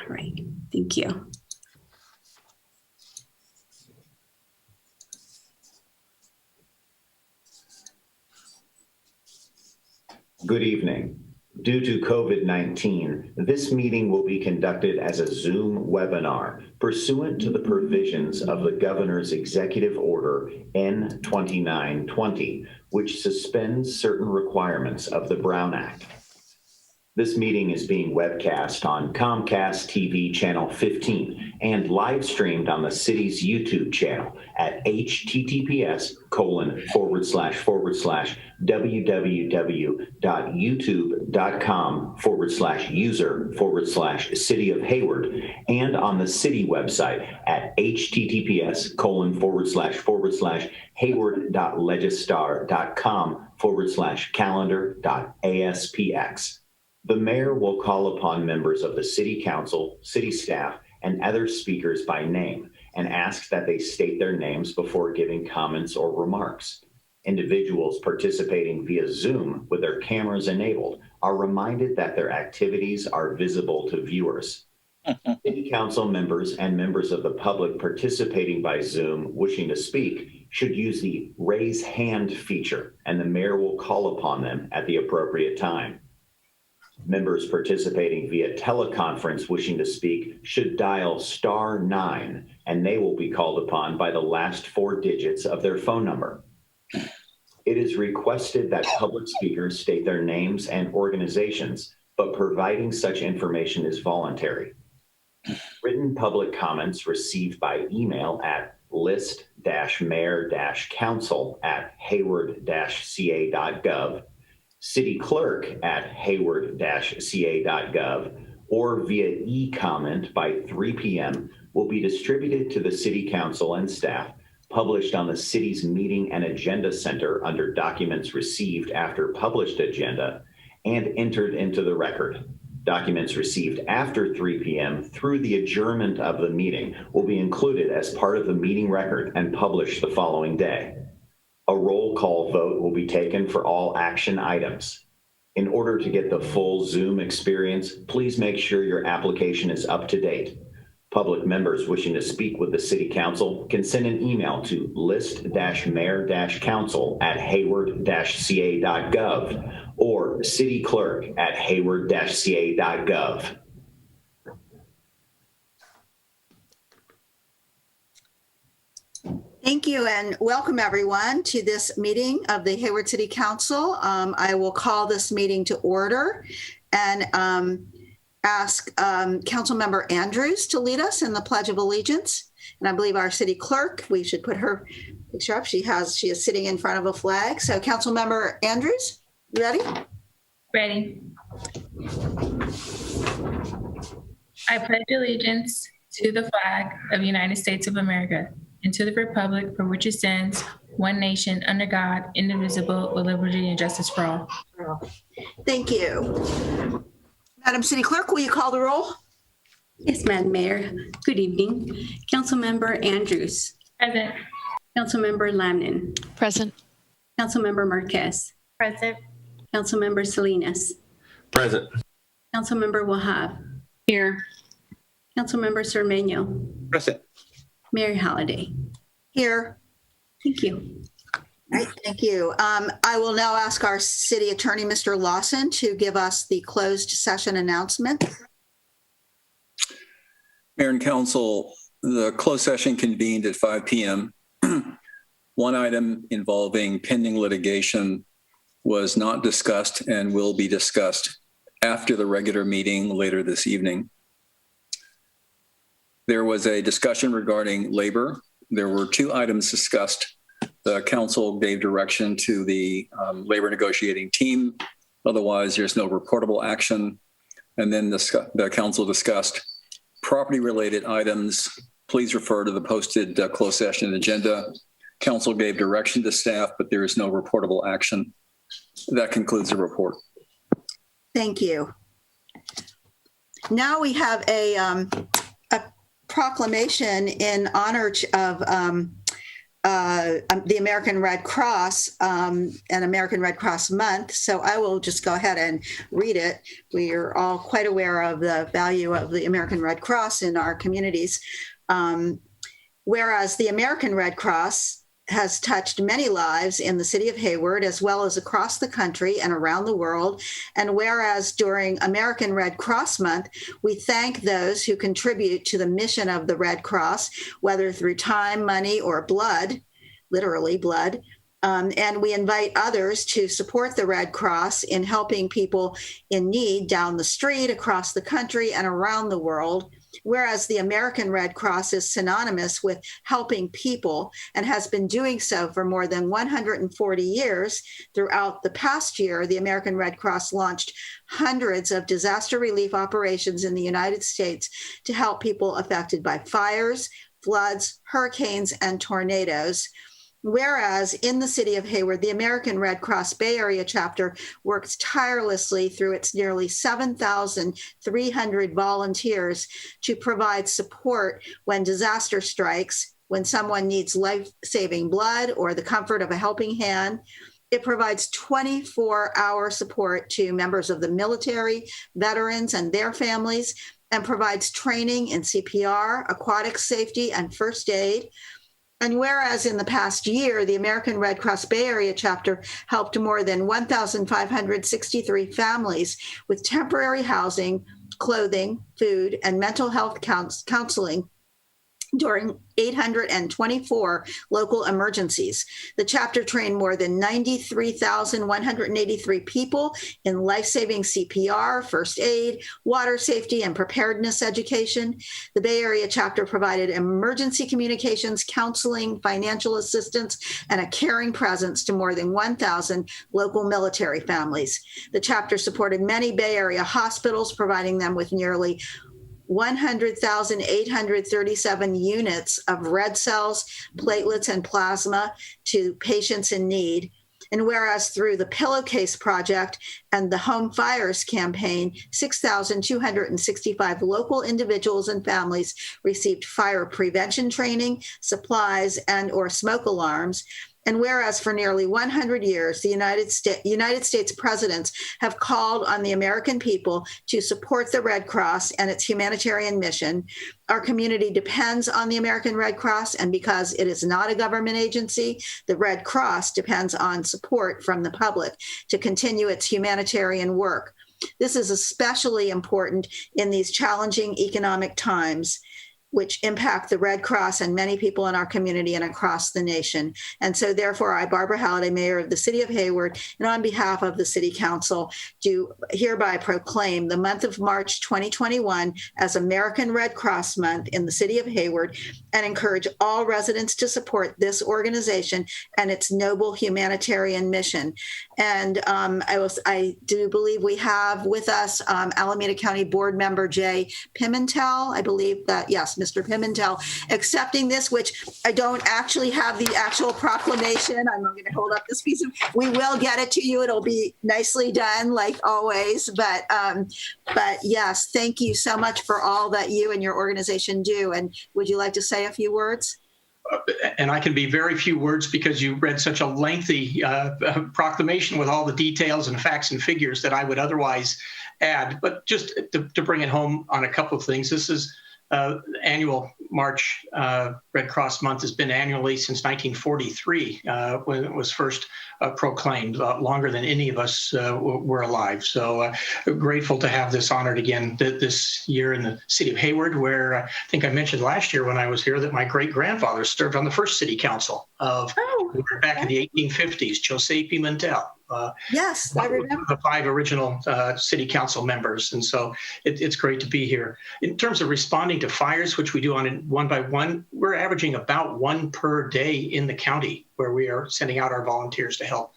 All right, thank you. Good evening. Due to COVID-19, this meeting will be conducted as a Zoom webinar pursuant to the provisions of the Governor's Executive Order N-2920, which suspends certain requirements of the Brown Act. This meeting is being webcast on Comcast TV channel 15 and live streamed on the city's YouTube channel at https://www.youtube.com/user/City of Hayward and on the city website at https://hayward.legistar.com/calendar.aspx. The mayor will call upon members of the city council, city staff, and other speakers by name and ask that they state their names before giving comments or remarks. Individuals participating via Zoom with their cameras enabled are reminded that their activities are visible to viewers. City council members and members of the public participating by Zoom wishing to speak should use the raise hand feature, and the mayor will call upon them at the appropriate time. Members participating via teleconference wishing to speak should dial *9, and they will be called upon by the last 4 digits of their phone number. It is requested that public speakers state their names and organizations, but providing such information is voluntary. Written public comments received by email at list-mayor-council@hayward-ca.gov, city clerk at hayward-ca.gov, or via e-comment by 3 p.m. will be distributed to the city council and staff, published on the city's meeting and agenda center under documents received after published agenda, and entered into the record. Documents received after 3 p.m. through the adjournment of the meeting will be included as part of the meeting record and published the following day. A roll call vote will be taken for all action items. In order to get the full Zoom experience, please make sure your application is up to date. Public members wishing to speak with the City Council can send an email to list-mayor-council@hayward-ca.gov or cityclerk@hayward-ca.gov. Thank you and welcome everyone to this meeting of the Hayward City Council. I will call this meeting to order and ask Councilmember Andrews to lead us in the Pledge of Allegiance. And I believe our city clerk, we should put her picture up. She is sitting in front of a flag. So Councilmember Andrews, you ready? Ready. I pledge allegiance to the flag of the United States of America and to the republic for which it stands, one nation, under God, indivisible, with liberty and justice for all. Thank you. Madam City Clerk, will you call the roll? Yes, Madam Mayor. Good evening. Councilmember Andrews. Present. Councilmember Lamnin. Present. Councilmember Marquez. Present. Councilmember Salinas. Present. Councilmember Wahab. Here. Councilmember Cermeño. Present. Mayor Halliday. Here. Thank you. All right, thank you. I will now ask our city attorney, Mr. Lawson, to give us the closed session announcement. Mayor and Council, the closed session convened at 5 p.m. One item involving pending litigation was not discussed and will be discussed after the regular meeting later this evening. There was a discussion regarding labor. There were 2 items discussed. The council gave direction to the labor negotiating team. Otherwise, there's no reportable action. And then the council discussed property-related items. Please refer to the posted closed session agenda. Council gave direction to staff, but there is no reportable action. That concludes the report. Thank you. Now we have a proclamation in honor of the American Red Cross and American Red Cross Month. So I will just go ahead and read it. We are all quite aware of the value of the American Red Cross in our communities. Whereas the American Red Cross has touched many lives in the city of Hayward, as well as across the country and around the world. And whereas during American Red Cross Month, we thank those who contribute to the mission of the Red Cross, whether through time, money, or blood, literally blood. And we invite others to support the Red Cross in helping people in need down the street, across the country, and around the world. Whereas the American Red Cross is synonymous with helping people and has been doing so for more than 140 years. Throughout the past year, the American Red Cross launched hundreds of disaster relief operations in the United States to help people affected by fires, floods, hurricanes, and tornadoes. Whereas in the city of Hayward, the American Red Cross Bay Area chapter works tirelessly through its nearly 7,300 volunteers to provide support when disaster strikes, when someone needs life-saving blood or the comfort of a helping hand. It provides 24-hour support to members of the military, veterans, and their families, and provides training in CPR, aquatic safety, and first aid. And whereas in the past year, the American Red Cross Bay Area chapter helped more than 1,563 families with temporary housing, clothing, food, and mental health counseling during 824 local emergencies. The chapter trained more than 93,183 people in life-saving CPR, first aid, water safety, and preparedness education. The Bay Area chapter provided emergency communications, counseling, financial assistance, and a caring presence to more than 1,000 local military families. The chapter supported many Bay Area hospitals, providing them with nearly 100,837 units of red cells, platelets, and plasma to patients in need. And whereas through the Pillowcase Project and the Home Fires campaign, 6,265 local individuals and families received fire prevention training, supplies, and/or smoke alarms. And whereas for nearly 100 years, the United States presidents have called on the American people to support the Red Cross and its humanitarian mission, our community depends on the American Red Cross, and because it is not a government agency, the Red Cross depends on support from the public to continue its humanitarian work. This is especially important in these challenging economic times, which impact the Red Cross and many people in our community and across the nation. And so therefore, I, Barbara Halliday, Mayor of the City of Hayward, and on behalf of the City Council, do hereby proclaim the month of March 2021 as American Red Cross Month in the City of Hayward, and encourage all residents to support this organization and its noble humanitarian mission. And I do believe we have with us Alameda County Board Member Jay Pimentel. I believe that, yes, Mr. Pimentel, accepting this, which I don't actually have the actual proclamation. I'm going to hold up this piece of, we will get it to you. It'll be nicely done like always. But yes, thank you so much for all that you and your organization do. And would you like to say a few words? And I can be very few words because you read such a lengthy proclamation with all the details and facts and figures that I would otherwise add. But just to bring it home on a couple of things, this is annual March Red Cross Month has been annually since 1943 when it was first proclaimed, longer than any of us were alive. So grateful to have this honored again this year in the city of Hayward, where I think I mentioned last year when I was here that my great-grandfather served on the first city council of back in the 1850s, Jose Pimentel. Yes, I remember. The 5 original city council members. And so it's great to be here. In terms of responding to fires, which we do on one by one, we're averaging about 1 per day in the county where we are sending out our volunteers to help.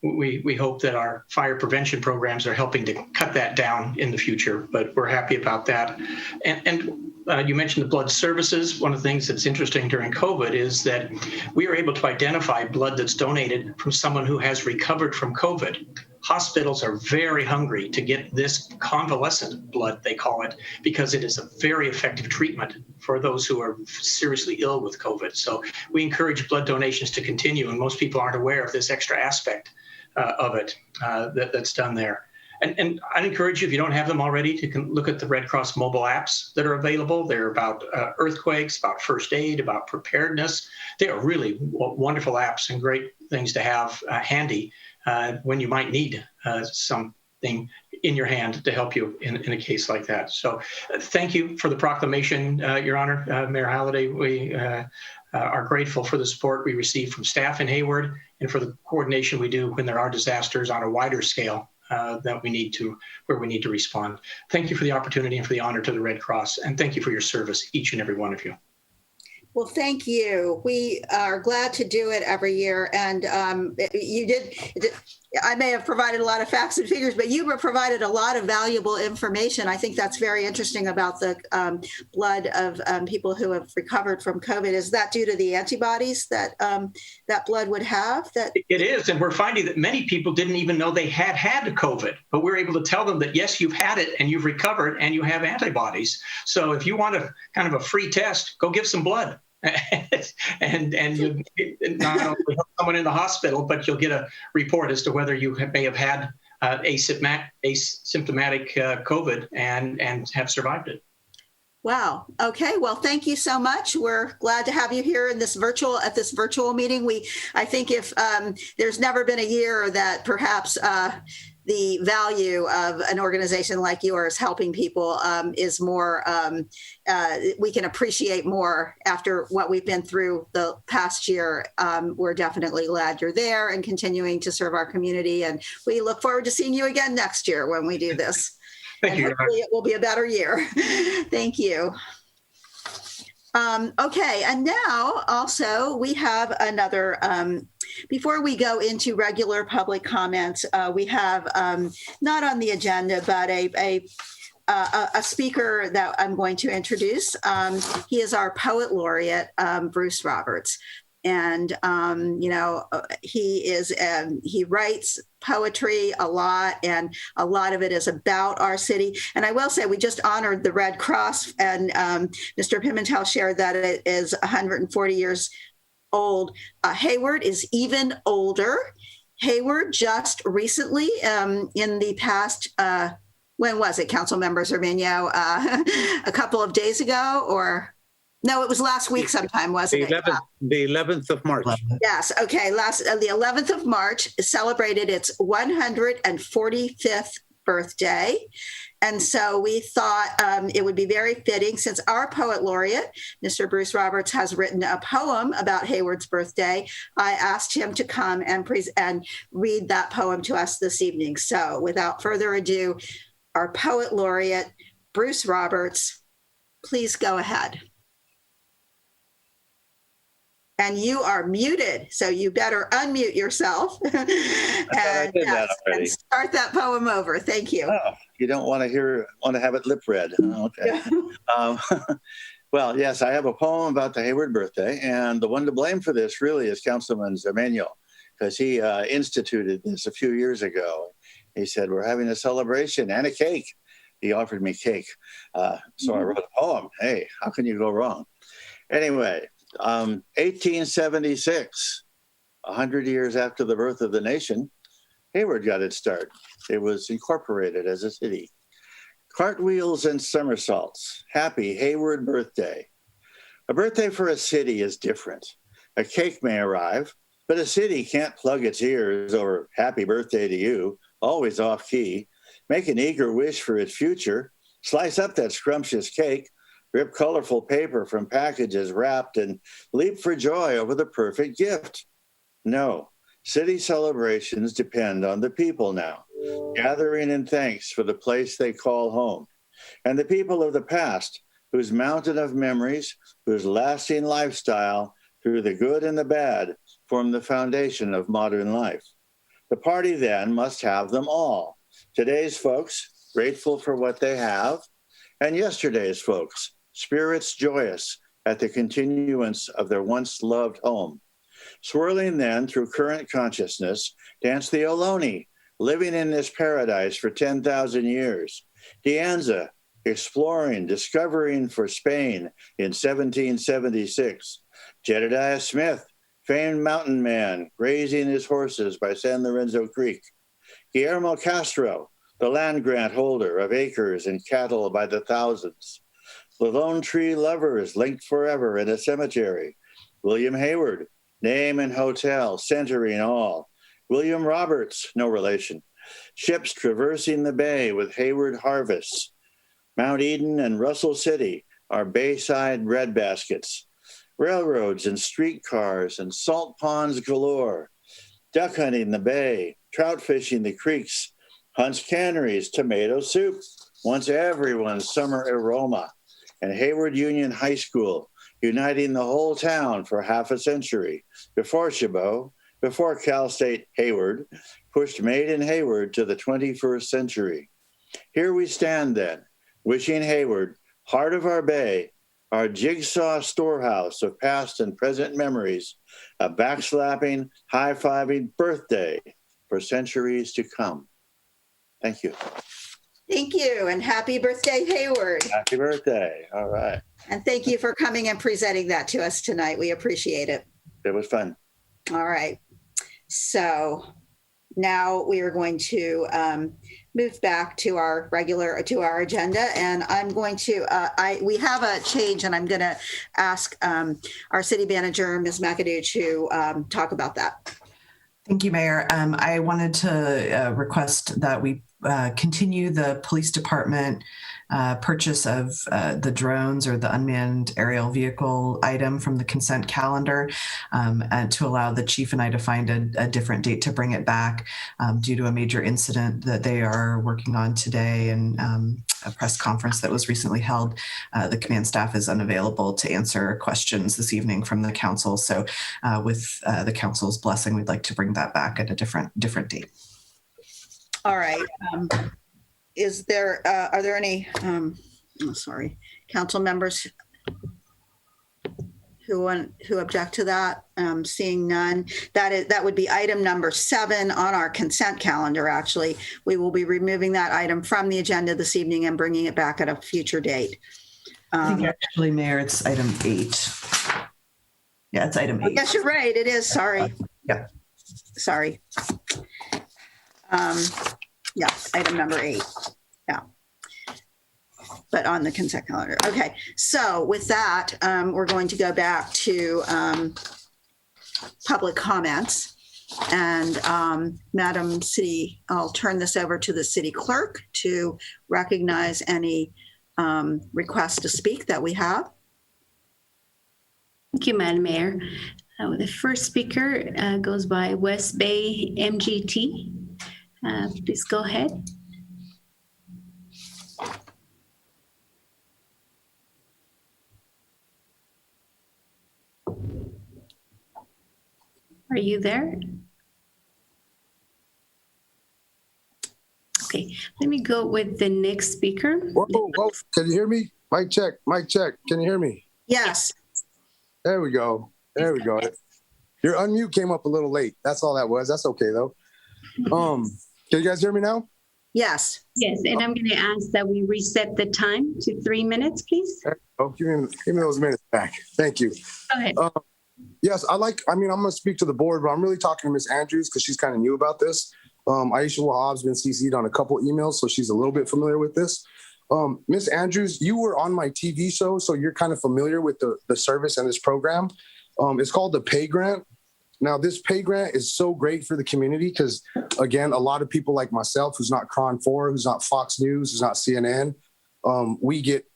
We hope that our fire prevention programs are helping to cut that down in the future, but we're happy about that. And you mentioned the blood services. One of the things that's interesting during COVID is that we are able to identify blood that's donated from someone who has recovered from COVID. hospitals are very hungry to get this convalescent blood, they call it, because it is a very effective treatment for those who are seriously ill with COVID. So we encourage blood donations to continue, and most people aren't aware of this extra aspect of it that's done there. And I'd encourage you, if you don't have them already, to look at the Red Cross mobile apps that are available. They're about earthquakes, about first aid, about preparedness. They are really wonderful apps and great things to have handy when you might need something in your hand to help you in a case like that. So thank you for the proclamation, Your Honor. Mayor Halliday, we are grateful for the support we receive from staff in Hayward and for the coordination we do when there are disasters on a wider scale where we need to respond. Thank you for the opportunity and for the honor to the Red Cross, and thank you for your service, each and every one of you. Well, thank you. We are glad to do it every year. And you did, I may have provided a lot of facts and figures, but you provided a lot of valuable information. I think that's very interesting about the blood of people who have recovered from COVID. Is that due to the antibodies that that blood would have? It is. And we're finding that many people didn't even know they had COVID, but we're able to tell them that, yes, you've had it and you've recovered and you have antibodies. So if you want a kind of a free test, go give some blood. and you not only help someone in the hospital, but you'll get a report as to whether you may have had asymptomatic COVID and have survived it. Wow. Okay. Well, thank you so much. We're glad to have you here in this virtual meeting. I think if there's never been a year that perhaps the value of an organization like yours helping people is more, we can appreciate more after what we've been through the past year. We're definitely glad you're there and continuing to serve our community. And we look forward to seeing you again next year when we do this. Thank you. Hopefully it will be a better year. Thank you. Okay, and now also we have another, before we go into regular public comments, we have not on the agenda, but a speaker that I'm going to introduce. He is our poet laureate, Bruce Roberts. And, you know, he writes poetry a lot, and a lot of it is about our city. And I will say, we just honored the Red Cross, and Mr. Pimentel shared that it is 140 years old. Hayward is even older. Hayward just recently, in the past, when was it, Council Member Zermino? A couple of days ago, or... No, it was last week sometime, wasn't it? The 11th of March. Yes. Okay. The 11th of March celebrated its 145th birthday. And so we thought it would be very fitting, since our poet laureate, Mr. Bruce Roberts, has written a poem about Hayward's birthday. I asked him to come and read that poem to us this evening. So without further ado, our poet laureate, Bruce Roberts, please go ahead. And you are muted, so you better unmute yourself and start that poem over. Thank you. Oh, you don't want to have it lip read. Oh, okay. Well, yes, I have a poem about the Hayward birthday, and the one to blame for this really is Councilman Zermino, because he instituted this a few years ago. He said, we're having a celebration and a cake. He offered me cake. So I wrote a poem. Hey, how can you go wrong? Anyway, 1876, 100 years after the birth of the nation, Hayward got its start. It was incorporated as a city. Cartwheels and somersaults. Happy Hayward birthday. A birthday for a city is different. A cake may arrive, but a city can't plug its ears over happy birthday to you, always off key. Make an eager wish for its future. Slice up that scrumptious cake. Rip colorful paper from packages wrapped and leap for joy over the perfect gift. No, city celebrations depend on the people now, gathering in thanks for the place they call home, and the people of the past, whose mountain of memories, whose lasting lifestyle, through the good and the bad, form the foundation of modern life. The party then must have them all. Today's folks, grateful for what they have, and yesterday's folks, spirits joyous at the continuance of their once loved home. Swirling then through current consciousness, dance the Ohlone, living in this paradise for 10,000 years. De Anza, exploring, discovering for Spain in 1776. Jedediah Smith, famed mountain man, grazing his horses by San Lorenzo Creek. Guillermo Castro, the land grant holder of acres and cattle by the thousands. The lone tree lovers linked forever in a cemetery. William Hayward, name and hotel, centering all. William Roberts, no relation. Ships traversing the bay with Hayward harvests. Mount Eden and Russell City are bayside breadbaskets. Railroads and streetcars and salt ponds galore. Duck hunting the bay, trout fishing the creeks. Hunt's Canneries, tomato soup, once everyone's summer aroma. And Hayward Union High School, uniting the whole town for half a century. Before Chabot, before Cal State Hayward, pushed Made in Hayward to the 21st century. Here we stand then, wishing Hayward, heart of our bay, our jigsaw storehouse of past and present memories, a backslapping, high-fiving birthday for centuries to come. Thank you. Thank you, and happy birthday, Hayward. Happy birthday. All right. And thank you for coming and presenting that to us tonight. We appreciate it. It was fun. All right. So now we are going to move back to our agenda, and I'm going to, we have a change, and I'm going to ask our city manager, Ms. McAdoo, to talk about that. Thank you, Mayor. I wanted to request that we continue the police department purchase of the drones or the unmanned aerial vehicle item from the consent calendar, and to allow the chief and I to find a different date to bring it back due to a major incident that they are working on today, and a press conference that was recently held. The command staff is unavailable to answer questions this evening from the council. So with the council's blessing, we'd like to bring that back at a different date. All right. Are there any, council members who object to that? Seeing none, that would be item number 7 on our consent calendar. Actually, we will be removing that item from the agenda this evening and bringing it back at a future date. I think actually, Mayor, it's item 8. Yeah, it's item 8. Yes, you're right. It is. Sorry. Yeah. Sorry. Yeah, item number 8. Yeah. But on the consent calendar. Okay. So with that, we're going to go back to public comments. And Madam City, I'll turn this over to the city clerk to recognize any requests to speak that we have. Thank you, Madam Mayor. The first speaker goes by West Bay MGT. Please go ahead. Are you there? Okay, let me go with the next speaker. Whoa, whoa, can you hear me? Mic check, mic check. Can you hear me? Yes. There we go. There we go. Your unmute came up a little late. That's all that was. That's okay though. Can you guys hear me now? Yes. Yes, and I'm going to ask that we reset the time to 3 minutes, please. Oh, give me those minutes back. Thank you. Go ahead. Yes, I'm going to speak to the board, but I'm really talking to Ms. Andrews because she's kind of new about this. Aisha Wahab's been CC'd on a couple emails, so she's a little bit familiar with this. Ms. Andrews, you were on my TV show, so you're kind of familiar with the service and this program. It's called the Pay Grant. Now, this pay grant is so great for the community because, again, a lot of people like myself, who's not Cron 4, who's not Fox News, who's not CNN, we get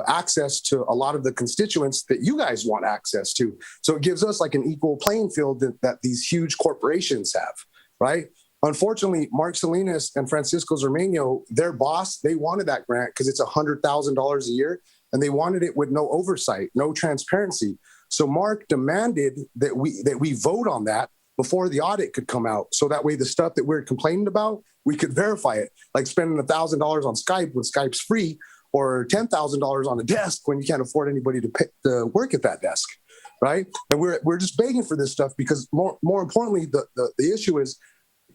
access to a lot of the constituents that you guys want access to. So it gives us like an equal playing field that these huge corporations have, right? Unfortunately, Mark Salinas and Francisco Zermeño, their boss, they wanted that grant because it's $100,000 a year, and they wanted it with no oversight, no transparency. So Mark demanded that we vote on that before the audit could come out. So that way the stuff that we're complaining about, we could verify it, like spending $1,000 on Skype when Skype's free, or $10,000 on a desk when you can't afford anybody to work at that desk, right? And we're just begging for this stuff because more importantly, the issue is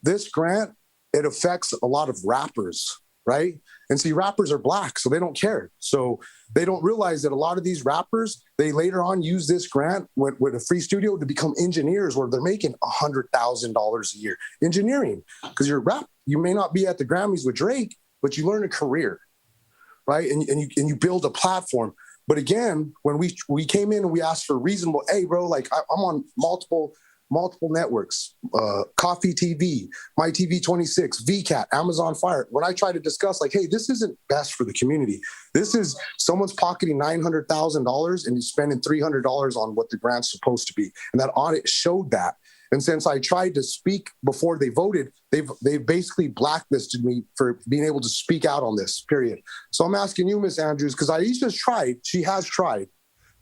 this grant it affects a lot of rappers, right? And see, rappers are black, so they don't care. So they don't realize that a lot of these rappers, they later on use this grant with a free studio to become engineers where they're making $100,000 a year. Engineering, because you're rap, you may not be at the Grammys with Drake, but you learn a career, right? And you build a platform. But again, when we came in and we asked for reasonable, hey, bro, like I'm on multiple networks, Coffee TV, My TV 26, VCAT, Amazon Fire. When I try to discuss like, hey, this isn't best for the community. This is someone's pocketing $900,000 and he's spending $300 on what the grant's supposed to be. And that audit showed that. And since I tried to speak before they voted, they've basically blacklisted me for being able to speak out on this, period. So I'm asking you, Ms. Andrews, because Aisha's tried, she has tried,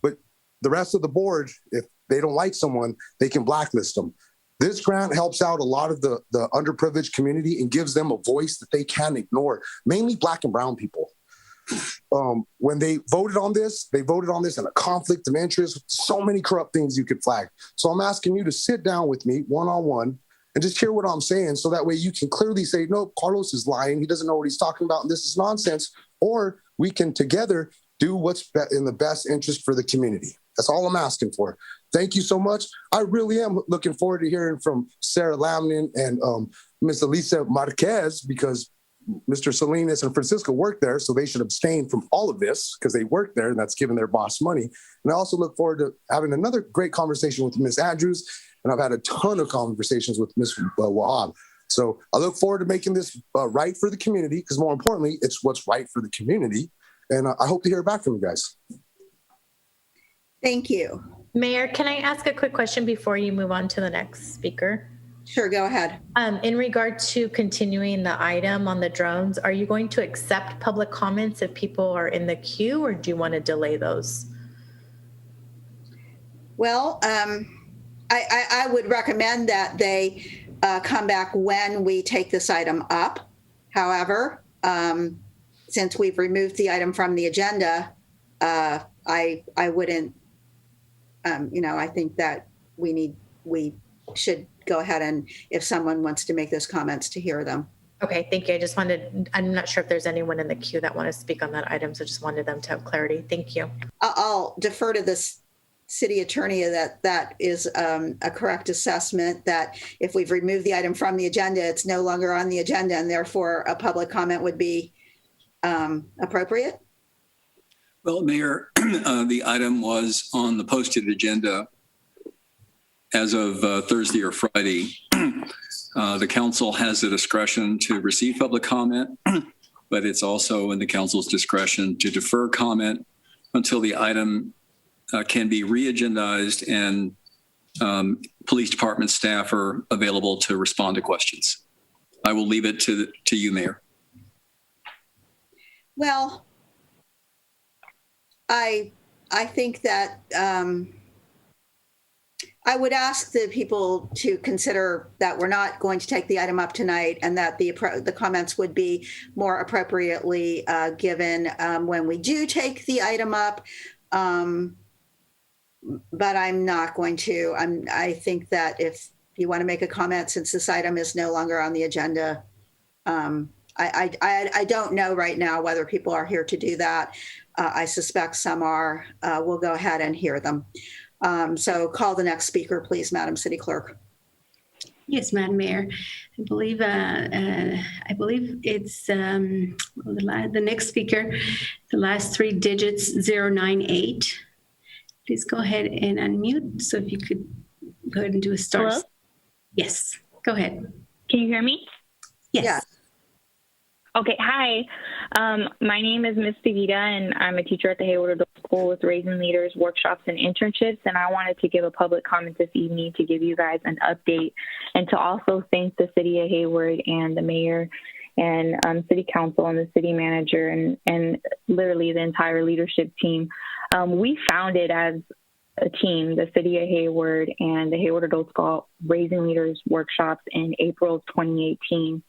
but the rest of the board, if they don't like someone, they can blacklist them. This grant helps out a lot of the underprivileged community and gives them a voice that they can't ignore, mainly Black and brown people. When they voted on this in a conflict of interest, so many corrupt things you could flag. So I'm asking you to sit down with me one-on-one and just hear what I'm saying so that way you can clearly say, no, Carlos is lying. He doesn't know what he's talking about and this is nonsense. Or we can together do what's in the best interest for the community. That's all I'm asking for. Thank you so much. I really am looking forward to hearing from Sarah Lamnin and Ms. Elisa Marquez because Mr. Salinas and Francisco work there, so they should abstain from all of this because they work there and that's giving their boss money. And I also look forward to having another great conversation with Ms. Andrews, and I've had a ton of conversations with Ms. Wahab. So I look forward to making this right for the community because more importantly, it's what's right for the community. And I hope to hear back from you guys. Thank you. Mayor, can I ask a quick question before you move on to the next speaker? Sure, go ahead. In regard to continuing the item on the drones, are you going to accept public comments if people are in the queue, or do you want to delay those? Well, I would recommend that they come back when we take this item up. We since we've removed the item from the agenda, I wouldn't, I think that we should go ahead and if someone wants to make those comments to hear them. Okay, thank you. I'm not sure if there's anyone in the queue that want to speak on that item, so just wanted them to have clarity. Thank you. I'll defer to this city attorney that is a correct assessment that if we've removed the item from the agenda, it's no longer on the agenda and therefore a public comment would be appropriate. Well, Mayor, the item was on the posted agenda as of Thursday or Friday. The council has the discretion to receive public comment, but it's also in the council's discretion to defer comment until the item can be re-agendized and police department staff are available to respond to questions. I will leave it to you, Mayor. Well, I think that I would ask the people to consider that we're not going to take the item up tonight and that the comments would be more appropriately given when we do take the item up. But I'm not going to. I think that if you want to make a comment, since this item is no longer on the agenda, I don't know right now whether people are here to do that. I suspect some are. We'll go ahead and hear them. So call the next speaker, please, Madam City Clerk. Yes, Madam Mayor. I believe it's the next speaker, the last three digits, 098. Please go ahead and unmute. So if you could go ahead and do a start. Hello? Yes, go ahead. Can you hear me? Yes. Yeah. Okay, hi. My name is Ms. Devita, and I'm a teacher at the Hayward Adult School with Raising Leaders workshops and internships. And I wanted to give a public comment this evening to give you guys an update and to also thank the city of Hayward and the mayor and city council and the city manager and literally the entire leadership team. We founded as a team, the city of Hayward and the Hayward Adult School Raising Leaders workshops in April of 2018.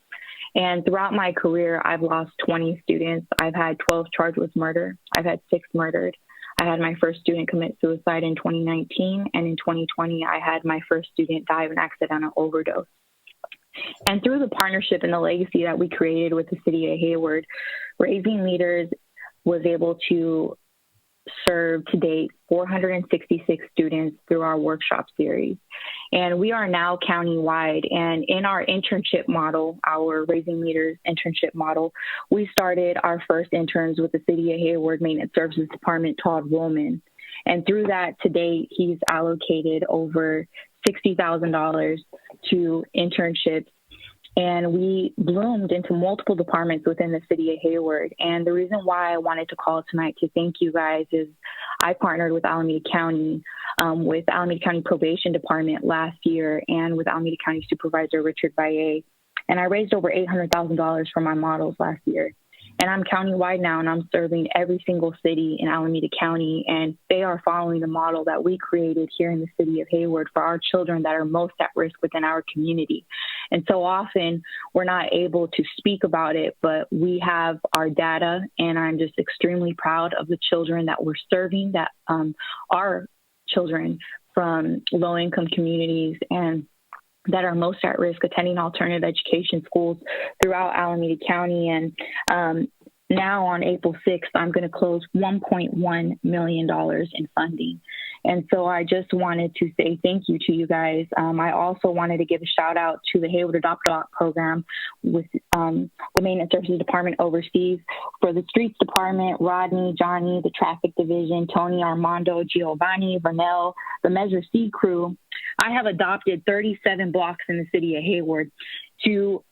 And throughout my career, I've lost 20 students. I've had 12 charged with murder. I've had 6 murdered. I had my first student commit suicide in 2019. And in 2020, I had my first student die of an accidental overdose. And through the partnership and the legacy that we created with the city of Hayward, Raising Leaders was able to serve to date 466 students through our workshop series. And we are now county-wide. And in our internship model, our Raising Leaders internship model, we started our first interns with the City of Hayward Maintenance Services Department, Todd Woolman. And through that, to date, he's allocated over $60,000 to internships. And we bloomed into multiple departments within the city of Hayward. And the reason why I wanted to call tonight to thank you guys is I partnered with Alameda County, with Alameda County Probation Department last year, and with Alameda County Supervisor Richard Valle. And I raised over $800,000 for my models last year. And I'm countywide now, and I'm serving every single city in Alameda County. And they are following the model that we created here in the city of Hayward for our children that are most at risk within our community. And so often we're not able to speak about it, but we have our data, and I'm just extremely proud of the children that we're serving, that are children from low-income communities and that are most at risk attending alternative education schools throughout Alameda County. And now on April 6th, I'm going to close $1.1 million in funding. And so I just wanted to say thank you to you guys. I also wanted to give a shout out to the Hayward Adopt a Lot program with the Maintenance Services Department overseas. For the Streets Department, Rodney, Johnny, the Traffic Division, Tony, Armando, Giovanni, Vernell, the Measure C crew, I have adopted 37 blocks in the city of Hayward to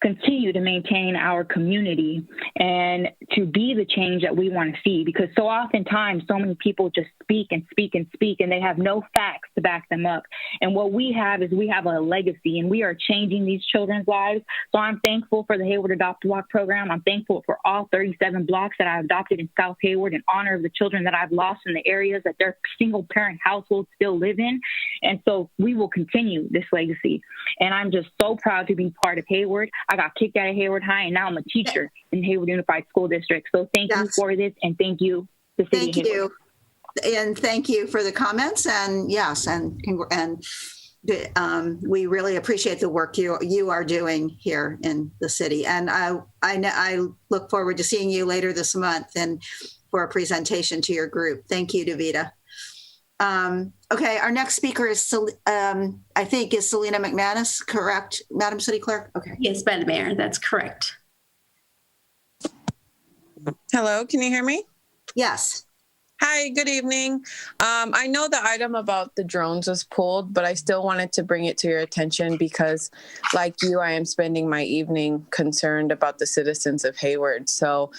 continue to maintain our community and to be the change that we want to see. Because so oftentimes, so many people just speak and speak and speak, and they have no facts to back them up. And what we have is we have a legacy, and we are changing these children's lives. So I'm thankful for the Hayward Adopt a Block program. I'm thankful for all 37 blocks that I've adopted in South Hayward in honor of the children that I've lost in the areas that their single-parent households still live in. And so we will continue this legacy. And I'm just so proud to be part of Hayward. I got kicked out of Hayward High, and now I'm a teacher in Hayward Unified School District. So thank you for this, and thank you, the city of Hayward. You. And thank you for the comments. And yes, and we really appreciate the work you are doing here in the city. And I look forward to seeing you later this month and for a presentation to your group. Thank you, Davida. Okay, our next speaker is, I think, is Selena McManus, correct, Madam City Clerk? Okay. Yes, Madam Mayor, that's correct. Hello, can you hear me? Yes. Hi, good evening. I know the item about the drones was pulled, but I still wanted to bring it to your attention because, like you, I am spending my evening concerned about the citizens of Hayward. So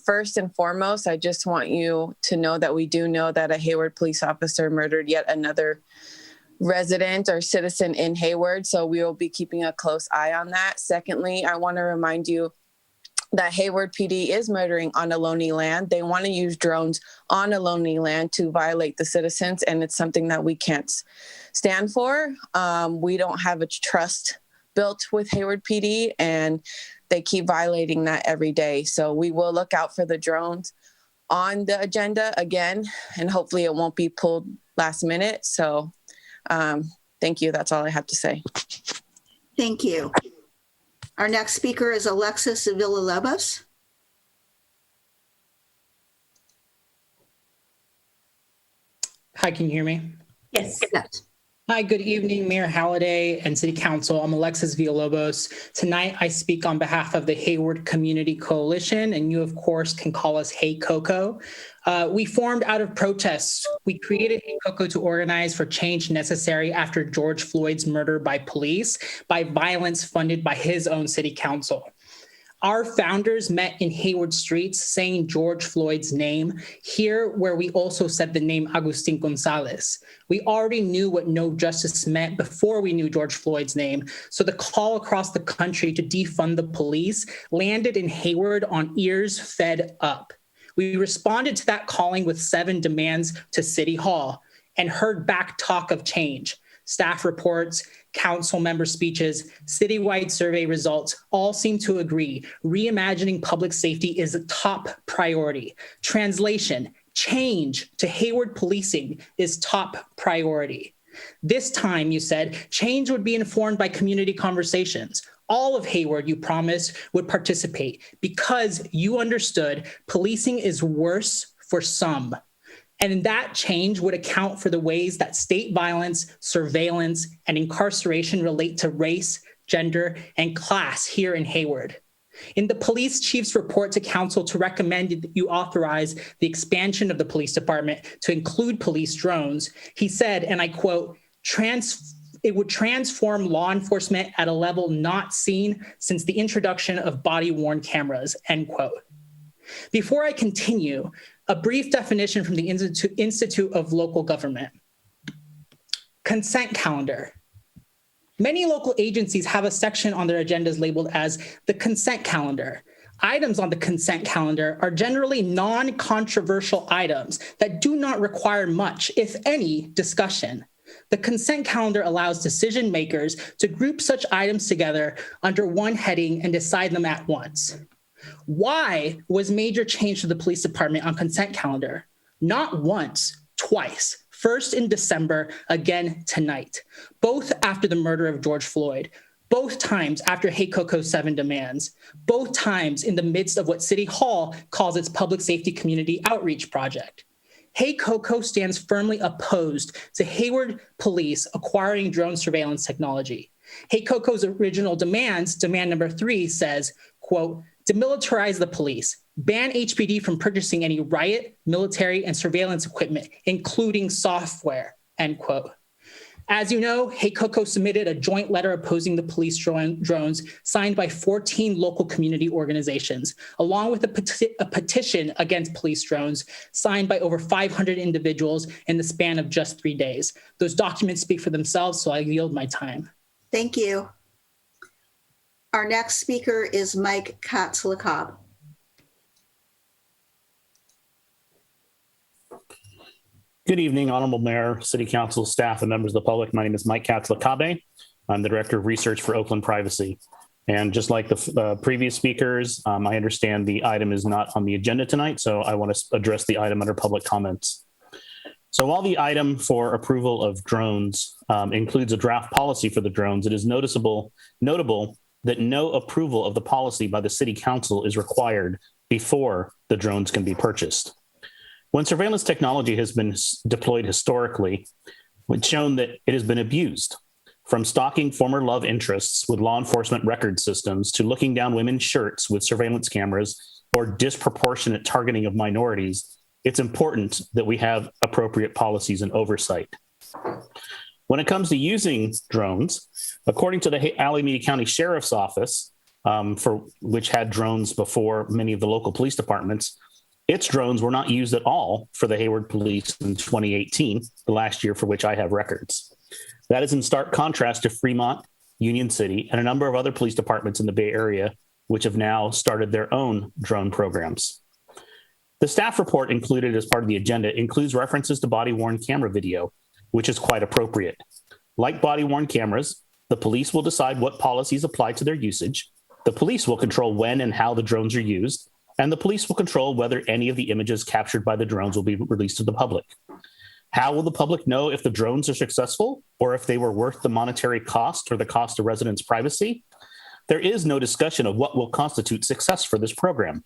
first and foremost, I just want you to know that we do know that a Hayward police officer murdered yet another resident or citizen in Hayward. So we will be keeping a close eye on that. Secondly, I want to remind you that Hayward PD is murdering on a lonely land. They want to use drones on a lonely land to violate the citizens, and it's something that we can't stand for. We don't have a trust built with Hayward PD, and they keep violating that every day. So we will look out for the drones on the agenda again, and hopefully it won't be pulled last minute. So thank you. That's all I have to say. Thank you. Our next speaker is Alexis Villalobos. Hi, can you hear me? Yes. Yes. Hi, good evening, Mayor Halliday and City Council. I'm Alexis Villalobos. Tonight, I speak on behalf of the Hayward Community Coalition, and you, of course, can call us Hey Coco. We formed out of protests. We created Hey Coco to organize for change necessary after George Floyd's murder by police, by violence funded by his own city council. Our founders met in Hayward streets saying George Floyd's name, here where we also said the name Agustin Gonzalez. We already knew what no justice meant before we knew George Floyd's name, so the call across the country to defund the police landed in Hayward on ears fed up. We responded to that calling with 7 demands to City Hall and heard back talk of change. Staff reports, council member speeches, citywide survey results all seem to agree. Reimagining public safety is a top priority. Translation, change to Hayward policing is top priority. This time, you said, change would be informed by community conversations. All of Hayward, you promised, would participate because you understood policing is worse for some. And that change would account for the ways that state violence, surveillance, and incarceration relate to race, gender, and class here in Hayward. In the police chief's report to council to recommend that you authorize the expansion of the police department to include police drones, he said, and I quote, it would transform law enforcement at a level not seen since the introduction of body-worn cameras, end quote. Before I continue, a brief definition from the Institute of Local Government. Consent calendar. Many local agencies have a section on their agendas labeled as the consent calendar. Items on the consent calendar are generally non-controversial items that do not require much, if any, discussion. The consent calendar allows decision makers to group such items together under one heading and decide them at once. Why was major change to the police department on consent calendar? Not once, twice. First in December, again tonight. Both after the murder of George Floyd. Both times after Hey Coco 7 demands. Both times in the midst of what City Hall calls its public safety community outreach project. Hey Coco stands firmly opposed to Hayward Police acquiring drone surveillance technology. Hey Coco's original demands, demand number 3 says, quote, demilitarize the police, ban HPD from purchasing any riot, military, and surveillance equipment, including software, end quote. As you know, Hey Coco submitted a joint letter opposing the police drones signed by 14 local community organizations, along with a petition against police drones signed by over 500 individuals in the span of just 3 days. Those documents speak for themselves, so I yield my time. Thank you. Our next speaker is Mike Katzlakob. Good evening, Honorable Mayor, City Council, staff, and members of the public. My name is Mike Katzlakob. I'm the Director of Research for Oakland Privacy. And just like the previous speakers, I understand the item is not on the agenda tonight, so I want to address the item under public comments. So while the item for approval of drones includes a draft policy for the drones, it is notable that no approval of the policy by the City Council is required before the drones can be purchased. When surveillance technology has been deployed historically, it's shown that it has been abused. From stalking former love interests with law enforcement record systems to looking down women's shirts with surveillance cameras or disproportionate targeting of minorities, it's important that we have appropriate policies and oversight. When it comes to using drones, according to the Alameda County Sheriff's Office, for which had drones before many of the local police departments, its drones were not used at all for the Hayward Police in 2018, the last year for which I have records. That is in stark contrast to Fremont, Union City, and a number of other police departments in the Bay Area, which have now started their own drone programs. The staff report included as part of the agenda includes references to body-worn camera video, which is quite appropriate. Like body-worn cameras, the police will decide what policies apply to their usage. The police will control when and how the drones are used, and the police will control whether any of the images captured by the drones will be released to the public. How will the public know if the drones are successful or if they were worth the monetary cost or the cost of residents' privacy? There is no discussion of what will constitute success for this program.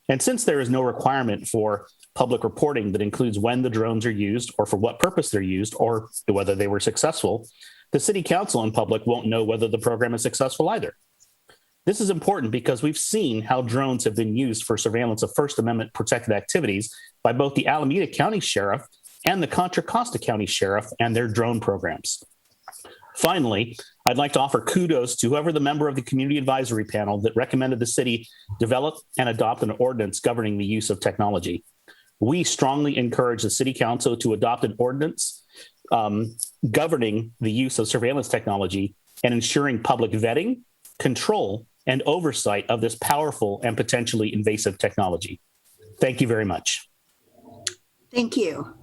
And since there is no requirement for public reporting that includes when the drones are used or for what purpose they're used or whether they were successful, the City Council and public won't know whether the program is successful either. This is important because we've seen how drones have been used for surveillance of First Amendment protected activities by both the Alameda County Sheriff and the Contra Costa County Sheriff and their drone programs. Finally, I'd like to offer kudos to whoever the member of the Community Advisory Panel that recommended the city develop and adopt an ordinance governing the use of technology. We strongly encourage the City Council to adopt an ordinance governing the use of surveillance technology and ensuring public vetting, control, and oversight of this powerful and potentially invasive technology. Thank you very much. Thank you.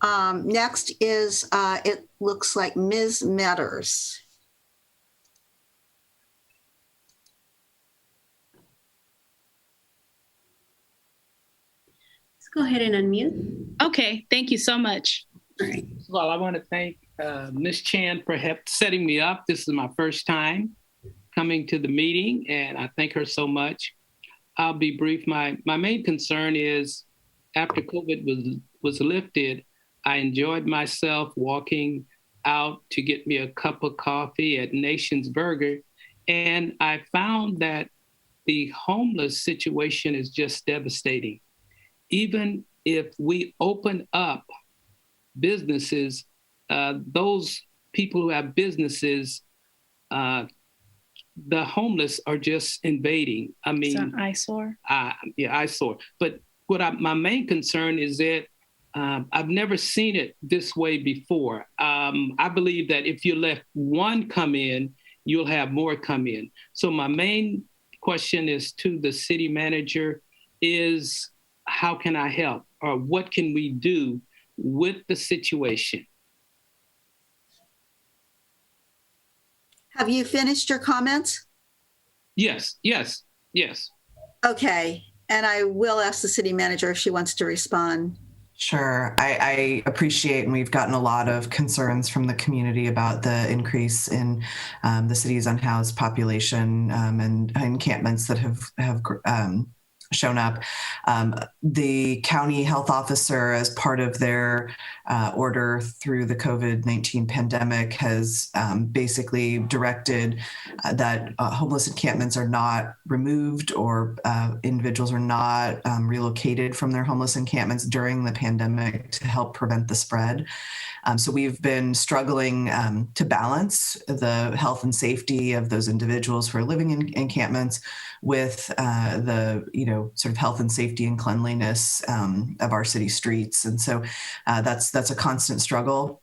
Next is, it looks like Ms. Matters. Let's go ahead and unmute. Okay, thank you so much. All right. First of all, I want to thank Ms. Chan for setting me up. This is my first time coming to the meeting, and I thank her so much. I'll be brief. My main concern is after COVID was lifted, I enjoyed myself walking out to get me a cup of coffee at Nation's Burger, and I found that the homeless situation is just devastating. Even if we open up businesses, those people who have businesses, the homeless are just invading. I mean, It's an eyesore. Yeah, eyesore. But my main concern is that I've never seen it this way before. I believe that if you let one come in, you'll have more come in. So my main question is to the city manager is, how can I help? Or what can we do with the situation? Have you finished your comments? Yes. Okay. And I will ask the city manager if she wants to respond. Sure. I appreciate, and we've gotten a lot of concerns from the community about the increase in the city's unhoused population and encampments that have shown up. The county health officer, as part of their order through the COVID-19 pandemic, has basically directed that homeless encampments are not removed or individuals are not relocated from their homeless encampments during the pandemic to help prevent the spread. So we've been struggling to balance the health and safety of those individuals who are living in encampments with the sort of health and safety and cleanliness of our city streets. And so that's a constant struggle.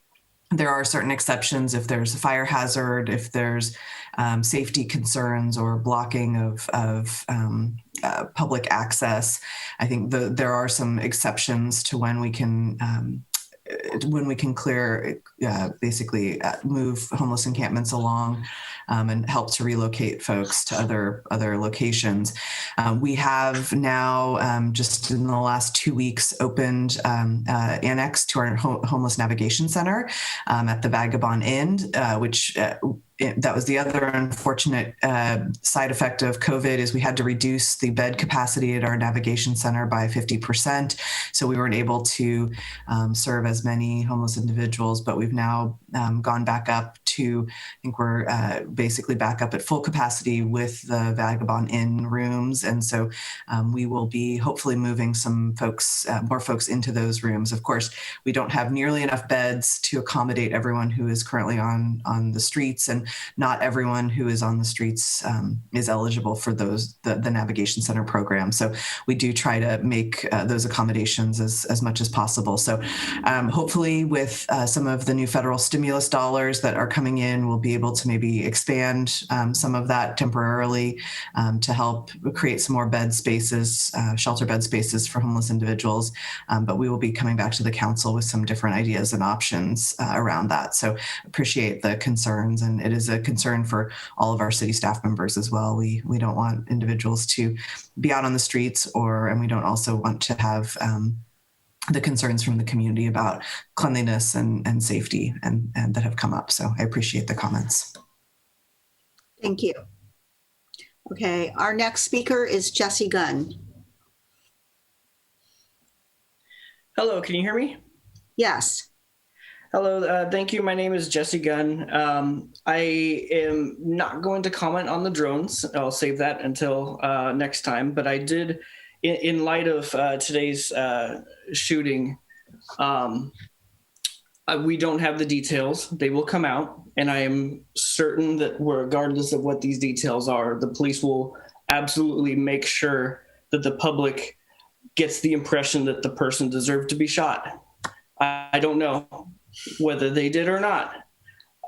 There are certain exceptions if there's a fire hazard, if there's safety concerns or blocking of public access. I think there are some exceptions to when we can clear, basically move homeless encampments along and help to relocate folks to other locations. We have now, just in the last 2 weeks, opened annex to our homeless navigation center at the Vagabond Inn, which that was the other unfortunate side effect of COVID, is we had to reduce the bed capacity at our navigation center by 50%. So we weren't able to serve as many homeless individuals, but we've now gone back up to, I think we're basically back up at full capacity with the Vagabond Inn rooms. And so we will be hopefully moving some folks, more folks into those rooms. Of course, we don't have nearly enough beds to accommodate everyone who is currently on the streets, and not everyone who is on the streets is eligible for the navigation center program. So we do try to make those accommodations as much as possible. So hopefully with some of the new federal stimulus dollars that are coming in, we'll be able to maybe expand some of that temporarily to help create some more bed spaces, shelter bed spaces for homeless individuals. But we will be coming back to the council with some different ideas and options around that. So appreciate the concerns, and it is a concern for all of our city staff members as well. We don't want individuals to be out on the streets, and we don't also want to have the concerns from the community about cleanliness and safety and that have come up. So I appreciate the comments. Thank you. Okay, our next speaker is Jesse Gunn. Hello, can you hear me? Yes. Hello, thank you. My name is Jesse Gunn. I am not going to comment on the drones. I'll save that until next time. But I did, in light of today's shooting, we don't have the details. They will come out. And I am certain that regardless of what these details are, the police will absolutely make sure that the public gets the impression that the person deserved to be shot. I don't know whether they did or not,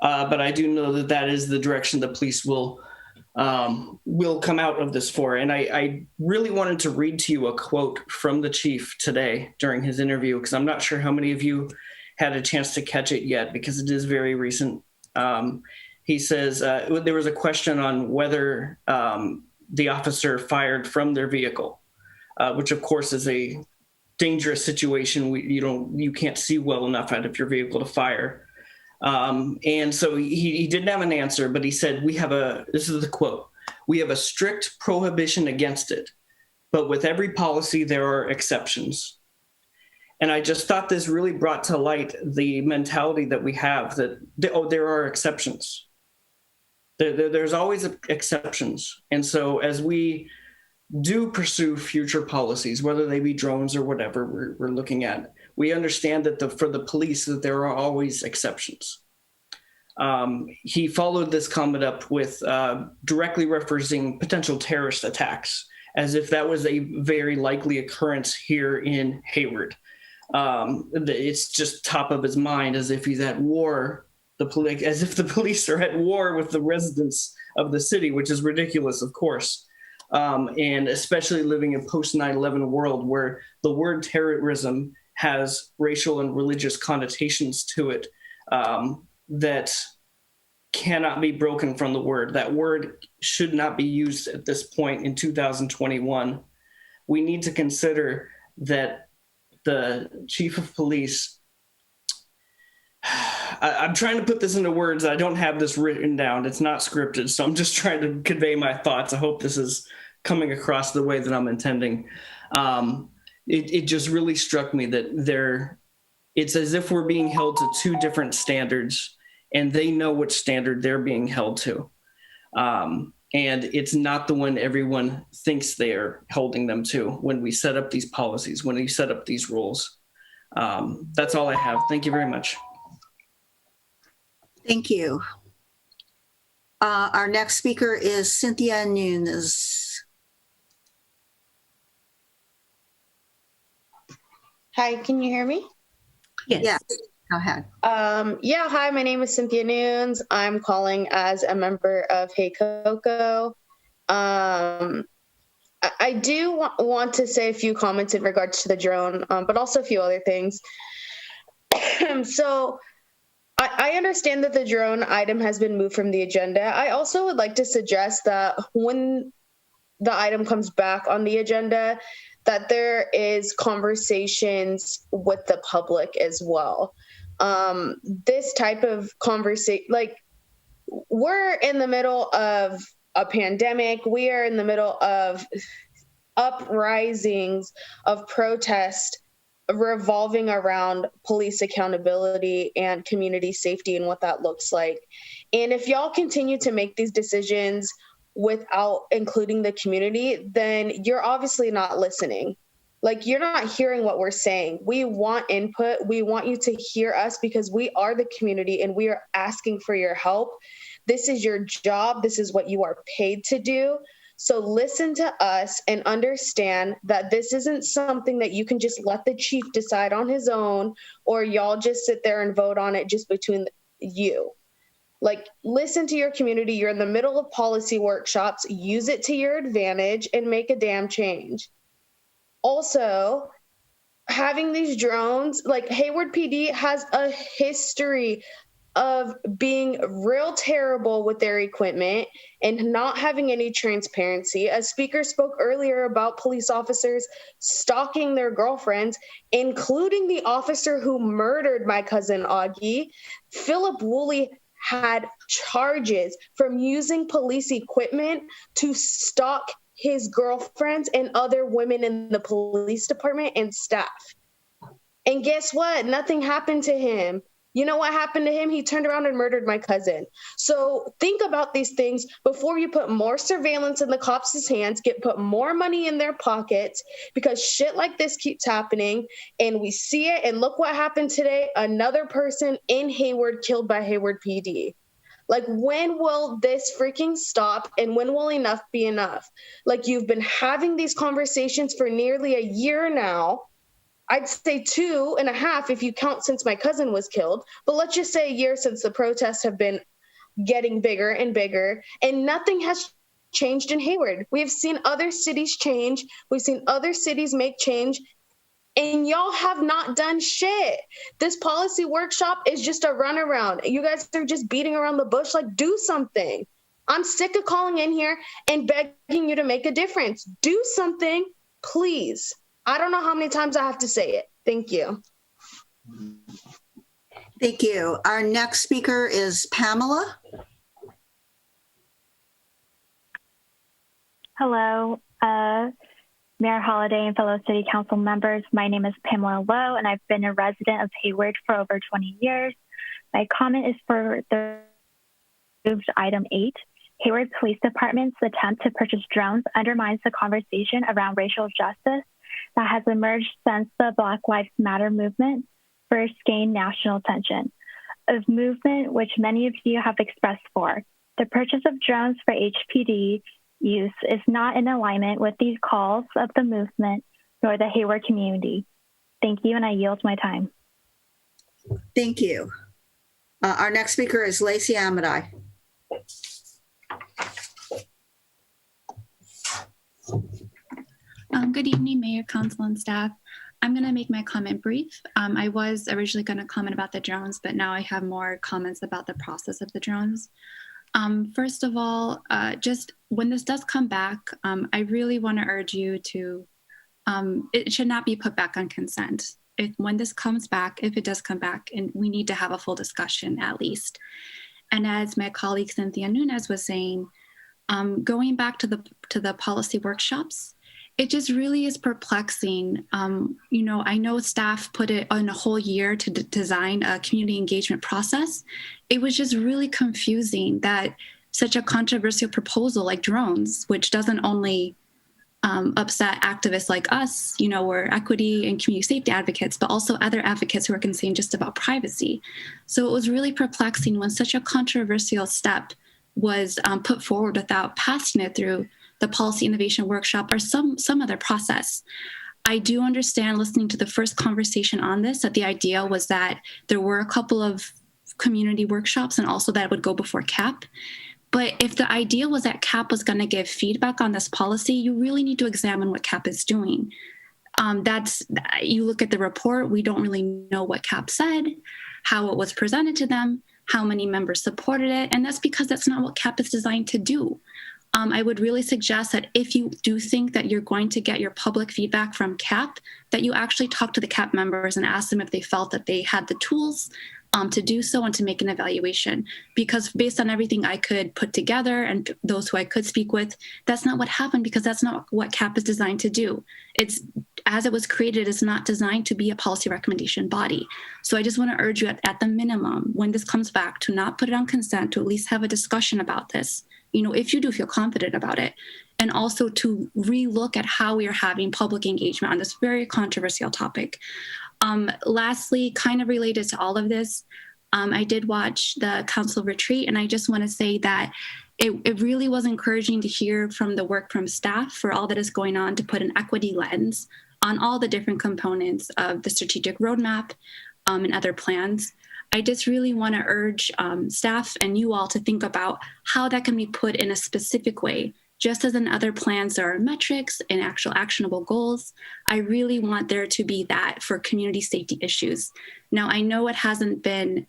but I do know that that is the direction the police will come out of this for. And I really wanted to read to you a quote from the chief today during his interview, because I'm not sure how many of you had a chance to catch it yet, because it is very recent. He says, there was a question on whether the officer fired from their vehicle, which of course is a dangerous situation. You can't see well enough out of your vehicle to fire. And so he didn't have an answer, but he said, this is the quote, "We have a strict prohibition against it, but with every policy, there are exceptions." And I just thought this really brought to light the mentality that we have that, there are exceptions. There's always exceptions. And so as we do pursue future policies, whether they be drones or whatever we're looking at, we understand that for the police, that there are always exceptions. He followed this comment up with directly referencing potential terrorist attacks, as if that was a very likely occurrence here in Hayward. It's just top of his mind, as if he's at war, as if the police are at war with the residents of the city, which is ridiculous, of course. And especially living in post 9/11 world where the word terrorism has racial and religious connotations to it that cannot be broken from the word. That word should not be used at this point in 2021. We need to consider that the chief of police, I'm trying to put this into words. I don't have this written down. It's not scripted, so I'm just trying to convey my thoughts. I hope this is coming across the way that I'm intending. It just really struck me that it's as if we're being held to two different standards, and they know which standard they're being held to. And it's not the one everyone thinks they're holding them to when we set up these policies, when we set up these rules. That's all I have. Thank you very much. Thank you. Our next speaker is Cynthia Nunes. Hi, can you hear me? Yes. Yeah. Go ahead. Hi, my name is Cynthia Nunes. I'm calling as a member of Hey Coco. I do want to say a few comments in regards to the drone, but also a few other things. So I understand that the drone item has been moved from the agenda. I also would like to suggest that when the item comes back on the agenda, that there is conversations with the public as well. This type of conversation, like, we're in the middle of a pandemic. We are in the middle of uprisings of protest revolving around police accountability and community safety and what that looks like. And if y'all continue to make these decisions without including the community, then you're obviously not listening. Like, you're not hearing what we're saying. We want input. We want you to hear us because we are the community and we are asking for your help. This is your job. This is what you are paid to do. So listen to us and understand that this isn't something that you can just let the chief decide on his own, or y'all just sit there and vote on it just between you. Like, listen to your community. You're in the middle of policy workshops. Use it to your advantage and make a damn change. Also, having these drones, like, Hayward PD has a history of being real terrible with their equipment and not having any transparency. A speaker spoke earlier about police officers stalking their girlfriends, including the officer who murdered my cousin Augie. Philip Woolley had charges from using police equipment to stalk his girlfriends and other women in the police department and staff. And guess what? Nothing happened to him. You know what happened to him? He turned around and murdered my cousin. So think about these things before you put more surveillance in the cops' hands, put more money in their pockets, because shit like this keeps happening and we see it. And look what happened today. Another person in Hayward killed by Hayward PD. Like, when will this freaking stop, and when will enough be enough? Like, you've been having these conversations for nearly a year now. I'd say 2.5 if you count since my cousin was killed, but let's just say a year since the protests have been getting bigger and bigger, and nothing has changed in Hayward. We have seen other cities change. We've seen other cities make change, and y'all have not done shit. This policy workshop is just a runaround. You guys are just beating around the bush. Like, do something. I'm sick of calling in here and begging you to make a difference. Do something, please. I don't know how many times I have to say it. Thank you. Thank you. Our next speaker is Pamela. Hello, Mayor Holliday and fellow City Council members. My name is Pamela Lowe, and I've been a resident of Hayward for over 20 years. My comment is for the item 8. Hayward Police Department's attempt to purchase drones undermines the conversation around racial justice that has emerged since the Black Lives Matter movement first gained national attention, a movement which many of you have expressed for. The purchase of drones for HPD use is not in alignment with these calls of the movement nor the Hayward community. Thank you, and I yield my time. Thank you. Our next speaker is Lacey Amadai. Good evening, Mayor, Council, and staff. I'm going to make my comment brief. I was originally going to comment about the drones, but now I have more comments about the process of the drones. First of all, just when this does come back, I really want to urge you to, it should not be put back on consent. When this comes back, if it does come back, and we need to have a full discussion at least. And as my colleague Cynthia Nunes was saying, going back to the policy workshops, it just really is perplexing. You know, I know staff put it on a whole year to design a community engagement process. It was just really confusing that such a controversial proposal like drones, which doesn't only upset activists like us, you know, we're equity and community safety advocates, but also other advocates who are concerned just about privacy. So it was really perplexing when such a controversial step was put forward without passing it through the policy innovation workshop or some other process. I do understand, listening to the first conversation on this, that the idea was that there were a couple of community workshops and also that it would go before CAP. But if the idea was that CAP was going to give feedback on this policy, you really need to examine what CAP is doing. You look at the report, we don't really know what CAP said, how it was presented to them, how many members supported it, and that's because that's not what CAP is designed to do. I would really suggest that if you do think that you're going to get your public feedback from CAP, that you actually talk to the CAP members and ask them if they felt that they had the tools to do so and to make an evaluation. Because based on everything I could put together and those who I could speak with, that's not what happened, because that's not what CAP is designed to do. It's, as it was created, it's not designed to be a policy recommendation body. So I just want to urge you at the minimum, when this comes back, to not put it on consent, to at least have a discussion about this, you know, if you do feel confident about it, and also to relook at how we are having public engagement on this very controversial topic. Lastly, kind of related to all of this, I did watch the council retreat, and I just want to say that it really was encouraging to hear from the work from staff for all that is going on to put an equity lens on all the different components of the strategic roadmap and other plans. I just really want to urge staff and you all to think about how that can be put in a specific way. Just as in other plans, there are metrics and actual actionable goals. I really want there to be that for community safety issues. Now, I know it hasn't been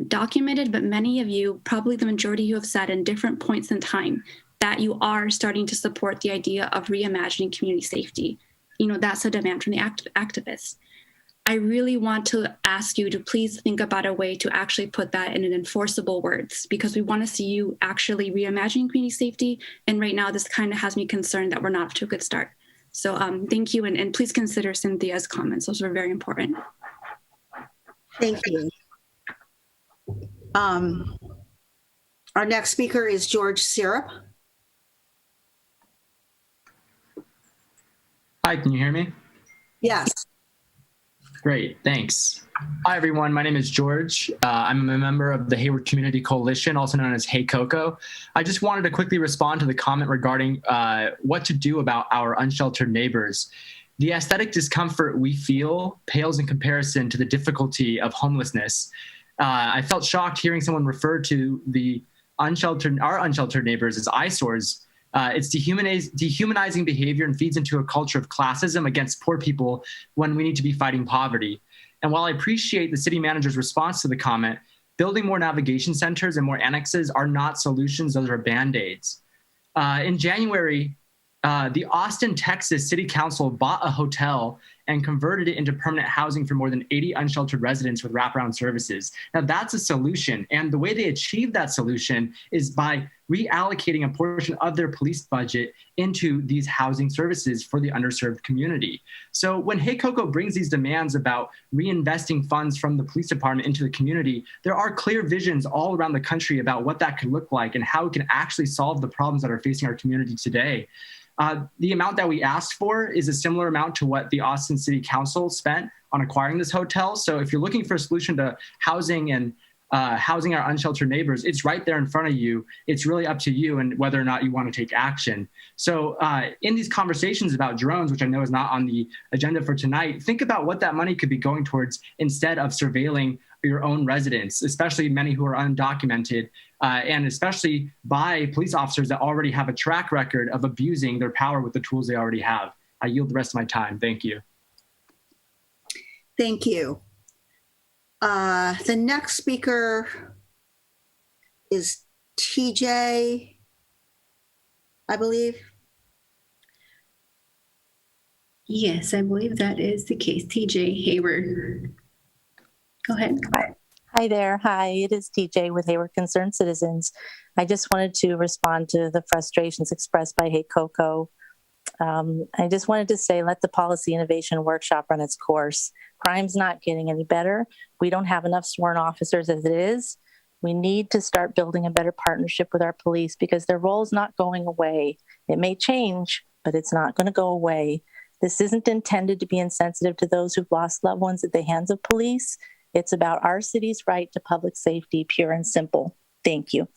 documented, but many of you, probably the majority of you, have said in different points in time that you are starting to support the idea of reimagining community safety. You know, that's a demand from the activists. I really want to ask you to please think about a way to actually put that in an enforceable words, because we want to see you actually reimagining community safety. And right now, this kind of has me concerned that we're not off to a good start. So thank you. And please consider Cynthia's comments. Those are very important. Thank you. Our next speaker is George Syrup. Hi, can you hear me? Yes. Great, thanks. Hi, everyone. My name is George. I'm a member of the Hayward Community Coalition, also known as Hey Coco. I just wanted to quickly respond to the comment regarding what to do about our unsheltered neighbors. The aesthetic discomfort we feel pales in comparison to the difficulty of homelessness. I felt shocked hearing someone refer to our unsheltered neighbors as eyesores. It's dehumanizing behavior and feeds into a culture of classism against poor people when we need to be fighting poverty. And while I appreciate the city manager's response to the comment, building more navigation centers and more annexes are not solutions, those are Band-Aids. In January, the Austin, Texas City Council bought a hotel and converted it into permanent housing for more than 80 unsheltered residents with wraparound services. Now that's a solution. And the way they achieve that solution is by reallocating a portion of their police budget into these housing services for the underserved community. So when Hey Coco brings these demands about reinvesting funds from the police department into the community, there are clear visions all around the country about what that could look like and how it can actually solve the problems that are facing our community today. The amount that we asked for is a similar amount to what the Austin City Council spent on acquiring this hotel. So if you're looking for a solution to housing and housing our unsheltered neighbors, it's right there in front of you. It's really up to you and whether or not you want to take action. So in these conversations about drones, which I know is not on the agenda for tonight, think about what that money could be going towards instead of surveilling your own residents, especially many who are undocumented, and especially by police officers that already have a track record of abusing their power with the tools they already have. I yield the rest of my time. Thank you. Thank you. The next speaker is TJ, I believe. Yes, I believe that is the case. TJ Hayward. Go ahead. Hi there. Hi, it is TJ with Hayward Concerned Citizens. I just wanted to respond to the frustrations expressed by Hey Coco. I just wanted to say, let the policy innovation workshop run its course. Crime's not getting any better. We don't have enough sworn officers as it is. We need to start building a better partnership with our police because their role is not going away. It may change, but it's not going to go away. This isn't intended to be insensitive to those who've lost loved ones at the hands of police. It's about our city's right to public safety, pure and simple. Thank you.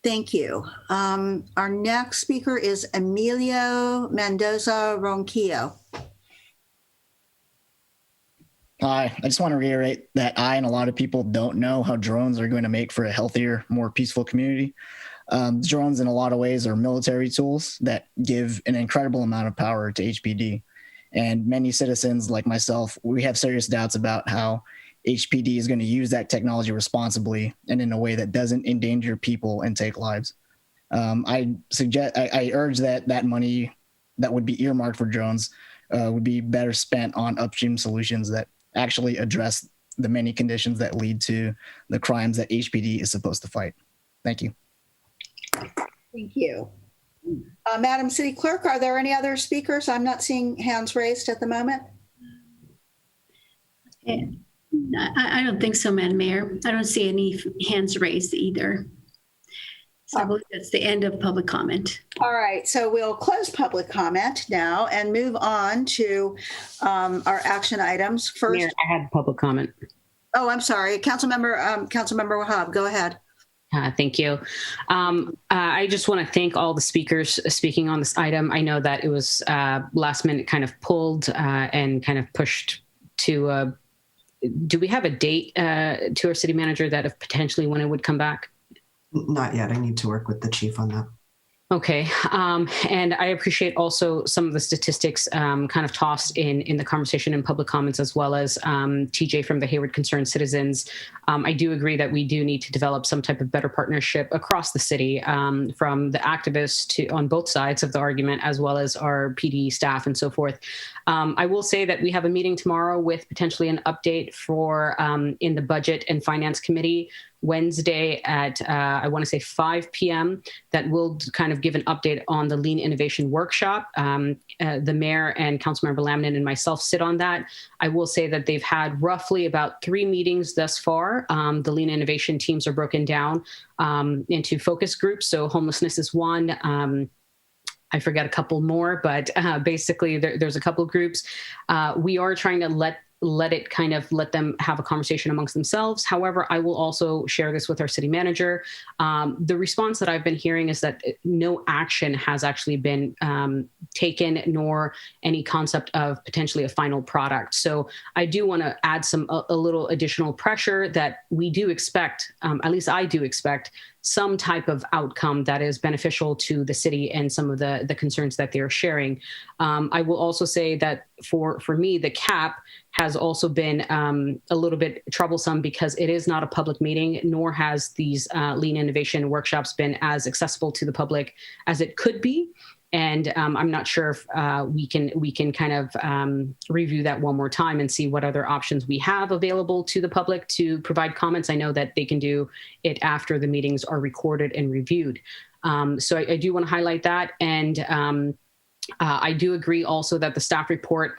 Thank you. Our next speaker is Emilio Mendoza Ronquillo. Hi, I just want to reiterate that I and a lot of people don't know how drones are going to make for a healthier, more peaceful community. Drones in a lot of ways are military tools that give an incredible amount of power to HPD. And many citizens like myself, we have serious doubts about how HPD is going to use that technology responsibly and in a way that doesn't endanger people and take lives. I urge that money that would be earmarked for drones would be better spent on upstream solutions that actually address the many conditions that lead to the crimes that HPD is supposed to fight. Thank you. Thank you. Madam City Clerk, are there any other speakers? I'm not seeing hands raised at the moment. I don't think so, Madam Mayor. I don't see any hands raised either. So I believe that's the end of public comment. All right, so we'll close public comment now and move on to our action items. First, Mayor, I had public comment. Oh, I'm sorry. Councilmember Wahab, go ahead. Thank you. I just want to thank all the speakers speaking on this item. I know that it was last minute kind of pulled and kind of pushed to, do we have a date to our city manager that if potentially when it would come back? Not yet. I need to work with the chief on that. Okay. And I appreciate also some of the statistics kind of tossed in the conversation in public comments, as well as TJ from the Hayward Concerned Citizens. I do agree that we do need to develop some type of better partnership across the city, from the activists to on both sides of the argument, as well as our PD staff and so forth. I will say that we have a meeting tomorrow with potentially an update for in the Budget and Finance Committee Wednesday at, I want to say 5 p.m. that will kind of give an update on the Lean Innovation Workshop. The mayor and Councilmember Laminin and myself sit on that. I will say that they've had roughly about 3 meetings thus far. The Lean Innovation teams are broken down into focus groups. So homelessness is one. I forget a couple more, but basically there's a couple of groups. We are trying to let them have a conversation amongst themselves. However, I will also share this with our city manager. The response that I've been hearing is that no action has actually been taken, nor any concept of potentially a final product. So I do want to add a little additional pressure that we do expect, at least I do expect, some type of outcome that is beneficial to the city and some of the concerns that they're sharing. I will also say that for me, the cap has also been a little bit troublesome because it is not a public meeting, nor has these lean innovation workshops been as accessible to the public as it could be. And I'm not sure if we can kind of review that one more time and see what other options we have available to the public to provide comments. I know that they can do it after the meetings are recorded and reviewed. So I do want to highlight that. And I do agree also that the staff report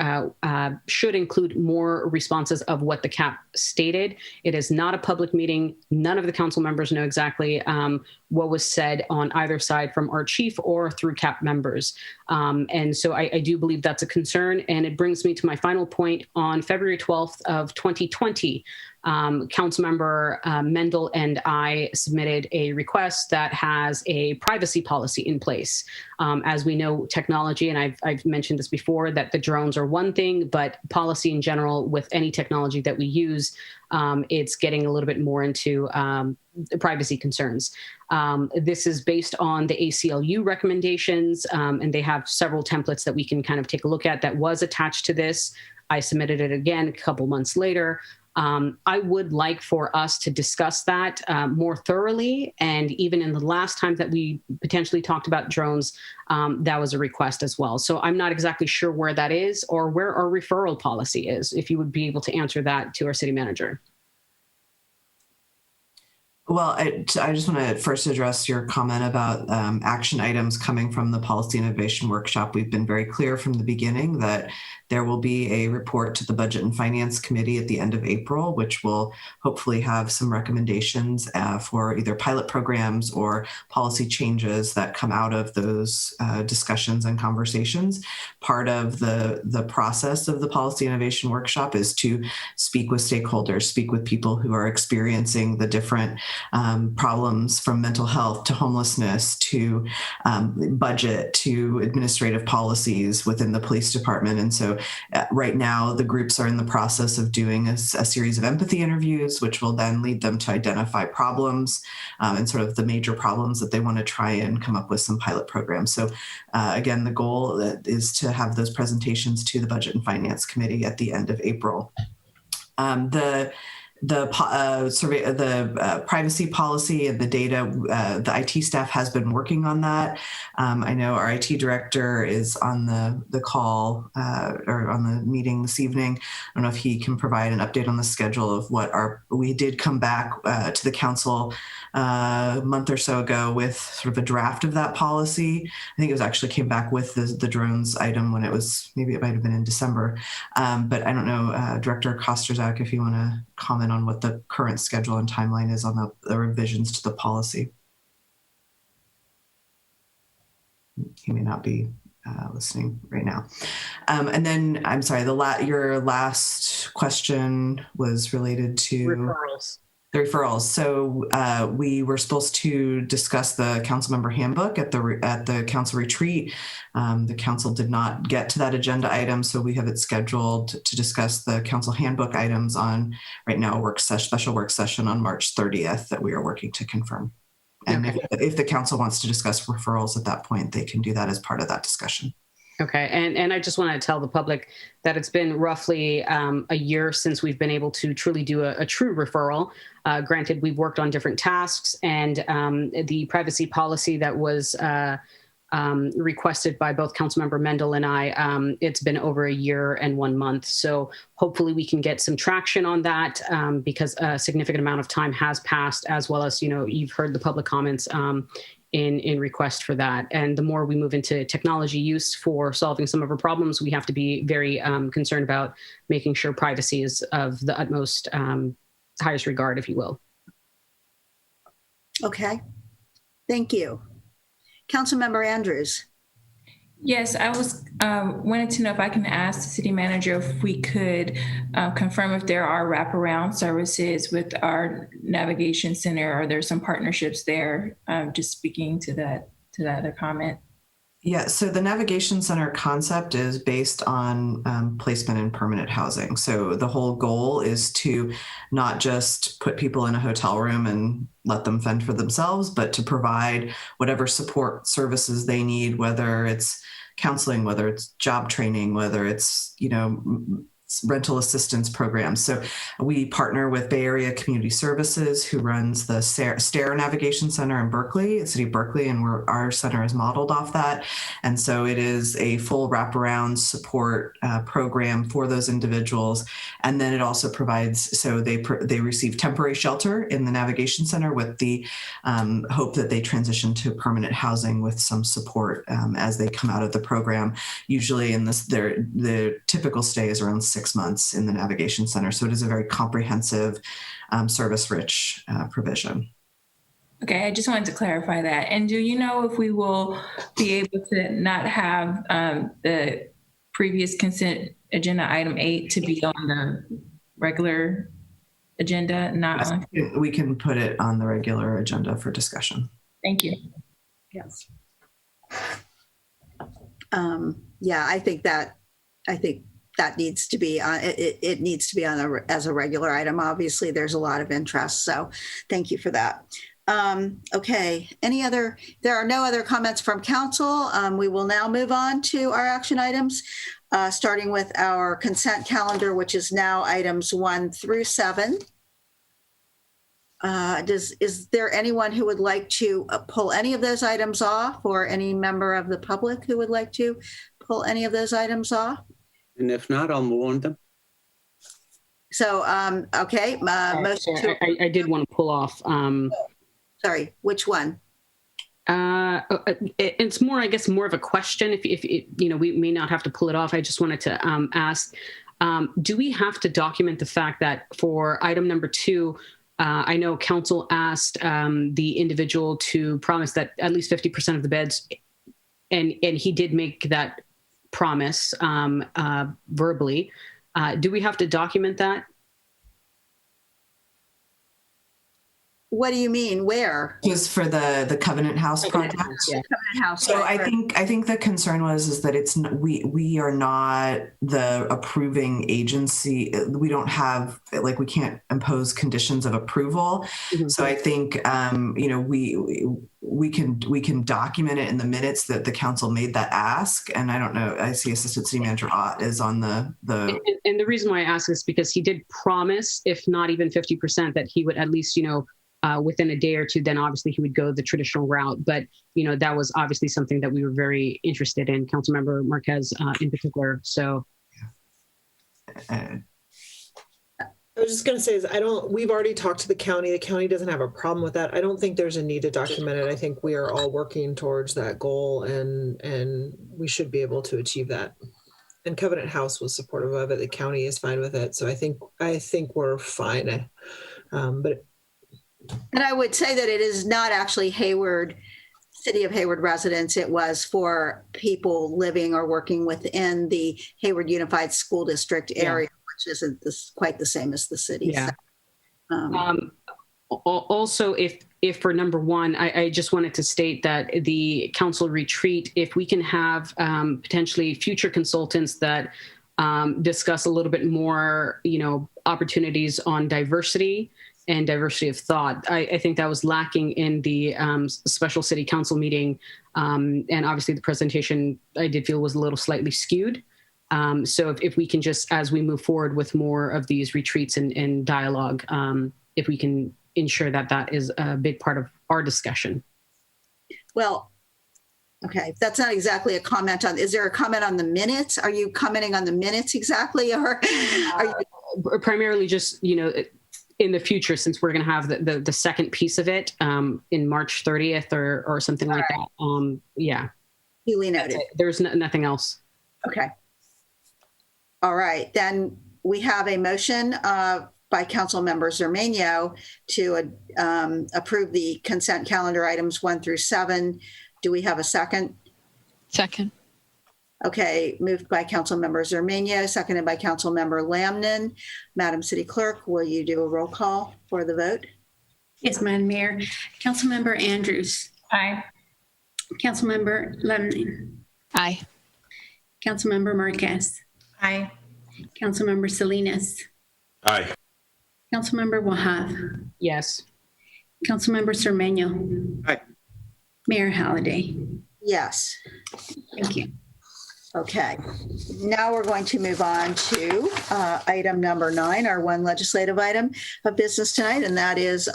should include more responses of what the CAP stated. It is not a public meeting. None of the council members know exactly what was said on either side from our chief or through CAP members. And so I do believe that's a concern. And it brings me to my final point. On February 12th of 2020, Councilmember Mendel and I submitted a request that has a privacy policy in place. As we know, technology, and I've mentioned this before, that the drones are one thing, but policy in general with any technology that we use, it's getting a little bit more into privacy concerns. This is based on the ACLU recommendations, and they have several templates that we can kind of take a look at that was attached to this. I submitted it again a couple months later. I would like for us to discuss that more thoroughly. And even in the last time that we potentially talked about drones, that was a request as well. So I'm not exactly sure where that is or where our referral policy is, if you would be able to answer that to our city manager. Well, I just want to first address your comment about action items coming from the Policy Innovation Workshop. We've been very clear from the beginning that there will be a report to the Budget and Finance Committee at the end of April, which will hopefully have some recommendations for either pilot programs or policy changes that come out of those discussions and conversations. Part of the process of the Policy Innovation Workshop is to speak with stakeholders, speak with people who are experiencing the different problems, from mental health to homelessness to budget to administrative policies within the police department. And so right now the groups are in the process of doing a series of empathy interviews, which will then lead them to identify problems and sort of the major problems that they want to try and come up with some pilot programs. So again, the goal is to have those presentations to the Budget and Finance Committee at the end of April. The privacy policy and the data, the IT staff has been working on that. I know our IT director is on the call or on the meeting this evening. I don't know if he can provide an update on the schedule of what we did come back to the council a month or so ago with sort of a draft of that policy. I think it was actually came back with the drones item when it was, maybe it might have been in December. But I don't know, Director Kosterzak, if you want to comment on what the current schedule and timeline is on the revisions to the policy. He may not be listening right now. And then, I'm sorry, your last question was related to Referrals. The referrals. So we were supposed to discuss the council member handbook at the council retreat. The council did not get to that agenda item, so we have it scheduled to discuss the council handbook items on right now a special work session on March 30th that we are working to confirm. And okay. If the council wants to discuss referrals at that point, they can do that as part of that discussion. Okay, and I just want to tell the public that it's been roughly a year since we've been able to truly do a true referral. Granted, we've worked on different tasks, and the privacy policy that was requested by both Councilmember Mendel and I, it's been over a year and 1 month. So hopefully we can get some traction on that because a significant amount of time has passed, as well as, you've heard the public comments in request for that. And the more we move into technology use for solving some of our problems, we have to be very concerned about making sure privacy is of the utmost highest regard, if you will. Okay, thank you. Councilmember Andrews. Yes, I was wanted to know if I can ask the city manager if we could confirm if there are wraparound services with our navigation center. Are there some partnerships there? Just speaking to that comment. Yeah, so the navigation center concept is based on placement in permanent housing. So the whole goal is to not just put people in a hotel room and let them fend for themselves, but to provide whatever support services they need, whether it's counseling, whether it's job training, whether it's, rental assistance programs. So we partner with Bay Area Community Services, who runs the STAIR Navigation Center in Berkeley, the city of Berkeley, and our center is modeled off that. And so it is a full wraparound support program for those individuals. And then it also provides, so they receive temporary shelter in the navigation center with the hope that they transition to permanent housing with some support as they come out of the program. Usually in this, their typical stay is around 6 months in the navigation center. So it is a very comprehensive, service-rich provision. Okay, I just wanted to clarify that. And do you know if we will be able to not have the previous consent agenda item 8 to be on the regular agenda, not Yes, on? we can put it on the regular agenda for discussion. Thank you. Yes. Yeah, I think that needs to be on. It needs to be on as a regular item. Obviously, there's a lot of interest, so thank you for that. Okay. There are no other comments from council. We will now move on to our action items, starting with our consent calendar, which is now items 1 through 7. Is there anyone who would like to pull any of those items off, or any member of the public who would like to pull any of those items off? And if not, I'll move on them. So, okay. Motion to, I did want to pull off. sorry, which one? It's more, I guess, more of a question. If we may not have to pull it off. I just wanted to ask, do we have to document the fact that for item number 2, I know council asked the individual to promise that at least 50% of the beds, and he did make that promise verbally. Do we have to document that? What do you mean? Where? Just for the Covenant House project. Yeah. Covenant House. So right. I think the concern is that we are not the approving agency. We don't have, we can't impose conditions of approval. Mm-hmm. So I think we can document it in the minutes that the council made that ask. And I don't know, I see Assistant City Manager Ott is on the. And the reason why I ask is because he did promise, if not even 50%, that he would at least, within a day or two, then obviously he would go the traditional route. But, that was obviously something that we were very interested in, Councilmember Marquez in particular. So. I was just going to say is we've already talked to the county. The county doesn't have a problem with that. I don't think there's a need to document it. I think we are all working towards that goal, and we should be able to achieve that. And Covenant House was supportive of it. The county is fine with it. So I think we're fine. And I would say that it is not actually City of Hayward residents. It was for people living or working within the Hayward Unified School District area, which isn't quite the same as the city. Yeah. So, also, if for number 1, I just wanted to state that the council retreat, if we can have potentially future consultants that discuss a little bit more, opportunities on diversity and diversity of thought. I think that was lacking in the special city council meeting. And obviously the presentation I did feel was a little slightly skewed. So if we can just, as we move forward with more of these retreats and dialogue, if we can ensure that that is a big part of our discussion. Well, okay, that's not exactly a comment on, is there a comment on the minutes? Are you commenting on the minutes exactly? Or are you? Primarily just, in the future, since we're going to have the second piece of it in March 30th or something like that. Yeah. Duly noted. There's nothing else. Okay. All right. Then we have a motion by Councilmember Zermano to approve the consent calendar items 1 through 7. Do we have a second? Second. Okay, moved by Councilmember Zermano, seconded by Councilmember Lamnon. Madam City Clerk, will you do a roll call for the vote? Yes, Madam Mayor. Councilmember Andrews. Aye. Councilmember Lemon. Aye. Councilmember Marquez. Aye. Councilmember Salinas. Aye. Councilmember Wahab. Yes. Councilmember Cermeño. Aye. Mayor Halliday. Yes. Thank you. Okay. Now we're going to move on to item number 9, our one legislative item of business tonight, and that is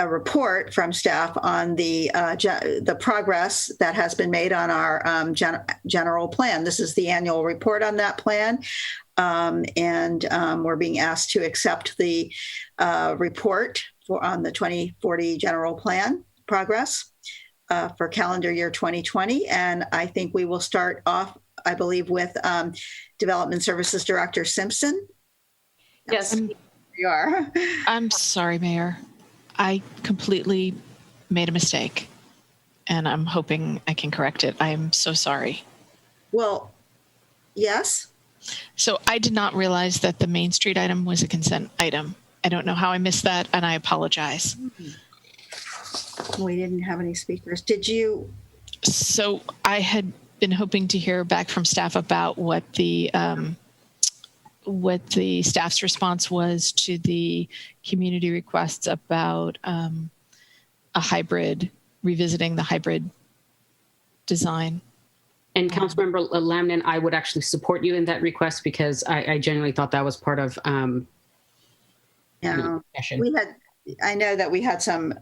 a report from staff on the progress that has been made on our general plan. This is the annual report on that plan. And we're being asked to accept the report on the 2040 general plan progress for calendar year 2020. And I think we will start off, I believe, with Development Services Director Simpson. Yes. You are. I'm sorry, Mayor. I completely made a mistake, and I'm hoping I can correct it. I am so sorry. Well, yes. So I did not realize that the Main Street item was a consent item. I don't know how I missed that, and I apologize. We didn't have any speakers. Did you? So I had been hoping to hear back from staff about what the staff's response was to the community requests about a hybrid, revisiting the hybrid design. And Councilmember Lamnin, I would actually support you in that request because I genuinely thought that was part of Yeah, I know that we had some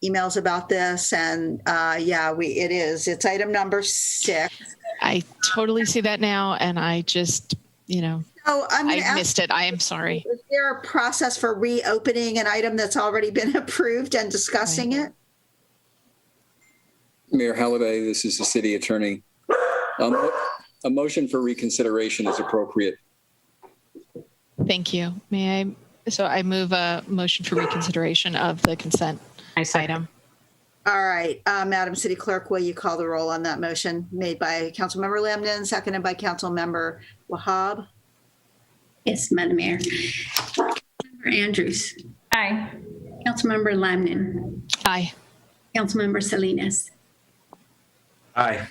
emails about this, and it's item number 6. I totally see that now, and I just, I missed it. I am sorry. Is there a process for reopening an item that's already been approved and discussing it? Mayor Halliday, this is the city attorney. A motion for reconsideration is appropriate. Thank you. So I move a motion for reconsideration of the consent item. All right. Madam City Clerk, will you call the roll on that motion made by Councilmember Lamnin, seconded by Councilmember Wahab? Yes, Madam Mayor. Councilmember Andrews. Aye. Councilmember Lamnin. Aye. Councilmember Salinas. Aye.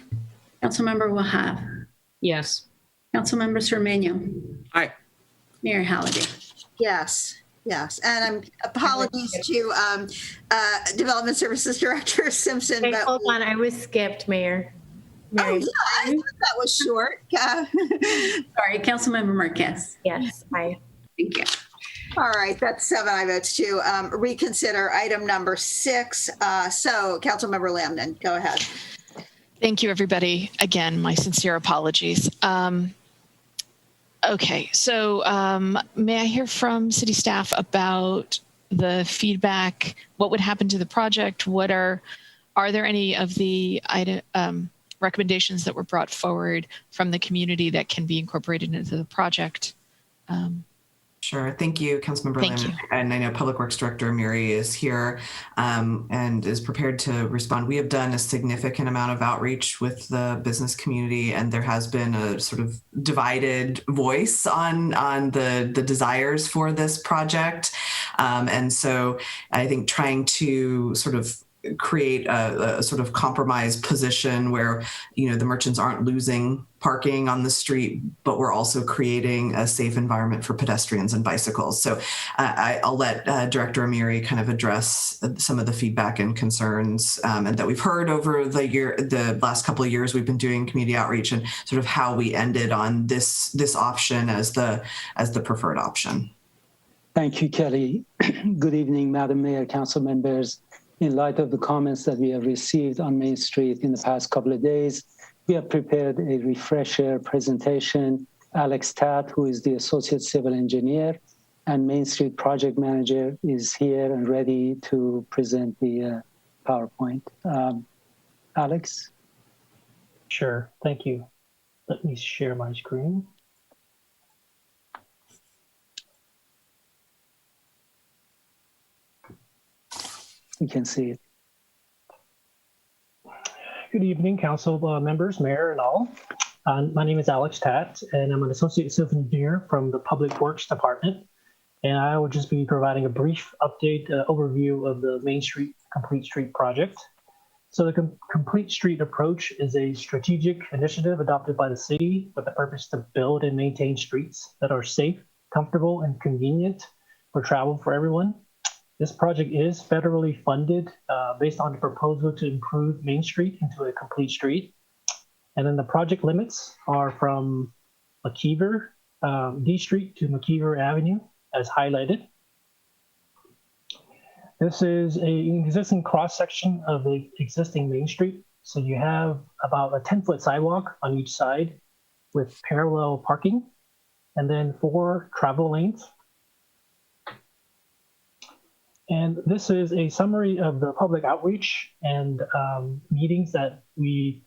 Councilmember Wahab. Yes. Councilmember Cermeño. Aye. Mayor Halliday. Yes. Yes, and apologies to Development Services Director Simpson. Hey, but hold on, I was skipped, Mayor. Oh, yeah, I thought that was short. Sorry, Councilmember Marquez. Yes, aye. Thank you. All right, that's 7 I votes to reconsider item number 6. So, Councilmember Lamnin, go ahead. Thank you, everybody. Again, my sincere apologies. Okay, so may I hear from city staff about the feedback? What would happen to the project? Are there any of the recommendations that were brought forward from the community that can be incorporated into the project? Sure. Thank you, Councilmember Lamnin. And I know Public Works Director Mary is here and is prepared to respond. We have done a significant amount of outreach with the business community, and there has been a sort of divided voice on the desires for this project. And so I think trying to sort of create a sort of compromise position where, the merchants aren't losing parking on the street, but we're also creating a safe environment for pedestrians and bicycles. So I'll let Director Amiri kind of address some of the feedback and concerns and that we've heard over the last couple of years we've been doing community outreach, and sort of how we ended on this option as the preferred option. Thank you, Kelly. Good evening, Madam Mayor, council members. In light of the comments that we have received on Main Street in the past couple of days, we have prepared a refresher presentation. Alex Tatt, who is the Associate Civil Engineer and Main Street Project Manager, is here and ready to present the PowerPoint. Alex? Sure, thank you. Let me share my screen. You can see it. Good evening, council members, mayor, and all. My name is Alex Tatt, and I'm an associate civil engineer from the Public Works Department. And I will just be providing a brief update overview of the Main Street Complete Street project. So the Complete Street approach is a strategic initiative adopted by the city with the purpose to build and maintain streets that are safe, comfortable, and convenient for travel for everyone. This project is federally funded based on the proposal to improve Main Street into a complete street. And then the project limits are from McKeever, D Street to McKeever Avenue as highlighted. This is an existing cross section of the existing Main Street. So you have about a 10-foot sidewalk on each side with parallel parking and then 4 travel lanes. And this is a summary of the public outreach and meetings that we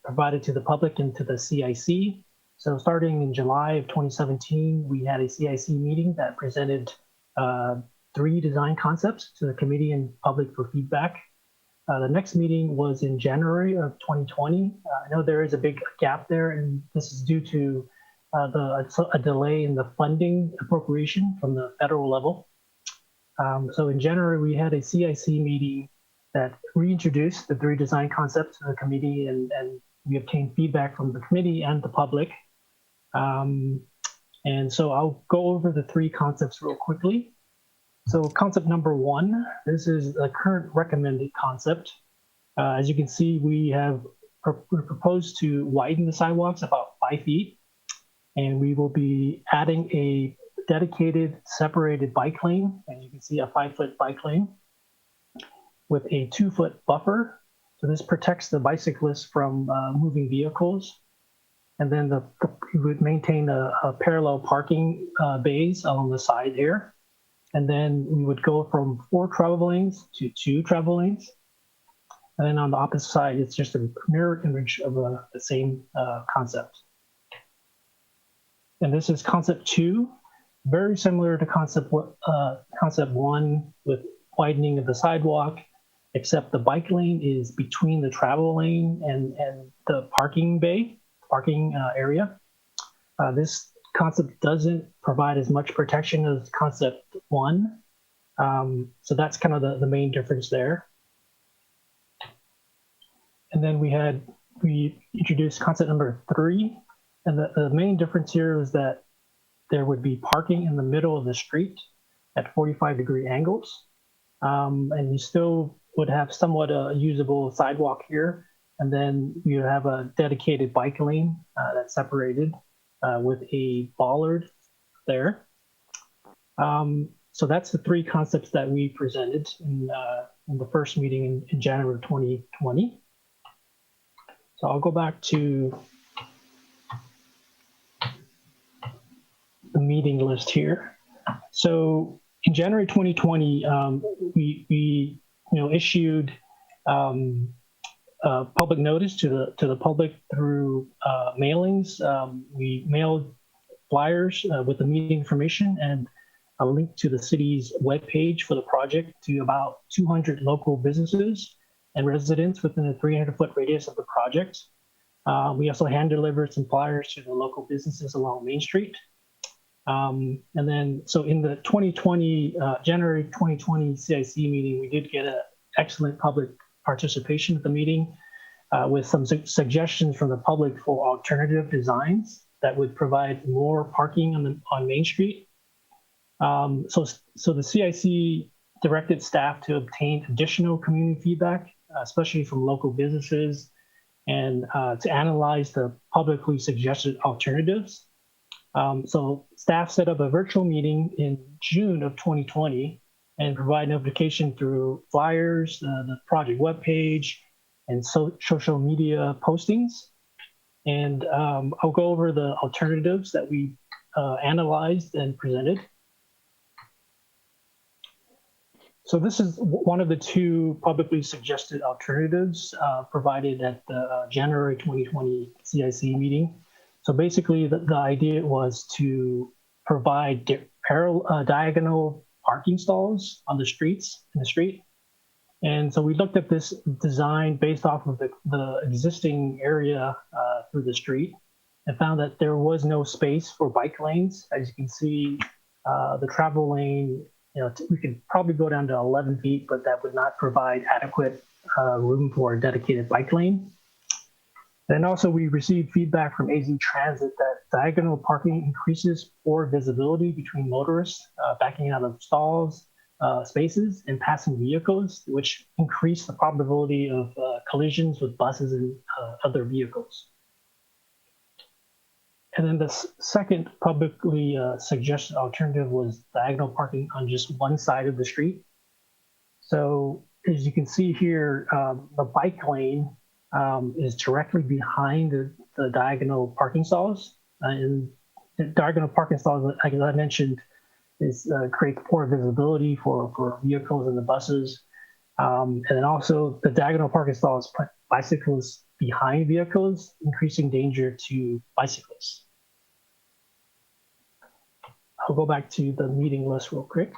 provided to the public and to the CIC. So starting in July of 2017, we had a CIC meeting that presented 3 design concepts to the committee and public for feedback. The next meeting was in January of 2020. I know there is a big gap there, and this is due to a delay in the funding appropriation from the federal level. So in January, we had a CIC meeting that reintroduced the 3 design concepts to the committee, and we obtained feedback from the committee and the public. And so I'll go over the 3 concepts real quickly. So concept number 1, this is the current recommended concept. As you can see, we have proposed to widen the sidewalks about 5 feet, and we will be adding a dedicated separated bike lane. And you can see a 5-foot bike lane with a 2-foot buffer. So this protects the bicyclists from moving vehicles. And then we would maintain a parallel parking bays along the side here. And then we would go from 4 travel lanes to 2 travel lanes. And then on the opposite side, it's just a mirror image of the same concept. And this is concept 2, very similar to concept 1 with widening of the sidewalk, except the bike lane is between the travel lane and the parking area. This concept doesn't provide as much protection as concept 1. So that's kind of the main difference there. And then we introduced concept number 3. And the main difference here is that there would be parking in the middle of the street at 45-degree angles. And you still would have somewhat a usable sidewalk here. And then you have a dedicated bike lane that's separated with a bollard there. So that's the 3 concepts that we presented in the first meeting in January of 2020. So I'll go back to the meeting list here. So in January 2020, we issued public notice to the public through mailings. We mailed flyers with the meeting information and a link to the city's webpage for the project to about 200 local businesses and residents within a 300-foot radius of the project. We also hand delivered some flyers to the local businesses along Main Street. And then, so in the January 2020 CIC meeting, we did get an excellent public participation at the meeting with some suggestions from the public for alternative designs that would provide more parking on Main Street. So the CIC directed staff to obtain additional community feedback, especially from local businesses, and to analyze the publicly suggested alternatives. So staff set up a virtual meeting in June of 2020 and provide notification through flyers, the project webpage, and social media postings. And I'll go over the alternatives that we analyzed and presented. So this is one of the 2 publicly suggested alternatives provided at the January 2020 CIC meeting. So basically, the idea was to provide diagonal parking stalls on the streets, in the street. And so we looked at this design based off of the existing area through the street and found that there was no space for bike lanes. As you can see, the travel lane we could probably go down to 11 feet, but that would not provide adequate room for a dedicated bike lane. And also we received feedback from AZ Transit that diagonal parking increases poor visibility between motorists backing out of stalls, spaces, and passing vehicles, which increase the probability of collisions with buses and other vehicles. And then the second publicly suggested alternative was diagonal parking on just one side of the street. So as you can see here, the bike lane is directly behind the diagonal parking stalls. And the diagonal parking stalls, like I mentioned, create poor visibility for vehicles and the buses. And then also the diagonal parking stalls put bicyclists behind vehicles, increasing danger to bicyclists. I'll go back to the meeting list real quick.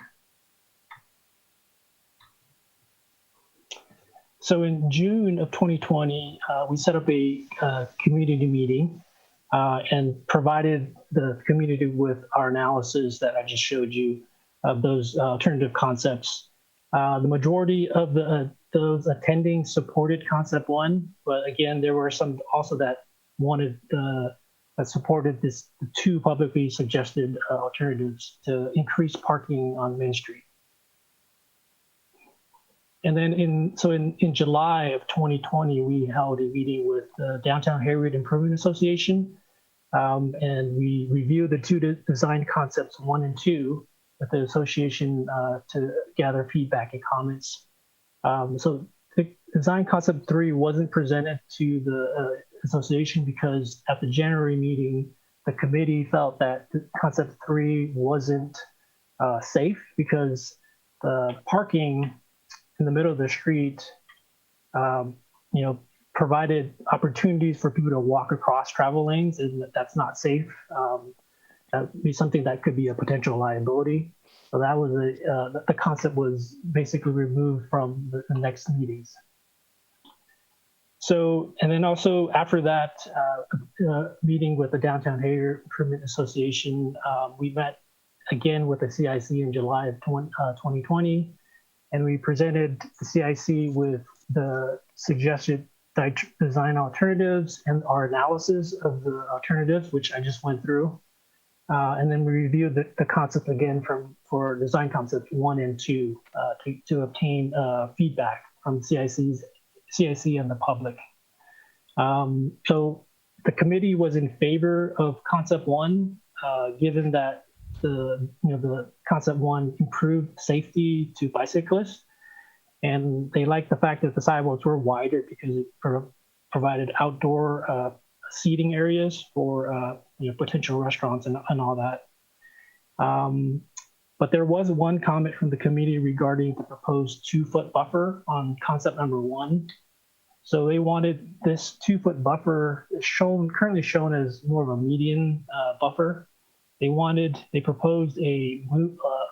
So in June of 2020, we set up a community meeting and provided the community with our analysis that I just showed you of those alternative concepts. The majority of those attending supported concept one, but again, there were some also that wanted that supported the two publicly suggested alternatives to increase parking on Main Street. And then in July of 2020, we held a meeting with the Downtown Hayward Improvement Association, and we reviewed the two design concepts 1 and 2 with the association to gather feedback and comments. So the design concept 3 wasn't presented to the association because at the January meeting, the committee felt that concept 3 wasn't safe because the parking in the middle of the street, provided opportunities for people to walk across travel lanes, and that's not safe. That would be something that could be a potential liability. So that was the concept was basically removed from the next meetings. So, and then also after that meeting with the Downtown Hayward Improvement Association, we met again with the CIC in July of 2020. And we presented the CIC with the suggested design alternatives and our analysis of the alternatives, which I just went through. And then we reviewed the concept again for design concept 1 and 2 to obtain feedback from CIC and the public. So the committee was in favor of concept 1, given that the concept 1 improved safety to bicyclists, and they liked the fact that the sidewalks were wider because it provided outdoor seating areas for potential restaurants and all that. But there was one comment from the committee regarding the proposed 2-foot buffer on concept number 1. So they wanted this 2-foot buffer currently shown as more of a median buffer. They proposed a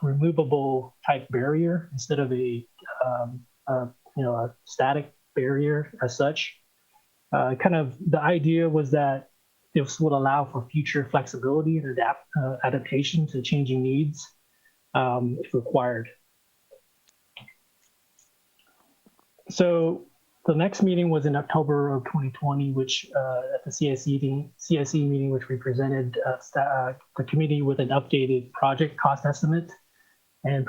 removable type barrier instead of a static barrier as such. Kind of the idea was that this would allow for future flexibility and adaptation to changing needs if required. So the next meeting was in October of 2020, which at the CIC meeting, which we presented the committee with an updated project cost estimate and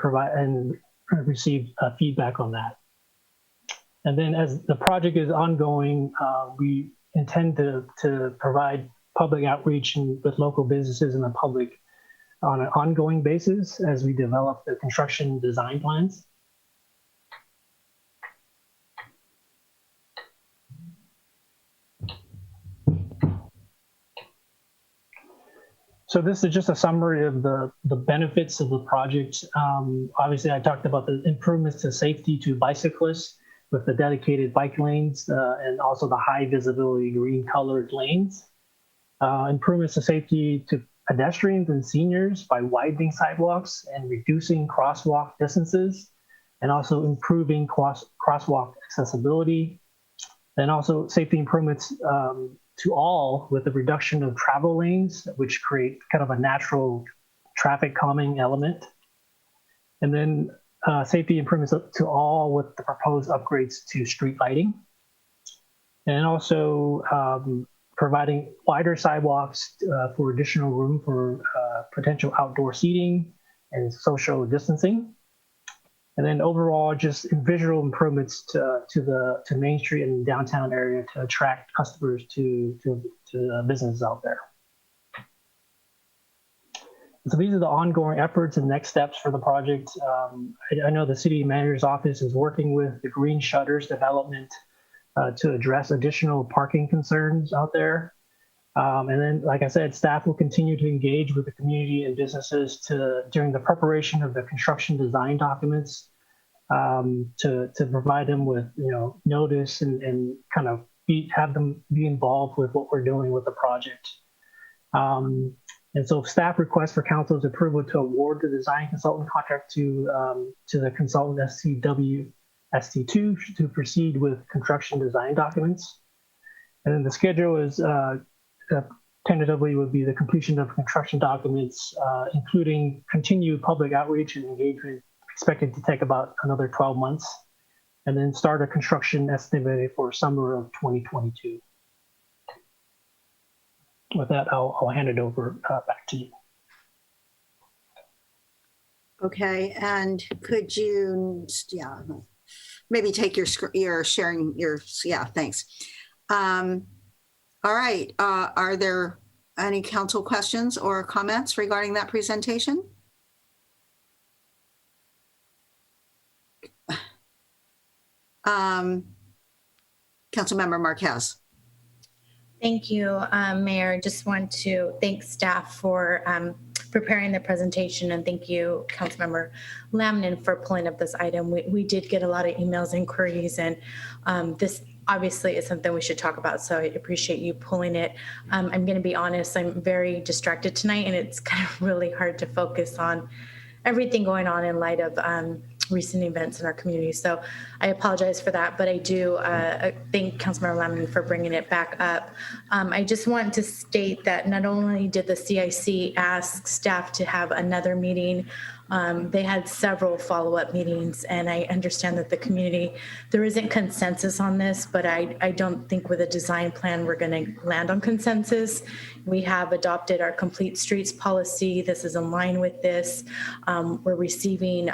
received feedback on that. And then as the project is ongoing, we intend to provide public outreach with local businesses and the public on an ongoing basis as we develop the construction design plans. So this is just a summary of the benefits of the project. Obviously, I talked about the improvements to safety to bicyclists with the dedicated bike lanes and also the high visibility green colored lanes. Improvements to safety to pedestrians and seniors by widening sidewalks and reducing crosswalk distances, and also improving crosswalk accessibility. And also safety improvements to all with the reduction of travel lanes, which create kind of a natural traffic calming element. And then safety improvements up to all with the proposed upgrades to street lighting. And also providing wider sidewalks for additional room for potential outdoor seating and social distancing. And then overall, just visual improvements to Main Street and downtown area to attract customers to businesses out there. So these are the ongoing efforts and next steps for the project. I know the city manager's office is working with the Green Shutters development to address additional parking concerns out there. And then, like I said, staff will continue to engage with the community and businesses during the preparation of the construction design documents to provide them with notice and kind of have them be involved with what we're doing with the project. And so staff requests for council's approval to award the design consultant contract to the consultant STW ST2 to proceed with construction design documents. And then the schedule is tentatively would be the completion of construction documents, including continued public outreach and engagement, expected to take about another 12 months, and then start a construction estimated for summer of 2022. With that, I'll hand it over back to you. Okay, and could you, maybe take your sharing your, thanks. All right, are there any council questions or comments regarding that presentation? Councilmember Marquez. Thank you, Mayor. Just want to thank staff for preparing the presentation, and thank you, Councilmember Lamnin, for pulling up this item. We did get a lot of emails and queries, and this obviously is something we should talk about, so I appreciate you pulling it. I'm going to be honest, I'm very distracted tonight, and it's kind of really hard to focus on everything going on in light of recent events in our community. So I apologize for that, but I do thank Councilmember Lamnin for bringing it back up. I just want to state that not only did the CIC ask staff to have another meeting, they had several follow-up meetings, and I understand that the community, there isn't consensus on this, but I don't think with a design plan we're going to land on consensus. We have adopted our complete streets policy. This is in line with this. We're receiving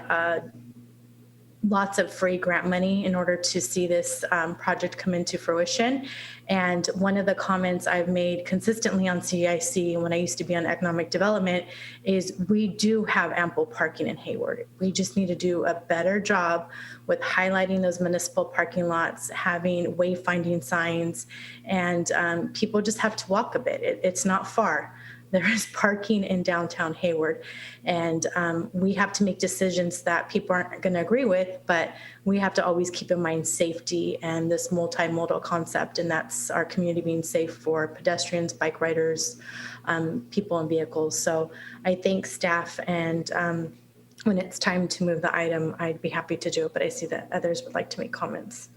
lots of free grant money in order to see this project come into fruition. And one of the comments I've made consistently on CIC when I used to be on economic development is we do have ample parking in Hayward. We just need to do a better job with highlighting those municipal parking lots, having wayfinding signs, and people just have to walk a bit. It's not far. There is parking in downtown Hayward, and we have to make decisions that people aren't going to agree with, but we have to always keep in mind safety and this multimodal concept, and that's our community being safe for pedestrians, bike riders, people and vehicles. So I thank staff, and when it's time to move the item, I'd be happy to do it, but I see that others would like to make comments.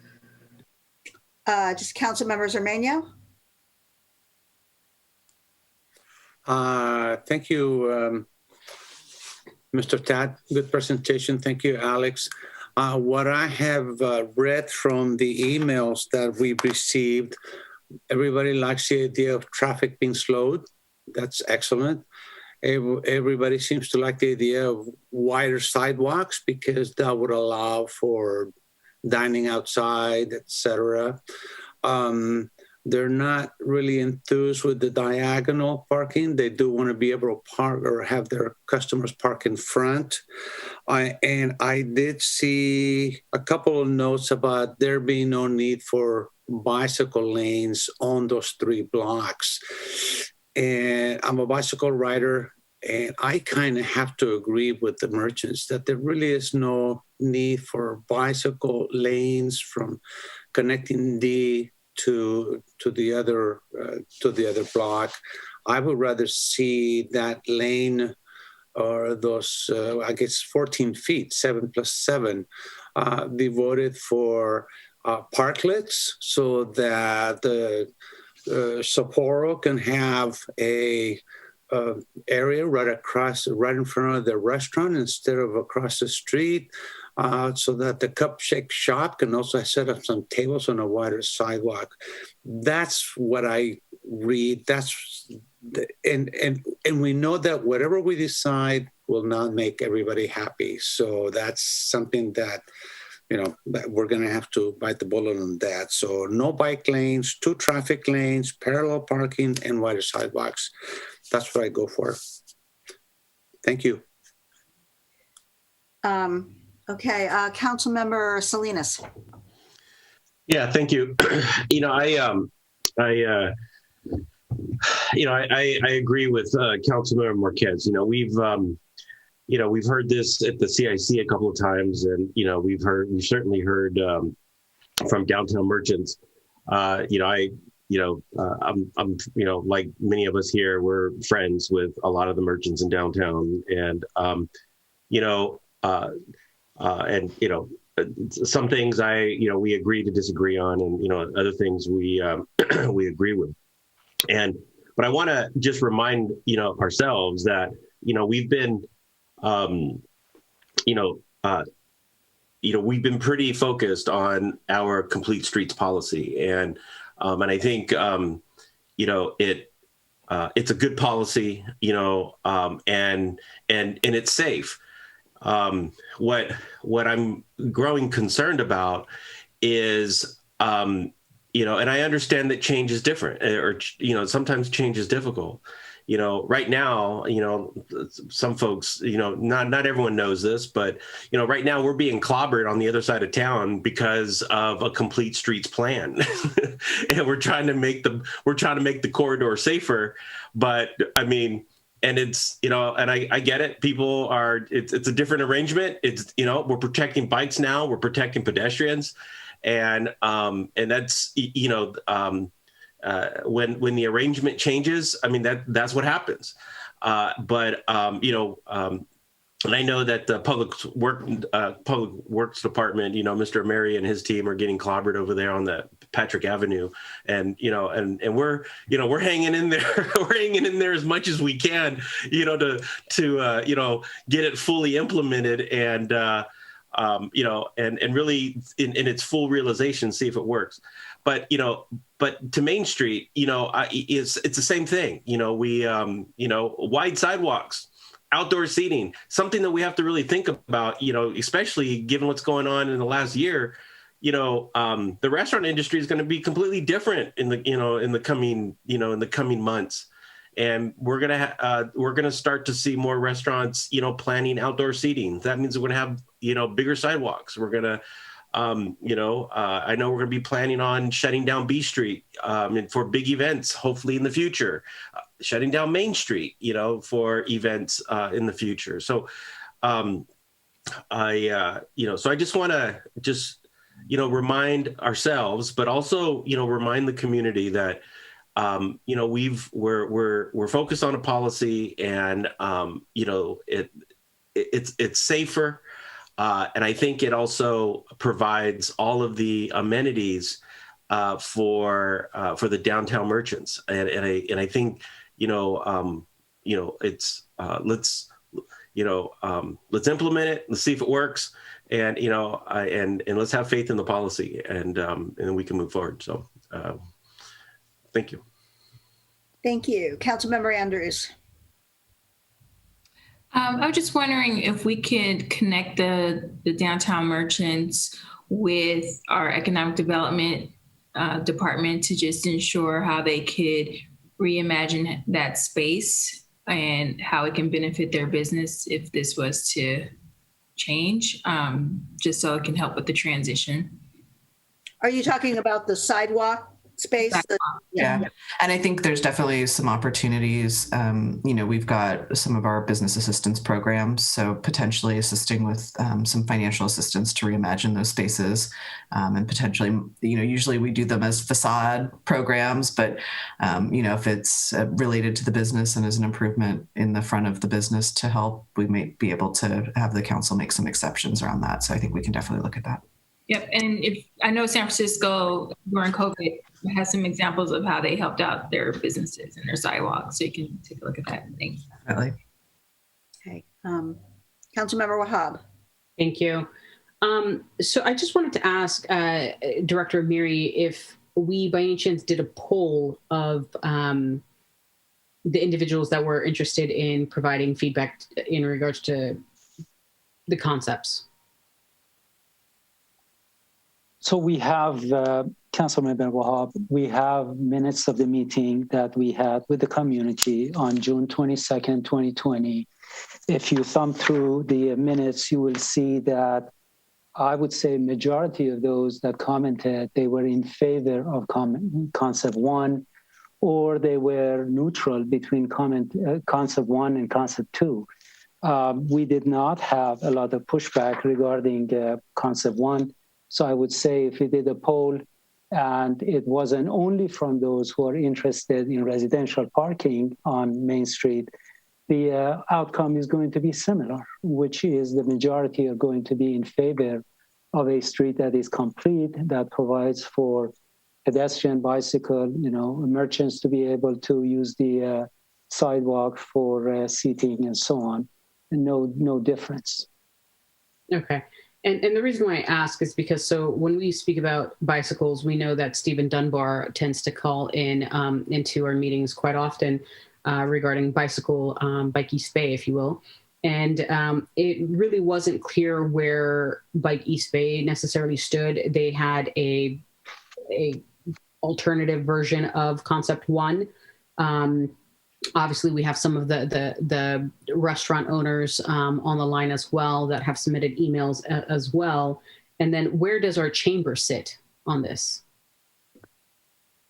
Just Council Members Armenia. Thank you, Mr. Tad. Good presentation. Thank you, Alex. What I have read from the emails that we've received, everybody likes the idea of traffic being slowed. That's excellent. Everybody seems to like the idea of wider sidewalks because that would allow for dining outside, etc. They're not really enthused with the diagonal parking. They do want to be able to park or have their customers park in front. And I did see a couple of notes about there being no need for bicycle lanes on those 3 blocks. And I'm a bicycle rider, and I kind of have to agree with the merchants that there really is no need for bicycle lanes from connecting to the other block. I would rather see that lane or those I guess 14 feet, 7 plus 7, devoted for parklets, so that the Sapporo can have a area right in front of the restaurant instead of across the street, so that the cupcake shop can also set up some tables on a wider sidewalk. That's what I read. And we know that whatever we decide will not make everybody happy. So that's something that, that we're going to have to bite the bullet on that. So no bike lanes, 2 traffic lanes, parallel parking, and wider sidewalks. That's what I go for. Thank you. Okay, Councilmember Salinas. Yeah, thank you. I agree with Councilmember Marquez. We've heard this at the CIC a couple of times, and we've certainly heard from downtown merchants. I'm like many of us here, we're friends with a lot of the merchants in downtown, and some things we agree to disagree on, and other things we agree with. But I want to just remind ourselves that we've been we've been pretty focused on our complete streets policy, and I think it's a good policy, and it's safe. What I'm growing concerned about is, and I understand that change is different, or sometimes change is difficult. Right now, some folks, not everyone knows this, but right now we're being clobbered on the other side of town because of a complete streets plan, and we're trying to make the corridor safer. But I mean, and it's, and I get it. People are, it's a different arrangement. It's, we're protecting bikes now, we're protecting pedestrians. And that's, when the arrangement changes, I mean, that's what happens. And I know that the Public Works Department, Mr. Mary and his team are getting clobbered over there on the Patrick Avenue, and we're hanging in there. We're hanging in there as much as we can, to get it fully implemented and really in its full realization, see if it works. But to Main Street, it's the same thing. We wide sidewalks, outdoor seating, something that we have to really think about, especially given what's going on in the last year. The restaurant industry is going to be completely different in the coming months. And we're going to start to see more restaurants, planning outdoor seating. That means we're going to have, bigger sidewalks. We're going to, I know we're going to be planning on shutting down B Street for big events, hopefully in the future, shutting down Main Street, for events in the future. So, I just want to remind ourselves, but also, remind the community that, we're focused on a policy, and, it's safer. And I think it also provides all of the amenities for the downtown merchants. And I think, it's let's implement it. Let's see if it works. And, and let's have faith in the policy, and then we can move forward. So thank you. Thank you. Councilmember Andrews. I was just wondering if we could connect the downtown merchants with our economic development department to just ensure how they could reimagine that space and how it can benefit their business if this was to change, just so it can help with the transition. Are you talking about the sidewalk space? Yeah. And I think there's definitely some opportunities. We've got some of our business assistance programs, so potentially assisting with some financial assistance to reimagine those spaces, and potentially, usually we do them as facade programs, but if it's related to the business and is an improvement in the front of the business to help, we may be able to have the council make some exceptions around that. So I think we can definitely look at that. Yep. And if I know San Francisco during COVID has some examples of how they helped out their businesses and their sidewalks. So you can take a look at that. Thanks. Definitely. Okay. Councilmember Wahab. Thank you. So I just wanted to ask Director Miri if we by any chance did a poll of the individuals that were interested in providing feedback in regards to the concepts. So we have, Councilmember Wahab, we have minutes of the meeting that we had with the community on June 22nd, 2020. If you thumb through the minutes, you will see that I would say majority of those that commented, they were in favor of concept one, or they were neutral between concept one and concept two. We did not have a lot of pushback regarding concept one. So I would say if we did a poll and it wasn't only from those who are interested in residential parking on Main Street, the outcome is going to be similar, which is the majority are going to be in favor of a street that is complete, that provides for pedestrian, bicycle, merchants to be able to use the sidewalk for seating and so on. And no difference. Okay. And the reason why I ask is because so when we speak about bicycles, we know that Stephen Dunbar tends to call in into our meetings quite often regarding bicycle, Bike East Bay, if you will. And it really wasn't clear where Bike East Bay necessarily stood. They had a alternative version of concept one. Obviously, we have some of the restaurant owners on the line as well that have submitted emails as well. And then where does our chamber sit on this?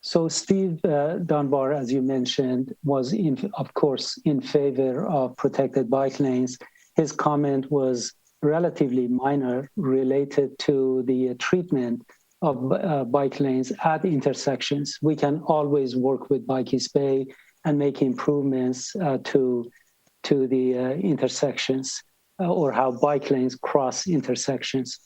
So Steve Dunbar, as you mentioned, was, of course, in favor of protected bike lanes. His comment was relatively minor related to the treatment of bike lanes at intersections. We can always work with Bike East Bay and make improvements to the intersections or how bike lanes cross intersections.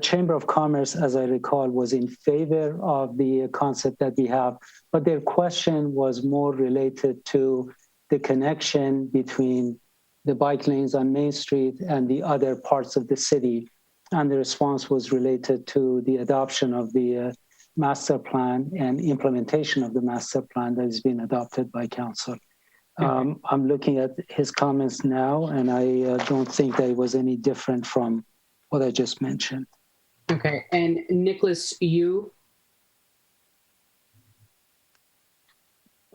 Chamber of Commerce, as I recall, was in favor of the concept that we have, but their question was more related to the connection between the bike lanes on Main Street and the other parts of the city. And the response was related to the adoption of the master plan and implementation of the master plan that has been adopted by council. I'm looking at his comments now, and I don't think that it was any different from what I just mentioned. Okay, and Nicholas, you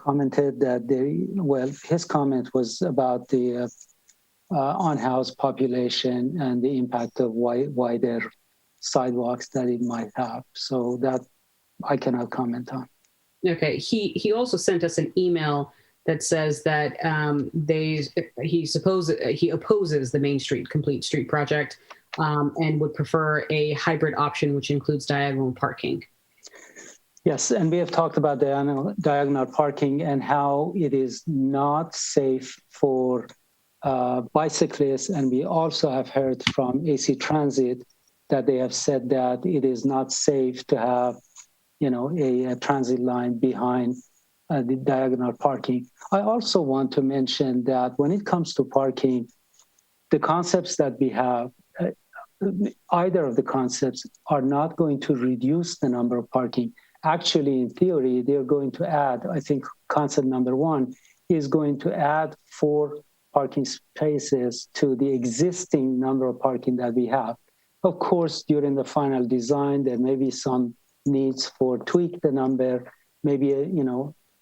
commented that his comment was about the on-house population and the impact of wider sidewalks that it might have. So that I cannot comment on. Okay, he also sent us an email that says that he opposes the Main Street Complete Street project and would prefer a hybrid option, which includes diagonal parking. Yes, and we have talked about diagonal parking and how it is not safe for bicyclists. And we also have heard from AC Transit that they have said that it is not safe to have, a transit line behind the diagonal parking. I also want to mention that when it comes to parking, the concepts that we have, either of the concepts are not going to reduce the number of parking. Actually, in theory, they're going to add, I think concept number one is going to add 4 parking spaces to the existing number of parking that we have. Of course, during the final design, there may be some needs for tweak the number, maybe,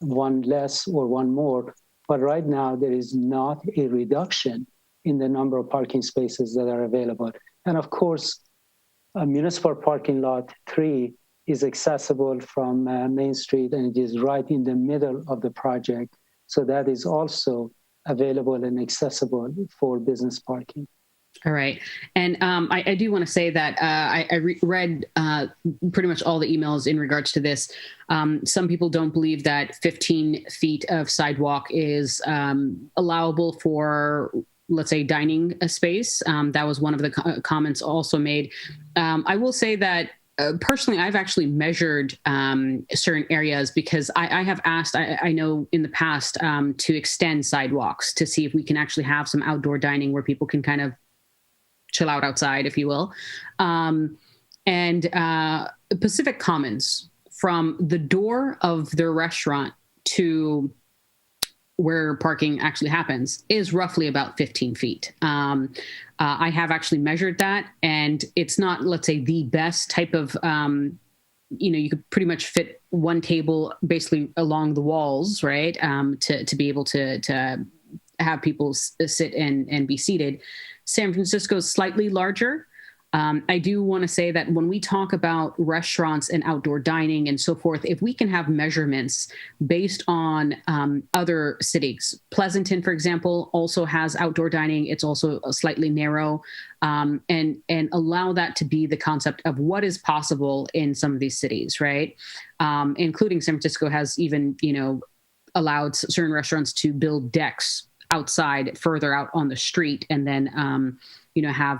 one less or one more. But right now, there is not a reduction in the number of parking spaces that are available. And of course, a municipal parking lot 3 is accessible from Main Street, and it is right in the middle of the project. So that is also available and accessible for business parking. All right. And I do want to say that I read pretty much all the emails in regards to this. Some people don't believe that 15 feet of sidewalk is allowable for let's say, dining space. That was one of the comments also made. I will say that personally, I've actually measured certain areas because I have asked, I know in the past, to extend sidewalks to see if we can actually have some outdoor dining where people can kind of chill out outside, if you will. Pacific Commons, from the door of their restaurant to where parking actually happens, is roughly about 15 feet. I have actually measured that, and it's not, let's say, the best type of, you could pretty much fit one table basically along the walls, right? To be able to have people sit and be seated. San Francisco is slightly larger. I do want to say that when we talk about restaurants and outdoor dining and so forth, if we can have measurements based on other cities, Pleasanton, for example, also has outdoor dining. It's also slightly narrow, and allow that to be the concept of what is possible in some of these cities, right? Including San Francisco has even, allowed certain restaurants to build decks outside, further out on the street, and then have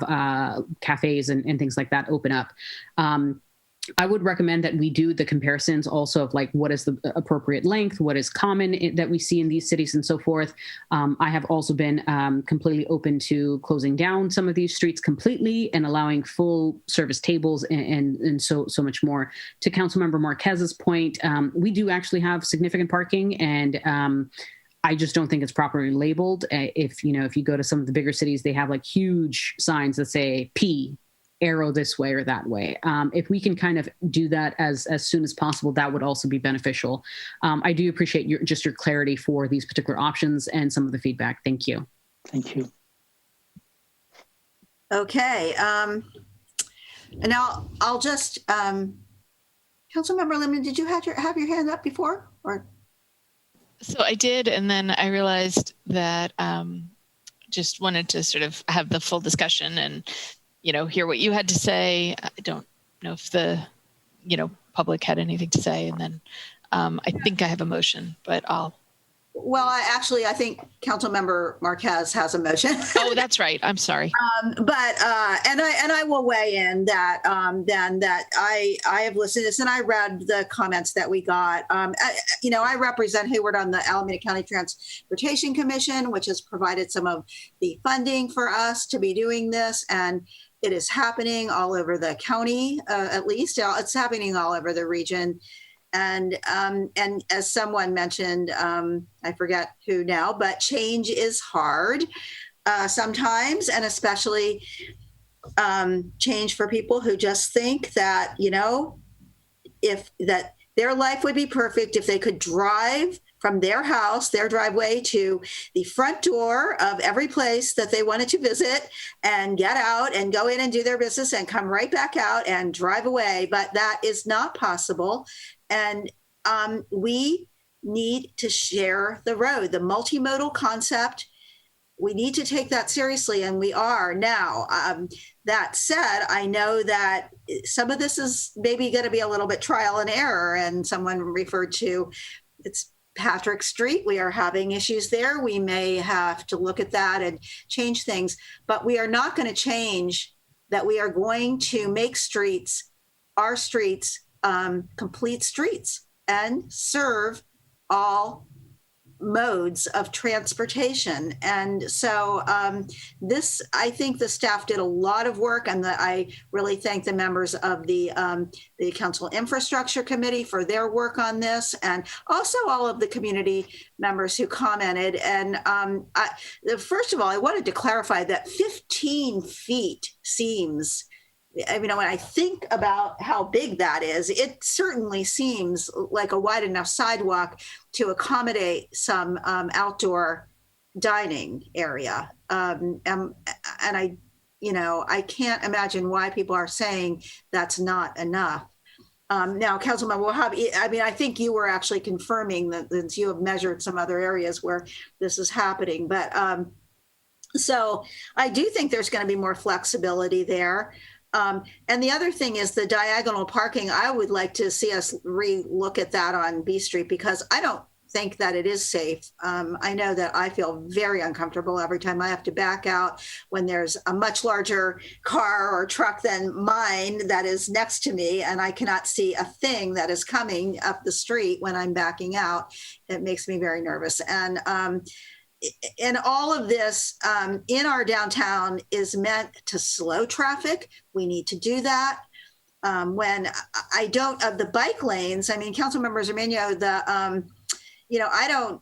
cafes and things like that open up. I would recommend that we do the comparisons also of like what is the appropriate length, what is common that we see in these cities and so forth. I have also been completely open to closing down some of these streets completely and allowing full service tables and so much more. To Councilmember Marquez's point, we do actually have significant parking, and I just don't think it's properly labeled. If you go to some of the bigger cities, they have like huge signs that say P, arrow this way or that way. If we can kind of do that as soon as possible, that would also be beneficial. I do appreciate your clarity for these particular options and some of the feedback. Thank you. Thank you. Okay. And now I'll just, Councilmember Lemon, did you have your hand up before, or? So I did, and then I realized that just wanted to sort of have the full discussion and, hear what you had to say. I don't know if the, public had anything to say, and then I think I have a motion, but I'll. Well, I think Councilmember Marquez has a motion. Oh, that's right. I'm sorry. I will weigh in that then that I have listened to this and I read the comments that we got. I represent Hayward on the Alameda County Transportation Commission, which has provided some of the funding for us to be doing this, and it is happening all over the county. At least it's happening all over the region. And as someone mentioned, I forget who now, but change is hard sometimes, and especially change for people who just think that, if that their life would be perfect if they could drive from their house, their driveway, to the front door of every place that they wanted to visit and get out and go in and do their business and come right back out and drive away. But that is not possible. And we need to share the road, the multimodal concept. We need to take that seriously, and we are now. That said, I know that some of this is maybe going to be a little bit trial and error, and someone referred to it's Patrick Street. We are having issues there. We may have to look at that and change things, but we are not going to change that. We are going to make our streets, complete streets, and serve all modes of transportation. And so I think the staff did a lot of work, and I really thank the members of the Council Infrastructure Committee for their work on this, and also all of the community members who commented. And first of all, I wanted to clarify that 15 feet seems, when I think about how big that is, it certainly seems like a wide enough sidewalk to accommodate some outdoor dining area. And I can't imagine why people are saying that's not enough. Now, Councilman Wahhabi, I think you were actually confirming that you have measured some other areas where this is happening. But so I do think there's going to be more flexibility there. And the other thing is the diagonal parking. I would like to see us re-look at that on B Street, because I don't think that it is safe. I know that I feel very uncomfortable every time I have to back out when there's a much larger car or truck than mine that is next to me, and I cannot see a thing that is coming up the street when I'm backing out. It makes me very nervous. And all of this in our downtown is meant to slow traffic. We need to do that. When I don't, of the bike lanes, I mean, Councilmember Zermino, I don't,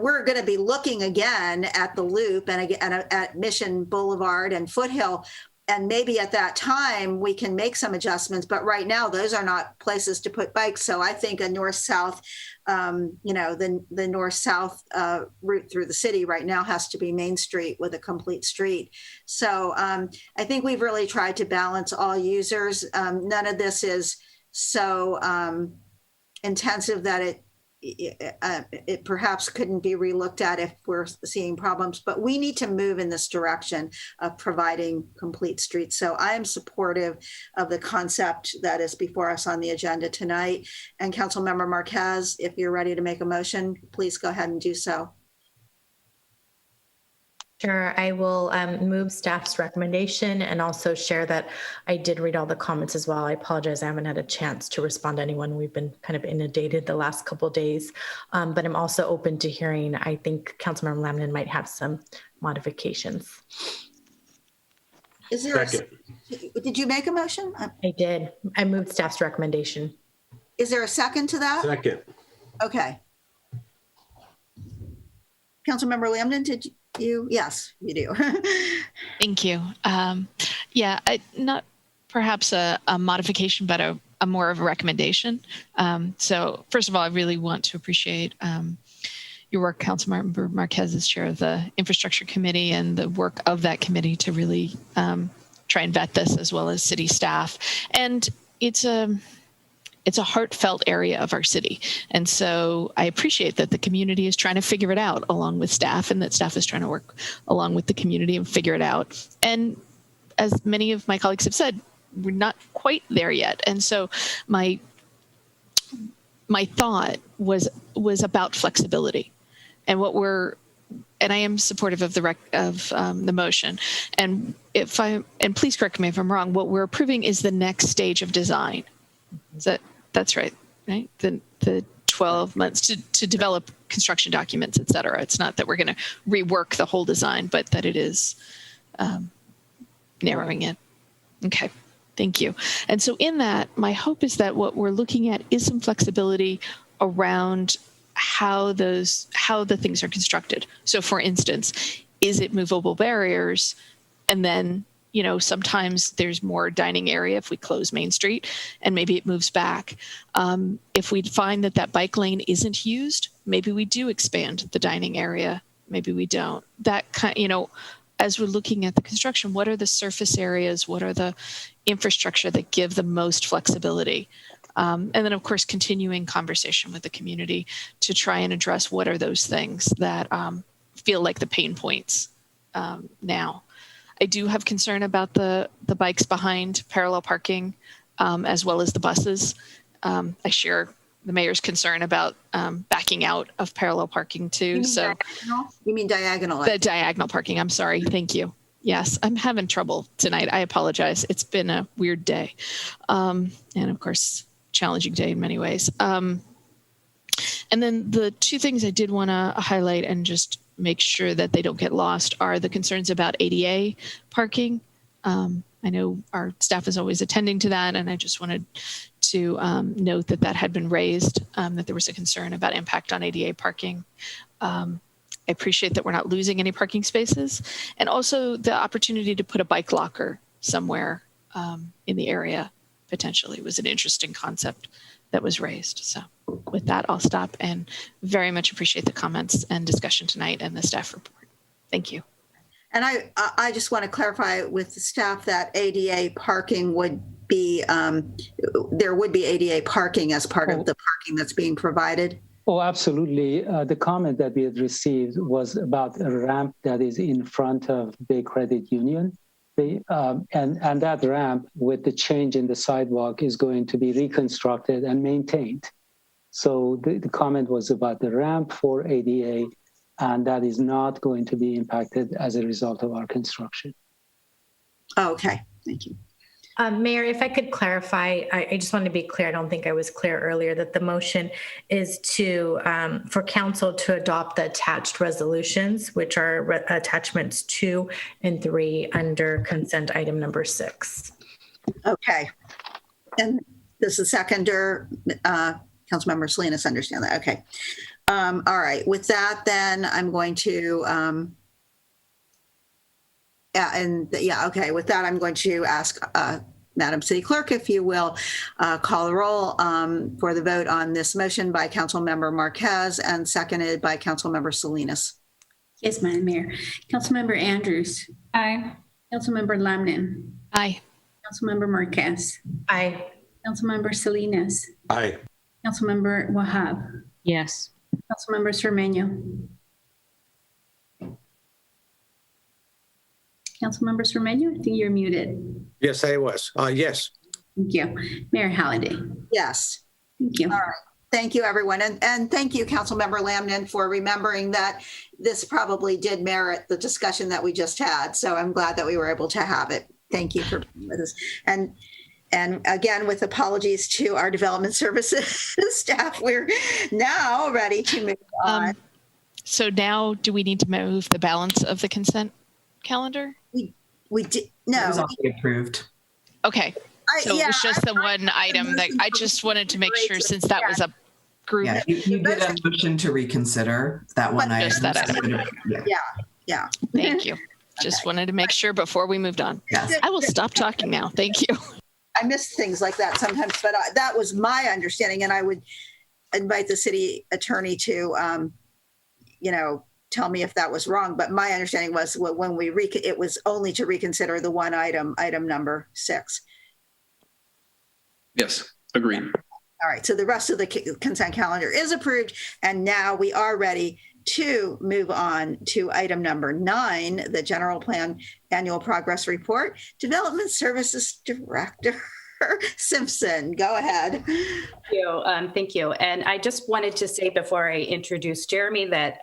we're going to be looking again at the Loop and at Mission Boulevard and Foothill. And maybe at that time we can make some adjustments, but right now those are not places to put bikes. So I think a north-south, the north-south route through the city right now has to be Main Street with a complete street. So I think we've really tried to balance all users. None of this is so intensive that it perhaps couldn't be relooked at if we're seeing problems, but we need to move in this direction of providing complete streets. So I am supportive of the concept that is before us on the agenda tonight. And Councilmember Marquez, if you're ready to make a motion, please go ahead and do so. Sure, I will move staff's recommendation and also share that I did read all the comments as well. I apologize, I haven't had a chance to respond to anyone. We've been kind of inundated the last couple of days, but I'm also open to hearing, I think Councilmember Lamnin might have some modifications. Is there did you make a motion? I did. I moved staff's recommendation. Is there a second to that? Second. Okay. Councilmember Lamnin, did you? Yes, you do. Thank you. Not perhaps a modification, but a more of a recommendation. So first of all, I really want to appreciate your work, Councilmember Marquez, as chair of the Infrastructure Committee, and the work of that committee to really try and vet this, as well as city staff. And it's a heartfelt area of our city. And so I appreciate that the community is trying to figure it out along with staff, and that staff is trying to work along with the community and figure it out. And as many of my colleagues have said, we're not quite there yet. And so my thought was about flexibility, and and I am supportive of the motion. And please correct me if I'm wrong, what we're approving is the next stage of design. That's right? The 12 months to develop construction documents, et cetera. It's not that we're going to rework the whole design, but that it is narrowing it. Okay, thank you. And so in that, my hope is that what we're looking at is some flexibility around how the things are constructed. So for instance, is it movable barriers? And then, sometimes there's more dining area if we close Main Street, and maybe it moves back. If we find that bike lane isn't used, maybe we do expand the dining area. Maybe we don't. That as we're looking at the construction, what are the surface areas? What are the infrastructure that give the most flexibility? And then, of course, continuing conversation with the community to try and address what are those things that feel like the pain points now. I do have concern about the bikes behind parallel parking, as well as the buses. I share the mayor's concern about backing out of parallel parking too. You mean diagonal? The diagonal parking. I'm sorry. Thank you. Yes, I'm having trouble tonight. I apologize. It's been a weird day, and of course, challenging day in many ways. And then the two things I did want to highlight and just make sure that they don't get lost are the concerns about ADA parking. I know our staff is always attending to that, and I just wanted to note that had been raised, that there was a concern about impact on ADA parking. I appreciate that we're not losing any parking spaces, and also the opportunity to put a bike locker somewhere in the area potentially was an interesting concept that was raised. So with that, I'll stop and very much appreciate the comments and discussion tonight and the staff report. Thank you. And I just want to clarify with the staff that ADA parking would be, there would be ADA parking as part of the parking that's being provided. Oh, absolutely. The comment that we had received was about a ramp that is in front of Bay Credit Union. And that ramp, with the change in the sidewalk, is going to be reconstructed and maintained. So the comment was about the ramp for ADA, and that is not going to be impacted as a result of our construction. Okay, thank you. Mayor, if I could clarify, I just wanted to be clear. I don't think I was clear earlier that the motion is to for council to adopt the attached resolutions, which are attachments 2 and 3 under consent item number 6. Okay. And this is seconder, Councilmember Salinas, understand that. Okay. All right. With that, then I'm going to, okay. With that, I'm going to ask Madam City Clerk, if you will, call the roll for the vote on this motion by Councilmember Marquez and seconded by Councilmember Salinas. Yes, Madam Mayor. Councilmember Andrews. Aye. Councilmember Lamnin. Aye. Councilmember Marquez. Aye. Councilmember Salinas. Aye. Councilmember Wahab. Yes. Councilmember Cermeño. Councilmember Cermeño, I think you're muted. Yes, I was. Yes. Thank you. Mayor Halliday. Yes. Thank you. All right. Thank you, everyone. And thank you, Councilmember Lamnin, for remembering that this probably did merit the discussion that we just had. So I'm glad that we were able to have it. Thank you for being with us. And again, with apologies to our development services staff, we're now ready to move on. So now do we need to move the balance of the consent calendar? We did, no. It was already approved. Okay. So it was just the one item that I just wanted to make sure, since that was a group. Yeah, you did a motion to reconsider that one item. Just that item. Yeah. Thank you. Just wanted to make sure before we moved on. Yes. I will stop talking now. Thank you. I miss things like that sometimes, but that was my understanding, and I would invite the city attorney to, tell me if that was wrong. But my understanding was when it was only to reconsider the one item number 6. Yes, agreed. All right. So the rest of the consent calendar is approved, and now we are ready to move on to item number 9, the general plan annual progress report. Development Services Director Simpson, go ahead. Thank you. And I just wanted to say before I introduce Jeremy that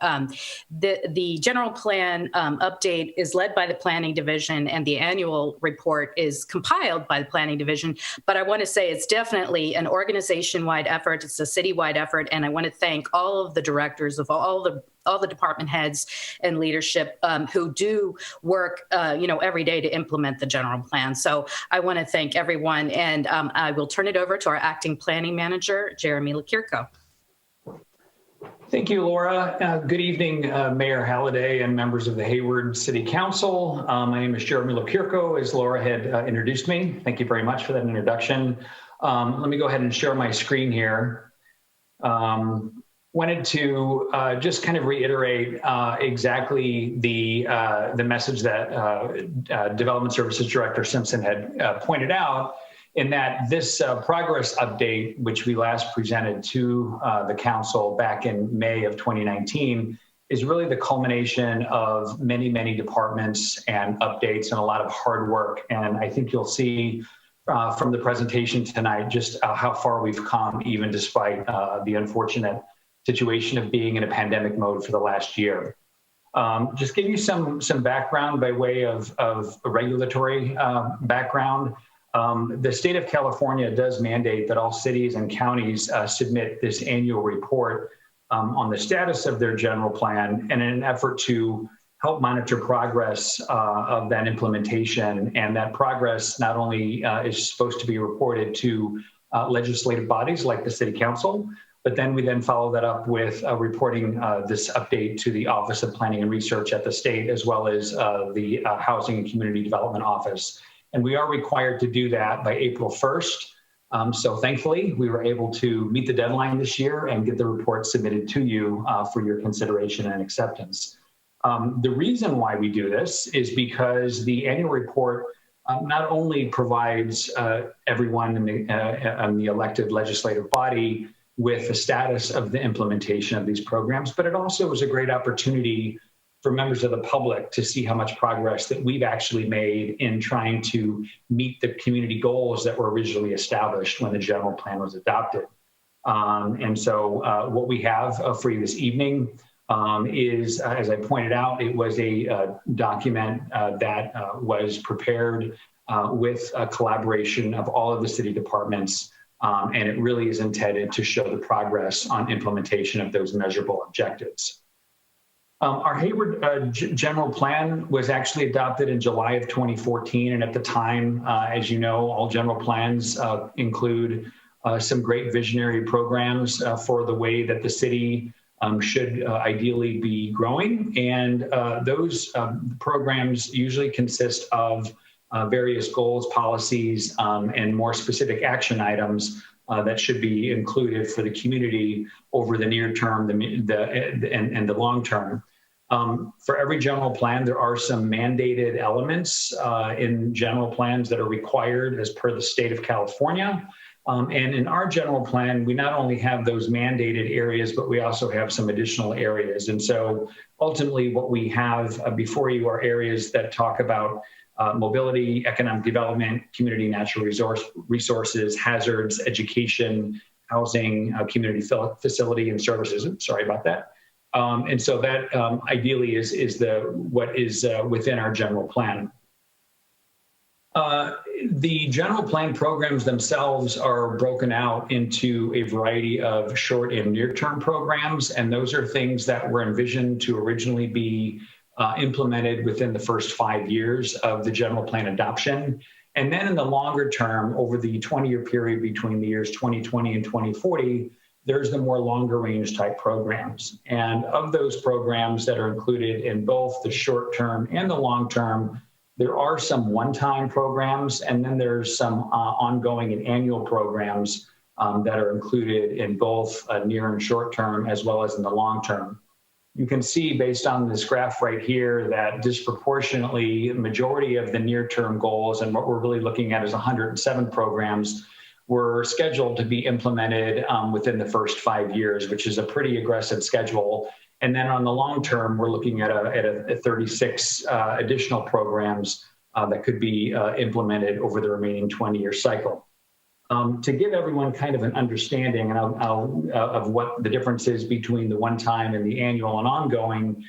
the general plan update is led by the Planning Division and the annual report is compiled by the Planning Division. But I want to say it's definitely an organization-wide effort. It's a citywide effort. And I want to thank all of the directors of all the department heads and leadership who do work, every day to implement the general plan. So I want to thank everyone, and I will turn it over to our acting planning manager, Jeremy Lekirko. Thank you, Laura. Good evening, Mayor Halliday and members of the Hayward City Council. My name is Jeremy Lekirko, as Laura had introduced me. Thank you very much for that introduction. Let me go ahead and share my screen here. Wanted to just kind of reiterate exactly the message that Development Services Director Simpson had pointed out, in that this progress update, which we last presented to the council back in May of 2019, is really the culmination of many, many departments and updates and a lot of hard work. And I think you'll see from the presentation tonight just how far we've come, even despite the unfortunate situation of being in a pandemic mode for the last year. Just give you some background by way of a regulatory background. The state of California does mandate that all cities and counties submit this annual report on the status of their general plan, and in an effort to help monitor progress of that implementation. And that progress not only is supposed to be reported to legislative bodies like the City Council, but then we follow that up with reporting this update to the Office of Planning and Research at the state, as well as the Housing and Community Development Office. And we are required to do that by April 1st. So thankfully, we were able to meet the deadline this year and get the report submitted to you for your consideration and acceptance. The reason why we do this is because the annual report not only provides everyone in the elected legislative body with the status of the implementation of these programs, but it also is a great opportunity for members of the public to see how much progress that we've actually made in trying to meet the community goals that were originally established when the general plan was adopted. And so what we have for you this evening is, as I pointed out, it was a document that was prepared with a collaboration of all of the city departments. And it really is intended to show the progress on implementation of those measurable objectives. Our Hayward general plan was actually adopted in July of 2014. And at the time, as you know, all general plans include some great visionary programs for the way that the city should ideally be growing. And those programs usually consist of various goals, policies, and more specific action items that should be included for the community over the near term and the long term. For every general plan, there are some mandated elements in general plans that are required as per the state of California. And in our general plan, we not only have those mandated areas, but we also have some additional areas. And so ultimately what we have before you are areas that talk about mobility, economic development, community natural resources, hazards, education, housing, community facility and services. Sorry about that. And so that ideally is what is within our general plan. The general plan programs themselves are broken out into a variety of short and near-term programs, and those are things that were envisioned to originally be implemented within the first 5 years of the general plan adoption. And then in the longer term, over the 20-year period between the years 2020 and 2040, there's the more longer range type programs. And of those programs that are included in both the short term and the long term, there are some one-time programs, and then there's some ongoing and annual programs that are included in both near and short term as well as in the long term. You can see based on this graph right here that disproportionately the majority of the near-term goals, and what we're really looking at is 107 programs, were scheduled to be implemented within the first 5 years, which is a pretty aggressive schedule. And then on the long term, we're looking at a 36 additional programs that could be implemented over the remaining 20-year cycle. To give everyone kind of an understanding of what the difference is between the one-time and the annual and ongoing,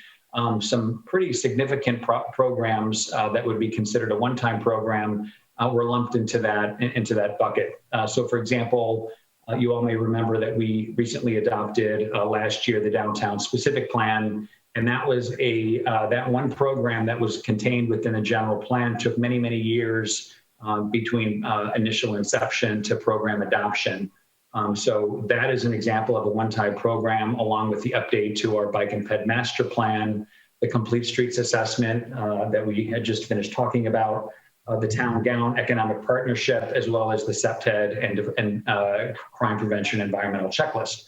some pretty significant programs that would be considered a one-time program were lumped into that bucket. So for example, you all may remember that we recently adopted last year the Downtown Specific Plan, and that was that one program that was contained within a general plan took many, many years between initial inception to program adoption. So that is an example of a one-time program, along with the update to our Bike and Ped Master Plan, the Complete Streets Assessment that we had just finished talking about, the Town Gown Economic Partnership, as well as the CEPTED and Crime Prevention Environmental Checklist.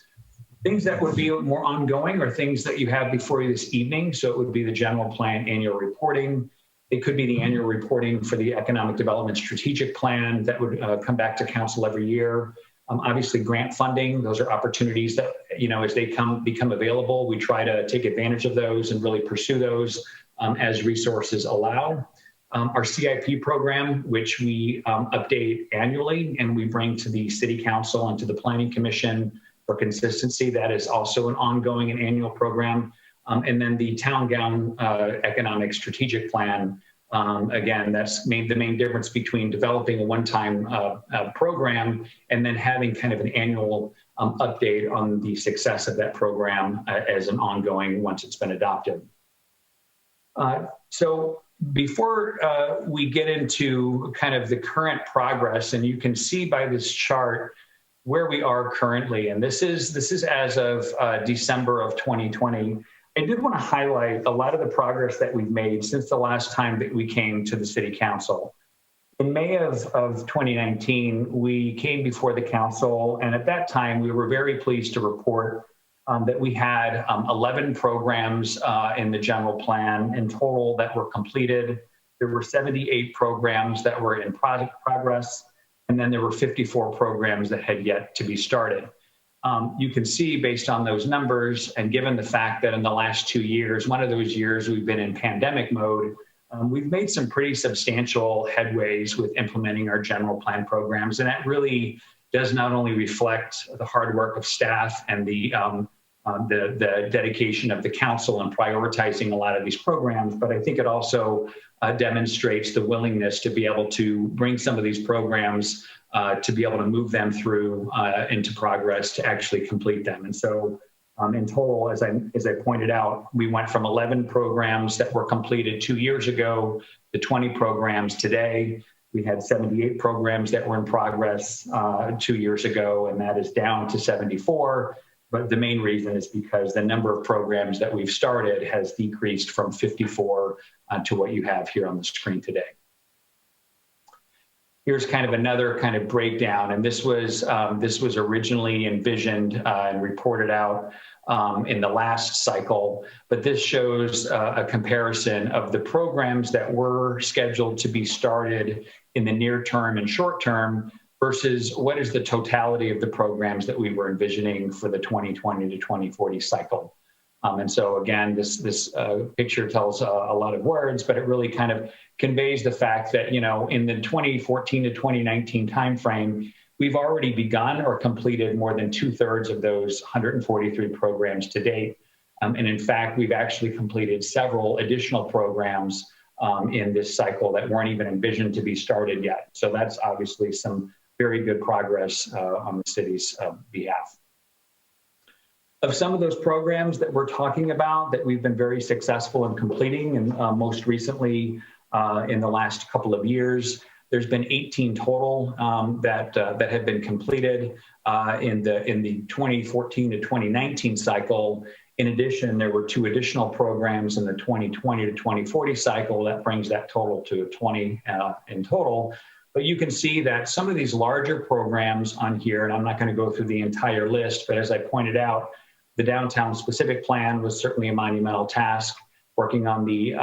Things that would be more ongoing are things that you have before you this evening. So it would be the general plan annual reporting. It could be the annual reporting for the Economic Development Strategic Plan that would come back to council every year. Obviously, grant funding, those are opportunities that, as they become available, we try to take advantage of those and really pursue those as resources allow. Our CIP program, which we update annually and we bring to the City Council and to the Planning Commission for consistency, that is also an ongoing and annual program. And then the Town Gown Economic Strategic Plan, again, that's the main difference between developing a one-time program and then having kind of an annual update on the success of that program as an ongoing once it's been adopted. So before we get into kind of the current progress, and you can see by this chart where we are currently, and this is as of December of 2020. I did want to highlight a lot of the progress that we've made since the last time that we came to the City Council. In May of 2019, we came before the Council, and at that time, we were very pleased to report that we had 11 programs in the general plan in total that were completed. There were 78 programs that were in progress, and then there were 54 programs that had yet to be started. You can see based on those numbers, and given the fact that in the last 2 years, one of those years we've been in pandemic mode, we've made some pretty substantial headways with implementing our general plan programs. And that really does not only reflect the hard work of staff and the dedication of the council in prioritizing a lot of these programs, but I think it also demonstrates the willingness to be able to bring some of these programs to be able to move them through into progress to actually complete them. And so in total, as I pointed out, we went from 11 programs that were completed 2 years ago to 20 programs today. We had 78 programs that were in progress 2 years ago, and that is down to 74. But the main reason is because the number of programs that we've started has decreased from 54 to what you have here on the screen today. Here's kind of another kind of breakdown, and this was originally envisioned and reported out in the last cycle, but this shows a comparison of the programs that were scheduled to be started in the near term and short term versus what is the totality of the programs that we were envisioning for the 2020 to 2040 cycle. And so again, this picture tells a lot of words, but it really kind of conveys the fact that, you know, in the 2014 to 2019 timeframe, we've already begun or completed more than 2/3 of those 143 programs to date. And in fact, we've actually completed several additional programs in this cycle that weren't even envisioned to be started yet. So that's obviously some very good progress on the city's behalf. Of some of those programs that we're talking about that we've been very successful in completing, and most recently in the last couple of years, there's been 18 total that have been completed in the 2014 to 2019 cycle. In addition, there were 2 additional programs in the 2020 to 2040 cycle that brings that total to 20 in total. But you can see that some of these larger programs on here, and I'm not going to go through the entire list, but as I pointed out, the downtown specific plan was certainly a monumental task, working on the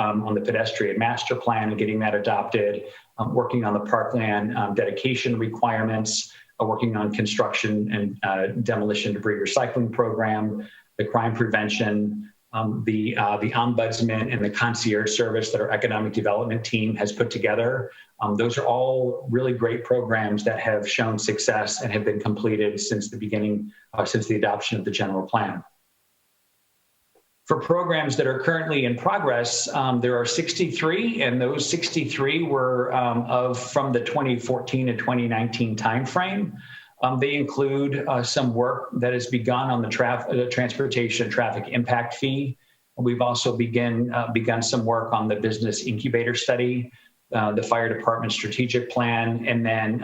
pedestrian master plan and getting that adopted, working on the parkland dedication requirements, working on construction and demolition debris recycling program, the crime prevention, the ombudsman and the concierge service that our economic development team has put together. Those are all really great programs that have shown success and have been completed since the beginning, since the adoption of the general plan. For programs that are currently in progress, there are 63, and those 63 were from the 2014 to 2019 timeframe. They include some work that has begun on the transportation traffic impact fee. We've also begun some work on the business incubator study, the fire department strategic plan, and then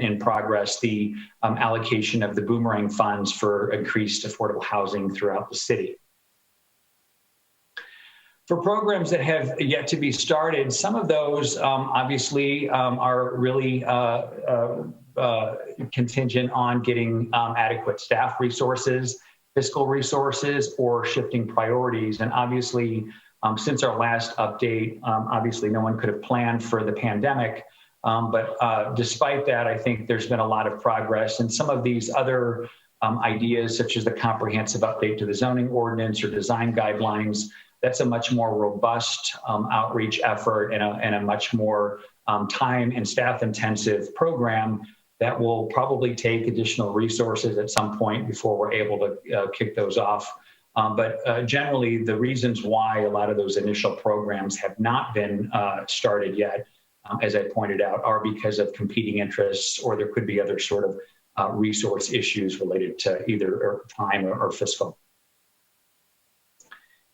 in progress, the allocation of the boomerang funds for increased affordable housing throughout the city. For programs that have yet to be started, some of those obviously are really contingent on getting adequate staff resources, fiscal resources, or shifting priorities. And obviously, since our last update, obviously no one could have planned for the pandemic. But despite that, I think there's been a lot of progress. And some of these other ideas, such as the comprehensive update to the zoning ordinance or design guidelines, that's a much more robust outreach effort and a much more time and staff intensive program that will probably take additional resources at some point before we're able to kick those off. But generally, the reasons why a lot of those initial programs have not been started yet, as I pointed out, are because of competing interests, or there could be other sort of resource issues related to either time or fiscal.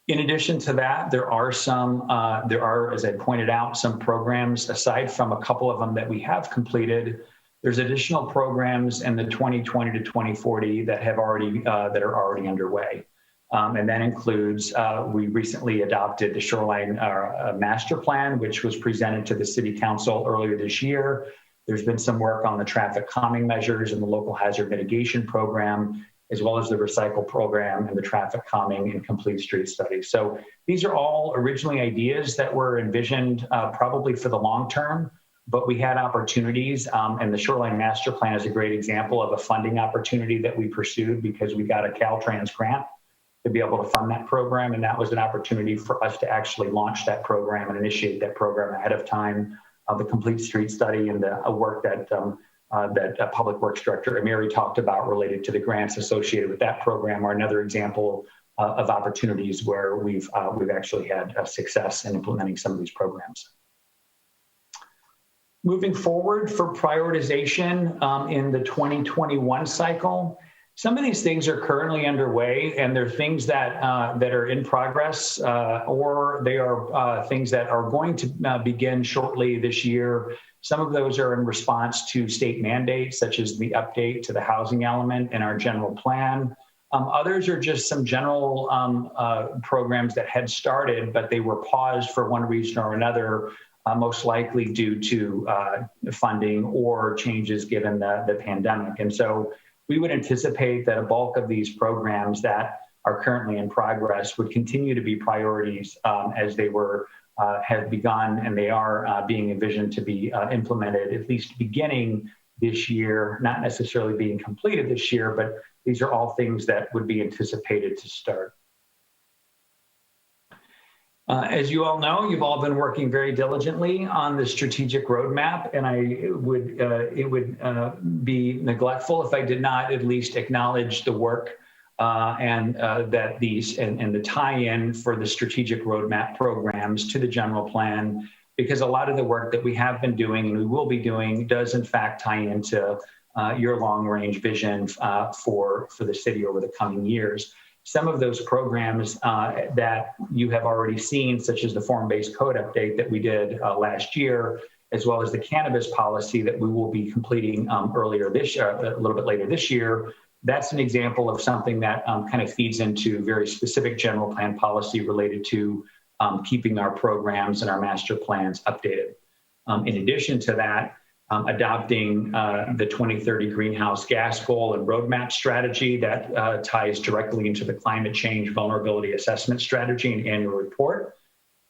In addition to that, there are, as I pointed out, some programs, aside from a couple of them that we have completed, there's additional programs in the 2020 to 2040 that are already underway. And that includes, we recently adopted the Shoreline Master Plan, which was presented to the City Council earlier this year. There's been some work on the traffic calming measures and the local hazard mitigation program, as well as the recycle program and the traffic calming and complete street study. So these are all originally ideas that were envisioned probably for the long term, but we had opportunities, and the Shoreline Master Plan is a great example of a funding opportunity that we pursued because we got a Caltrans grant to be able to fund that program, and that was an opportunity for us to actually launch that program and initiate that program ahead of time. The complete street study and the work that that Public Works Director Amiri talked about related to the grants associated with that program are another example of opportunities where we've actually had success in implementing some of these programs. Moving forward for prioritization in the 2021 cycle, some of these things are currently underway, and they're things that are in progress, or they are things that are going to begin shortly this year. Some of those are in response to state mandates, such as the update to the housing element in our general plan. Others are just some general programs that had started, but they were paused for one reason or another, most likely due to funding or changes given the pandemic. And so we would anticipate that a bulk of these programs that are currently in progress would continue to be priorities as they have begun, and they are being envisioned to be implemented, at least beginning this year, not necessarily being completed this year, but these are all things that would be anticipated to start. As you all know, you've all been working very diligently on the strategic roadmap, and it would be neglectful if I did not at least acknowledge the work and the tie-in for the strategic roadmap programs to the general plan, because a lot of the work that we have been doing and we will be doing does in fact tie into your long-range vision for the city over the coming years. Some of those programs that you have already seen, such as the form-based code update that we did last year, as well as the cannabis policy that we will be completing earlier this year, a little bit later this year, that's an example of something that kind of feeds into very specific general plan policy related to keeping our programs and our master plans updated. In addition to that, adopting the 2030 greenhouse gas goal and roadmap strategy that ties directly into the climate change vulnerability assessment strategy and annual report.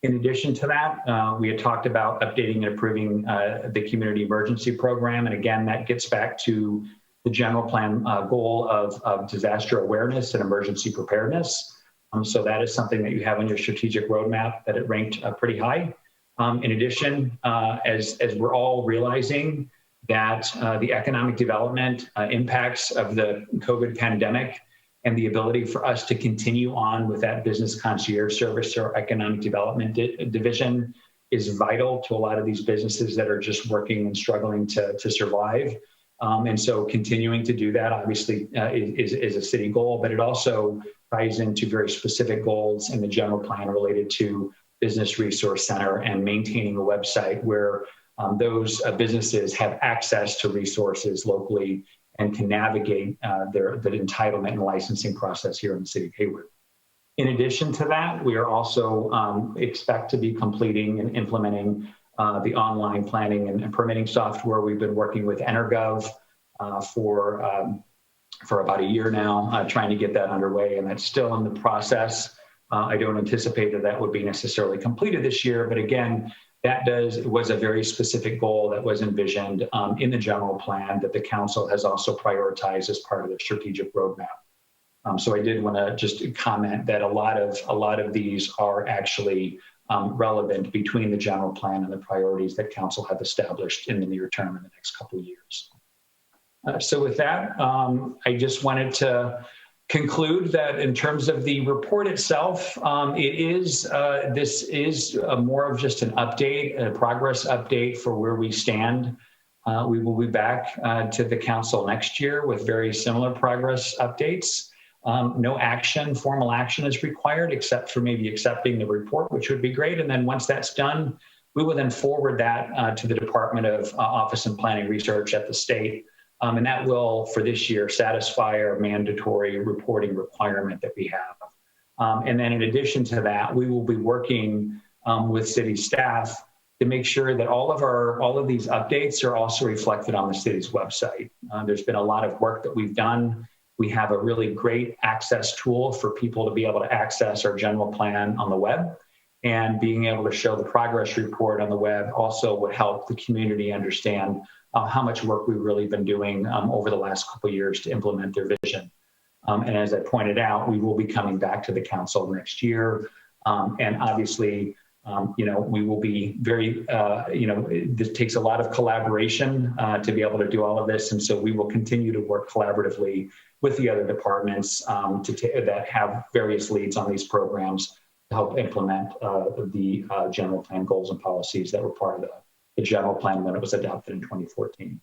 In addition to that, we had talked about updating and approving the community emergency program. And again, that gets back to the general plan goal of disaster awareness and emergency preparedness. So that is something that you have on your strategic roadmap that it ranked pretty high. In addition, as we're all realizing that the economic development impacts of the COVID pandemic and the ability for us to continue on with that business concierge service or economic development division is vital to a lot of these businesses that are just working and struggling to survive. And so continuing to do that obviously is a city goal, but it also ties into very specific goals in the general plan related to Business Resource Center and maintaining a website where those businesses have access to resources locally and can navigate the entitlement and licensing process here in the city of Hayward. In addition to that, we are also expect to be completing and implementing the online planning and permitting software. We've been working with Energov for about a year now, trying to get that underway, and that's still in the process. I don't anticipate that would be necessarily completed this year, but again, was a very specific goal that was envisioned in the general plan that the council has also prioritized as part of the strategic roadmap. So I did want to just comment that a lot of these are actually relevant between the general plan and the priorities that council have established in the near term in the next couple of years. So with that, I just wanted to conclude that in terms of the report itself, this is more of just an update, a progress update for where we stand. We will be back to the council next year with very similar progress updates. No formal action is required except for maybe accepting the report, which would be great. And then once that's done, we will then forward that to the Department of Office and Planning Research at the state. And that will, for this year, satisfy our mandatory reporting requirement that we have. And then in addition to that, we will be working with city staff to make sure that all of these updates are also reflected on the city's website. There's been a lot of work that we've done. We have a really great access tool for people to be able to access our general plan on the web. And being able to show the progress report on the web also would help the community understand how much work we've really been doing over the last couple of years to implement their vision. And as I pointed out, we will be coming back to the council next year. And obviously, we will be very, this takes a lot of collaboration to be able to do all of this. And so we will continue to work collaboratively with the other departments that have various leads on these programs to help implement the general plan goals and policies that were part of the general plan when it was adopted in 2014.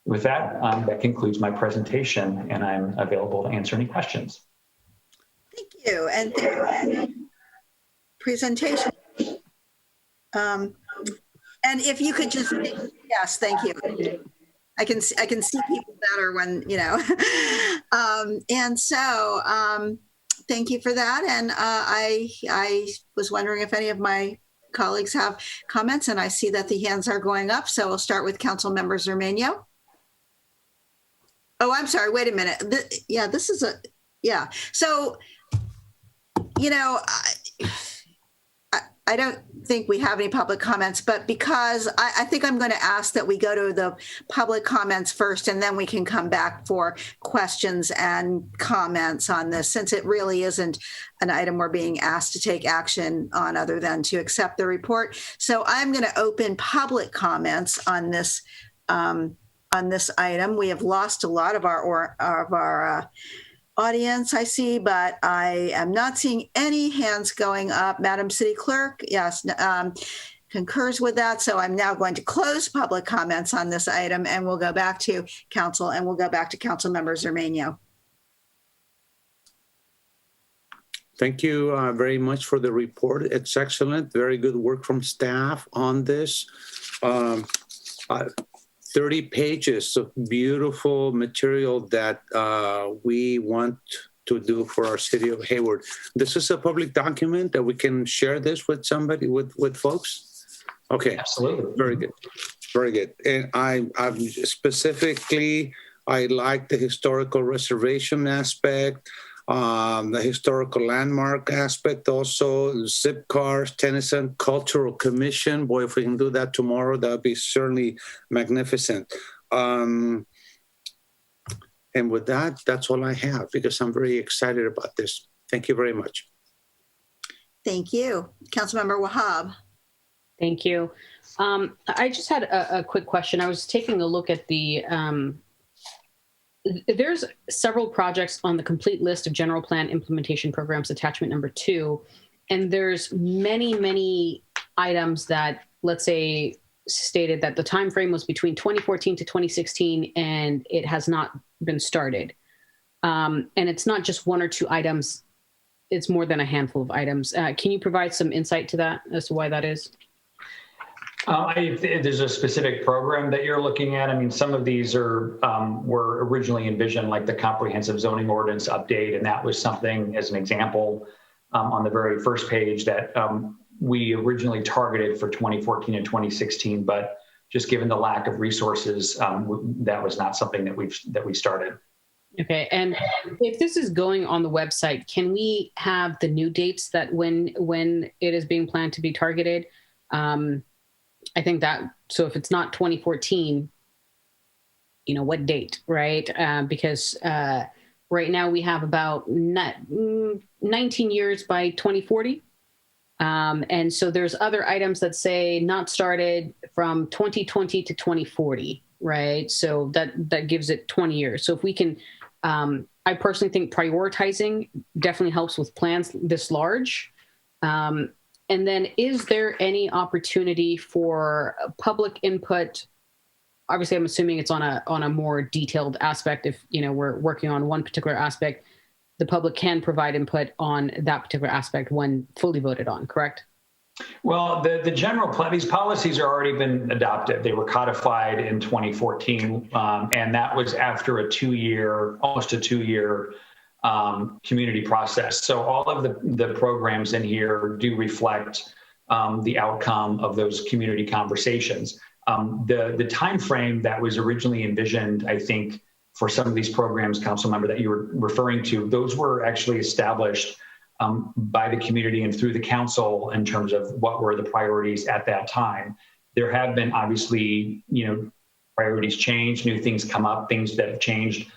With that, that concludes my presentation, and I'm available to answer any questions. Thank you. And thank you for the presentation. And if you could just, yes, thank you. I can see people better when, and so thank you for that. And I was wondering if any of my colleagues have comments, and I see that the hands are going up. So we'll start with Council Member Zermania. Oh, I'm sorry. Wait a minute. This is So, I don't think we have any public comments, but because I think I'm going to ask that we go to the public comments first, and then we can come back for questions and comments on this, since it really isn't an item we're being asked to take action on other than to accept the report. So I'm going to open public comments on this item. We have lost a lot of our audience, I see, but I am not seeing any hands going up. Madam City Clerk, yes, concurs with that. So I'm now going to close public comments on this item, and we'll go back to council, and we'll go back to Council Member Zermania. Thank you very much for the report. It's excellent. Very good work from staff on this. 30 pages of beautiful material that we want to do for our city of Hayward. This is a public document that we can share this with somebody, with folks? Okay. Absolutely. Very good. Very good. And I'm specifically, I like the historical reservation aspect, the historical landmark aspect, also zip cars, Tennyson Cultural Commission. Boy, if we can do that tomorrow, that would be certainly magnificent. And with that, that's all I have, because I'm very excited about this. Thank you very much. Thank you. Councilmember Wahab. Thank you. I just had a quick question. I was taking a look at the there's several projects on the complete list of general plan implementation programs, attachment number 2. And there's many items that, let's say, stated that the time frame was between 2014 to 2016, and it has not been started. And it's not just 1 or 2 items. It's more than a handful of items. Can you provide some insight to that as to why that is? There's a specific program that you're looking at. I mean, some of these were originally envisioned, like the comprehensive zoning ordinance update, and that was something, as an example, on the very first page that we originally targeted for 2014 and 2016, but just given the lack of resources, that was not something that we started. Okay, and if this is going on the website, can we have the new dates that when it is being planned to be targeted? I think that, so if it's not 2014, what date, right? Because right now we have about 19 years by 2040. And so there's other items that say not started from 2020 to 2040, right? So that gives it 20 years. So if we can, I personally think prioritizing definitely helps with plans this large. And then is there any opportunity for public input? Obviously, I'm assuming it's on a more detailed aspect. If we're working on one particular aspect, the public can provide input on that particular aspect when fully voted on, correct? Well, the general plan, these policies are already been adopted. They were codified in 2014, and that was after almost a two-year community process. So all of the programs in here do reflect the outcome of those community conversations. The time frame that was originally envisioned, I think, for some of these programs, council member, that you were referring to, those were actually established by the community and through the council in terms of what were the priorities at that time. There have been obviously, priorities change, new things come up, things that have changed.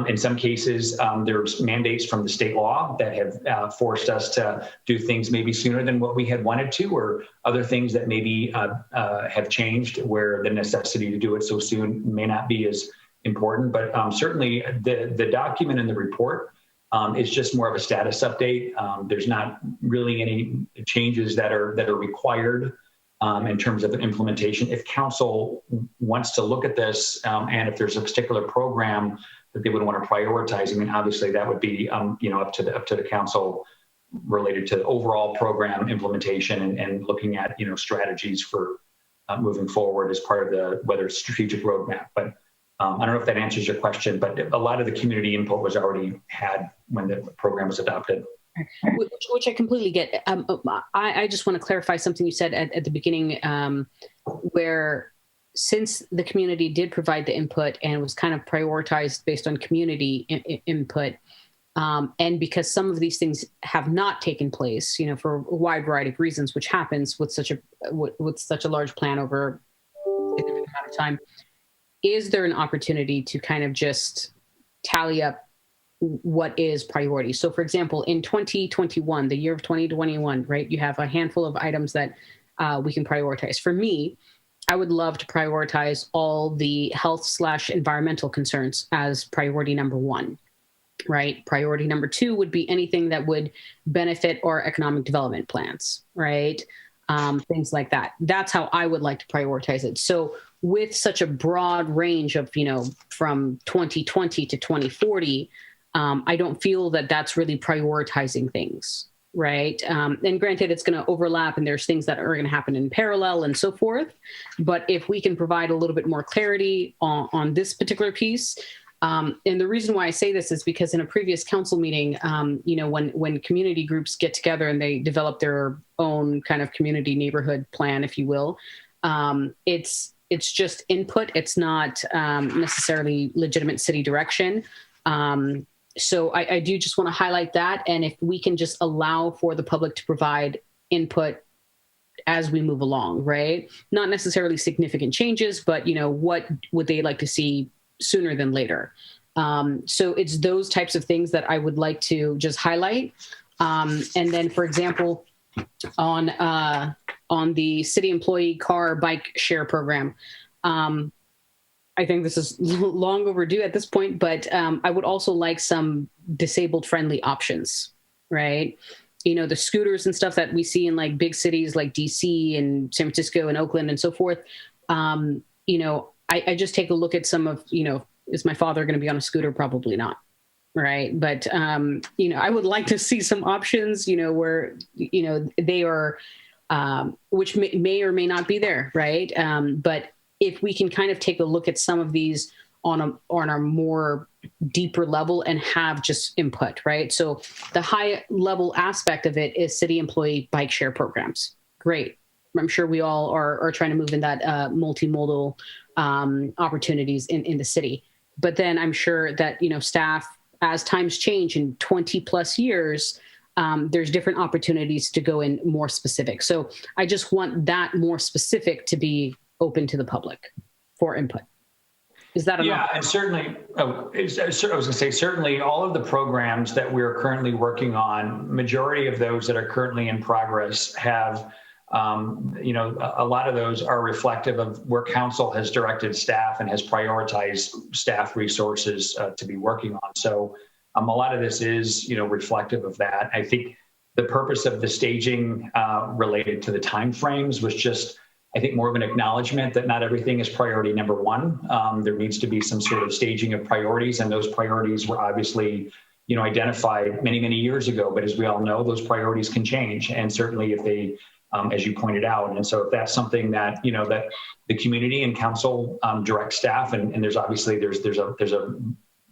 In some cases, there's mandates from the state law that have forced us to do things maybe sooner than what we had wanted to, or other things that maybe have changed where the necessity to do it so soon may not be as important. But certainly the document and the report is just more of a status update. There's not really any changes that are required in terms of implementation. If council wants to look at this, and if there's a particular program that they would want to prioritize, I mean, obviously that would be up to the council related to overall program implementation and looking at strategies for moving forward as part of the whether it's strategic roadmap. But I don't know if that answers your question, but a lot of the community input was already had when the program was adopted. Which I completely get. I just want to clarify something you said at the beginning, where since the community did provide the input and was kind of prioritized based on community input, and because some of these things have not taken place, for a wide variety of reasons, which happens with such a large plan over a significant amount of time, is there an opportunity to kind of just tally up what is priority? So for example, in 2021, the year of 2021, right, you have a handful of items that we can prioritize. For me, I would love to prioritize all the health/environmental concerns as priority number one, right? Priority number two would be anything that would benefit our economic development plans, right? Things like that. That's how I would like to prioritize it. So with such a broad range of, from 2020 to 2040, I don't feel that that's really prioritizing things, right? And granted, it's going to overlap and there's things that are going to happen in parallel and so forth. But if we can provide a little bit more clarity on this particular piece, and the reason why I say this is because in a previous council meeting, when community groups get together and they develop their own kind of community neighborhood plan, if you will, it's just input. It's not necessarily legitimate city direction. So I do just want to highlight that. And if we can just allow for the public to provide input as we move along, right? Not necessarily significant changes, but, what would they like to see sooner than later? So it's those types of things that I would like to just highlight. And then, for example, on the city employee car bike share program, I think this is long overdue at this point, but I would also like some disabled friendly options, right? The scooters and stuff that we see in like big cities like DC and San Francisco and Oakland and so forth. I just take a look at some of, is my father going to be on a scooter? Probably not. Right. But, I would like to see some options, where, they are, which may or may not be there. Right. But if we can kind of take a look at some of these on a more deeper level and have just input, right? So the high level aspect of it is city employee bike share programs. Great. I'm sure we all are trying to move in that multimodal opportunities in the city. But then I'm sure that, staff, as times change in 20 plus years, there's different opportunities to go in more specific. So I just want that more specific to be open to the public for input. Is that enough? Yeah, and certainly, I was going to say, certainly all of the programs that we're currently working on, majority of those that are currently in progress have, a lot of those are reflective of where council has directed staff and has prioritized staff resources to be working on. So a lot of this is, reflective of that. I think the purpose of the staging related to the timeframes was just, I think, more of an acknowledgement that not everything is priority number one. There needs to be some sort of staging of priorities, and those priorities were obviously, identified many, many years ago. But as we all know, those priorities can change, and certainly if they, as you pointed out, and so if that's something that that the community and council direct staff, and there's obviously there's a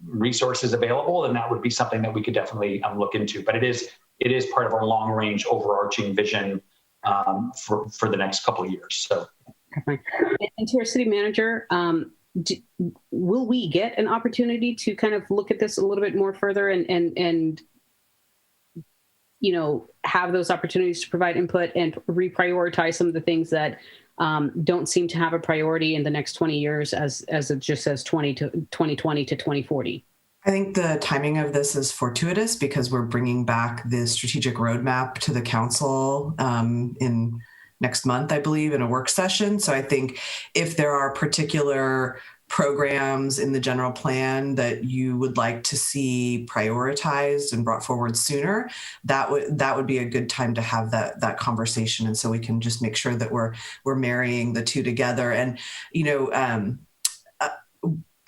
resources available, and that would be something that we could definitely look into. But it is part of our long range overarching vision for the next couple of years. So, and to our city manager, will we get an opportunity to kind of look at this a little bit more further and have those opportunities to provide input and reprioritize some of the things that don't seem to have a priority in the next 20 years, as it just says 2020 to 2040? I think the timing of this is fortuitous because we're bringing back the strategic roadmap to the council in next month, I believe, in a work session. So I think if there are particular programs in the general plan that you would like to see prioritized and brought forward sooner, that would be a good time to have that conversation. And so we can just make sure that we're marrying the two together. And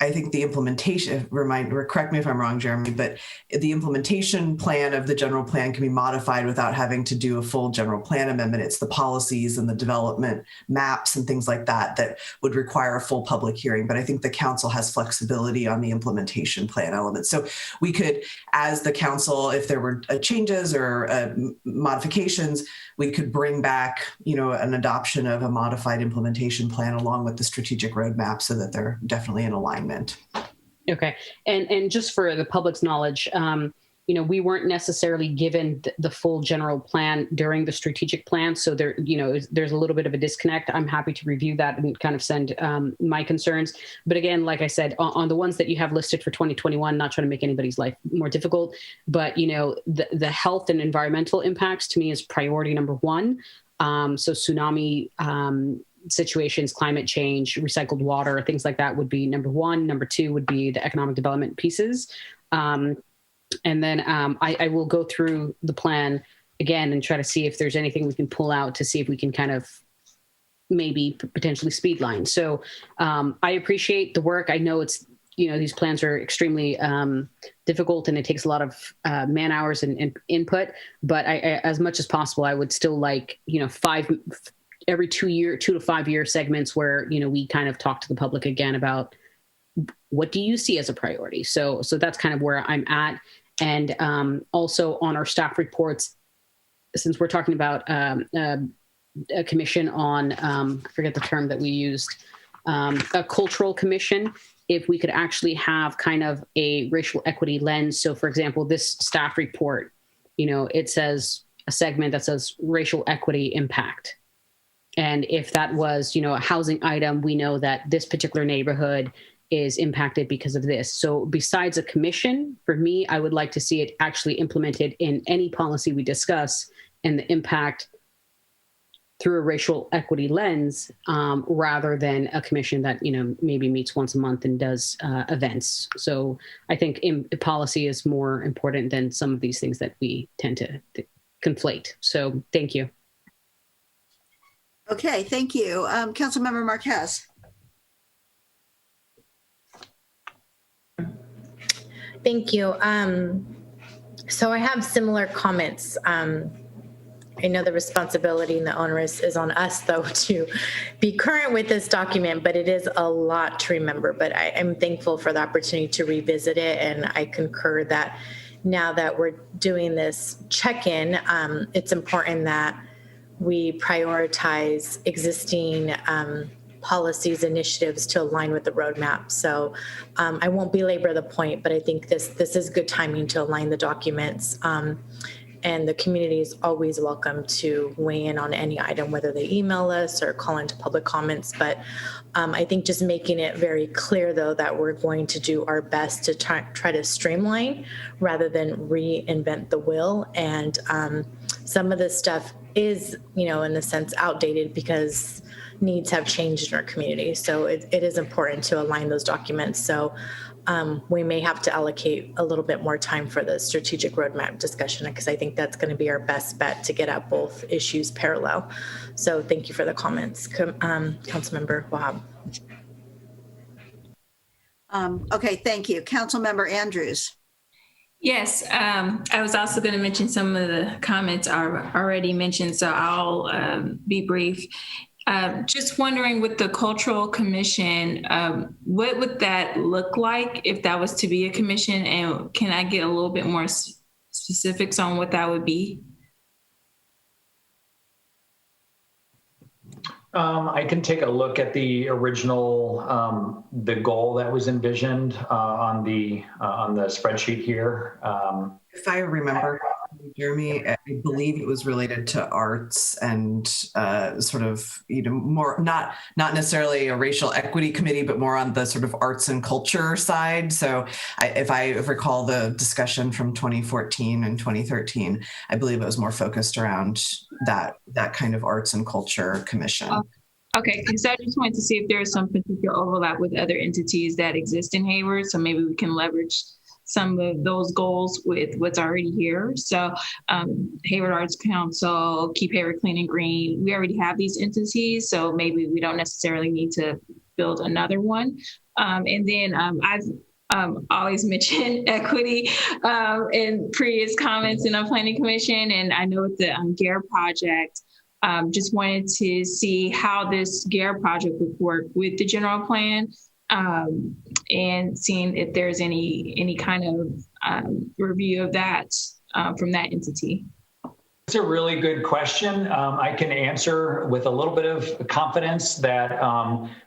I think the implementation, correct me if I'm wrong, Jeremy, but the implementation plan of the general plan can be modified without having to do a full general plan amendment. It's the policies and the development maps and things like that that would require a full public hearing. But I think the council has flexibility on the implementation plan element. So we could, as the council, if there were changes or modifications, we could bring back, an adoption of a modified implementation plan along with the strategic roadmap so that they're definitely in alignment. Okay. And just for the public's knowledge, we weren't necessarily given the full general plan during the strategic plan. So there's a little bit of a disconnect. I'm happy to review that and kind of send my concerns. But again, like I said, on the ones that you have listed for 2021, not trying to make anybody's life more difficult, but the health and environmental impacts to me is priority number one. So tsunami situations, climate change, recycled water, things like that would be number one. Number two would be the economic development pieces. And then I will go through the plan again and try to see if there's anything we can pull out to see if we can kind of maybe potentially speed line. So I appreciate the work. I know it's, these plans are extremely difficult and it takes a lot of man hours and input, but I, as much as possible, I would still like, every 2 to 5 year segments where, we kind of talk to the public again about what do you see as a priority? So that's kind of where I'm at. And also on our staff reports, since we're talking about a commission on, I forget the term that we used, a cultural commission, if we could actually have kind of a racial equity lens. So for example, this staff report, it says a segment that says racial equity impact. And if that was, a housing item, we know that this particular neighborhood is impacted because of this. So besides a commission, for me, I would like to see it actually implemented in any policy we discuss and the impact through a racial equity lens, rather than a commission that, maybe meets once a month and does events. So I think policy is more important than some of these things that we tend to conflate. So thank you. Okay, thank you. Councilmember Marquez. Thank you. So I have similar comments. I know the responsibility and the onus is on us, though, to be current with this document, but it is a lot to remember. But I'm thankful for the opportunity to revisit it, and I concur that now that we're doing this check-in, it's important that we prioritize existing policies, initiatives to align with the roadmap. So I won't belabor the point, but I think this is good timing to align the documents. And the community is always welcome to weigh in on any item, whether they email us or call into public comments. But I think just making it very clear, though, that we're going to do our best to try to streamline rather than reinvent the wheel. And some of this stuff is, in a sense, outdated because needs have changed in our community. So it is important to align those documents. So we may have to allocate a little bit more time for the strategic roadmap discussion, because I think that's going to be our best bet to get at both issues parallel. So thank you for the comments, Councilmember Wahab. Okay, thank you. Councilmember Andrews. Yes, I was also going to mention some of the comments are already mentioned, so I'll be brief. Just wondering, with the Cultural Commission, what would that look like if that was to be a commission? And can I get a little bit more specifics on what that would be? I can take a look at the original, the goal that was envisioned on the spreadsheet here. If I remember Jeremy, I believe it was related to arts and sort of, more not necessarily a racial equity committee, but more on the sort of arts and culture side. So if I recall the discussion from 2014 and 2013, I believe it was more focused around that kind of arts and culture commission. Okay, so I just wanted to see if there's some particular overlap with other entities that exist in Hayward, so maybe we can leverage some of those goals with what's already here. So Hayward Arts Council, Keep Hayward Clean and Green, we already have these entities, so maybe we don't necessarily need to build another one. And then I've always mentioned equity in previous comments in our planning commission, and I know with the GARE project, just wanted to see how this GARE project would work with the general plan. And seeing if there's any kind of review of that from that entity. It's a really good question. I can answer with a little bit of confidence that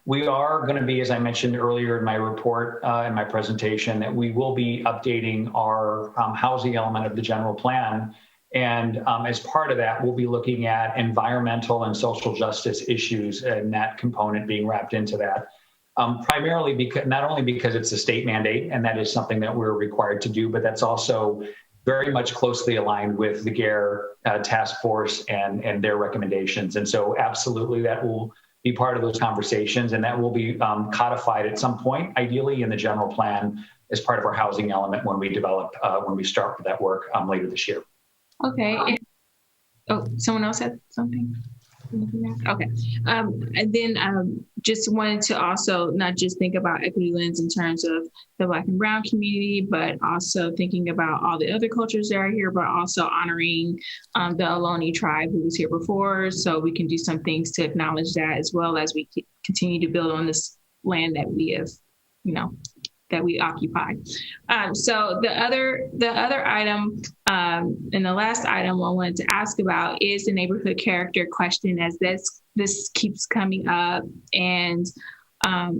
we are going to be, as I mentioned earlier in my report, in my presentation, that we will be updating our housing element of the general plan. And as part of that, we'll be looking at environmental and social justice issues and that component being wrapped into that. Primarily because not only because it's a state mandate and that is something that we're required to do, but that's also very much closely aligned with the GARE task force and their recommendations. And so absolutely that will be part of those conversations, and that will be codified at some point, ideally in the general plan as part of our housing element when we develop, when we start that work later this year. Okay. Oh, someone else had something? Okay. And then just wanted to also not just think about equity lens in terms of the Black and Brown community, but also thinking about all the other cultures that are here, but also honoring the Ohlone tribe who was here before. So we can do some things to acknowledge that, as well as we continue to build on this land that we have, that we occupy. So the other item and the last item I wanted to ask about is the neighborhood character question, as this keeps coming up. And